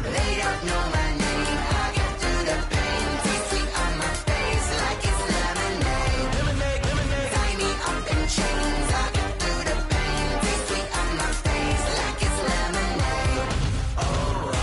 They don't know my name. I get through the pain. Taste sweet on my face like it's lemonade. Lemonade, lemonade. Tie me up in chains. I get through the pain. Taste sweet on my face like it's lemonade. Oh.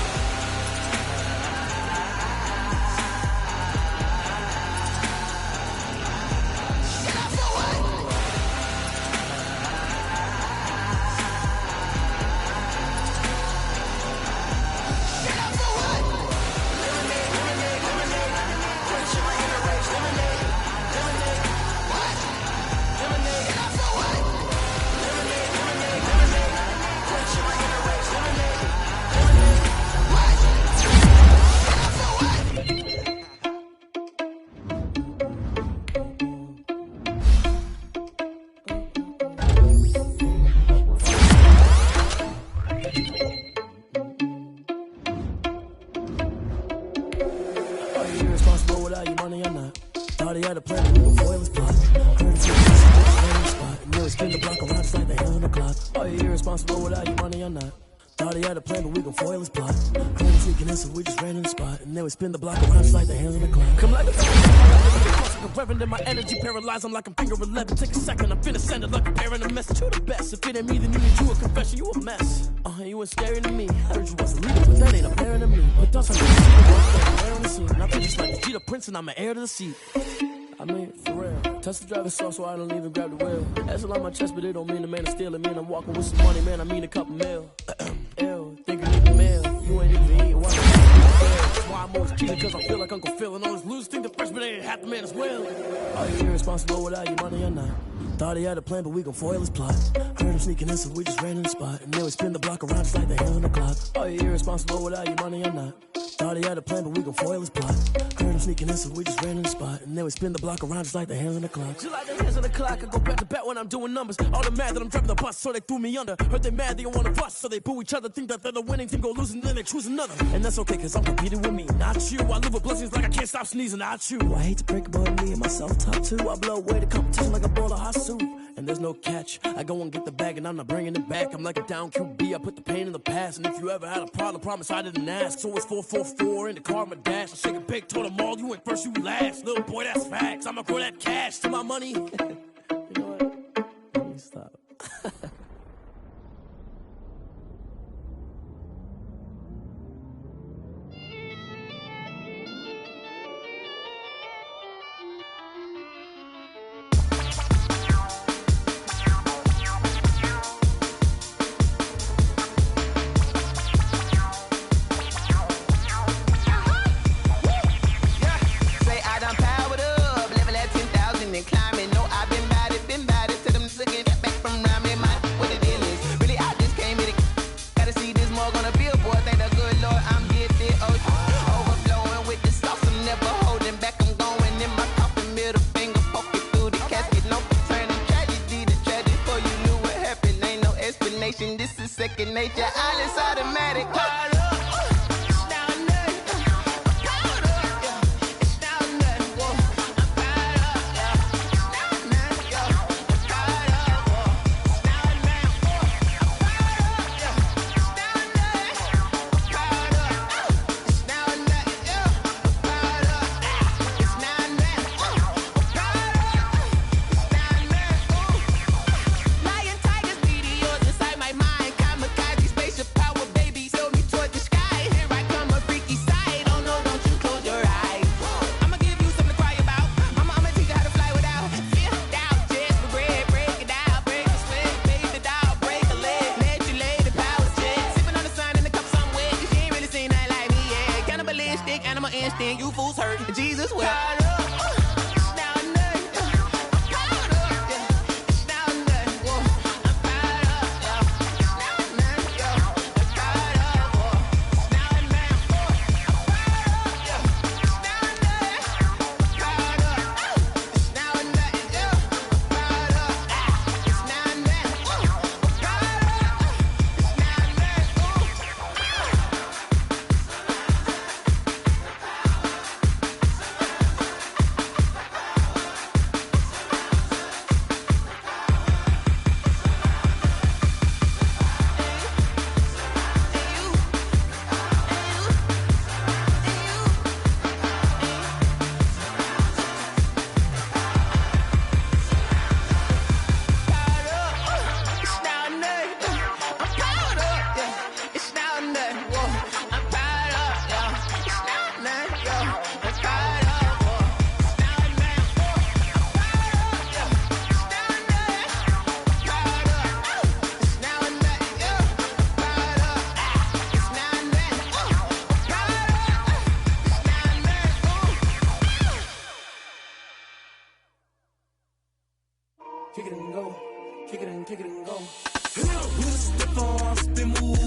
Are you irresponsible without your money or not? Thought he had a plan before it was plot. Heard him the spot, and you spin the block around just like the hands on the clock. Are you irresponsible without your money or not? Thought he had a plan, but we gon' foil his plot. Heard him sneaking in, so we just ran in the spot, and then we spin the block around just like the hands on the clock. Come like a reverend in my energy paralyzed. I'm like I'm finger 11. Take a second, I'm finna send it like a parent a message to the best. If it ain't me, then you need you a confession. You a mess. You ain't scary to me. I heard you was a leader, but that ain't apparent to me. But don't see the scene. And I feel just like the Jeter Prince, and I'm an heir to the seat. I mean, for real. Touch the driver's soft, so I don't even grab the wheel. That's on my chest, but it don't mean the man is stealing. Man, I'm walking with some money, man. I mean a couple mil. Ew, think you need the mail. You ain't even eat. That's why I'm always cheating, cause I feel like Uncle Phil. And always lose, think the freshman ain't half the man as well. Are you irresponsible without your money or not? Thought he had a plan, but we gon' foil his plot. Heard him sneaking in, so we just ran in the spot. And then we spin the block around just like the hands on the clock. Are you irresponsible without your money or not? Thought he had a plan, but we gon' foil his plot. Heard him sneaking in, so we just ran in the spot. And then we spin the block around just like the hands on the clock. Just like the hands on the clock, I go back to back when I'm doing numbers. All the mad that I'm driving the bus, so they threw me under. Heard they mad, they don't wanna bust, so they boo each other. Think that they're the winning team, go losing, then they choose another. And that's okay, cause I'm competing with me, not you. I live with blessings like I can't stop sneezing, not you. I hate to break it, but me and myself top two. I blow away the competition like a bowl of hot soup. And there's no catch. I go and get the bag and I'm not bringing it back. I'm like a down QB. I put the pain in the past. And if you ever had a problem, promise I didn't ask. So it's 444 in the car, my dash. I shake a big, told them all, you went first, you last. Little boy, that's facts. I'ma grow that cash to my money. You know what? Let me stop. This is second nature, all is automatic. Lion tigers, meteors inside my mind. Kamikaze, spaceship power, baby. Sell me toward the go. Kick it and go. With a step on, spin move.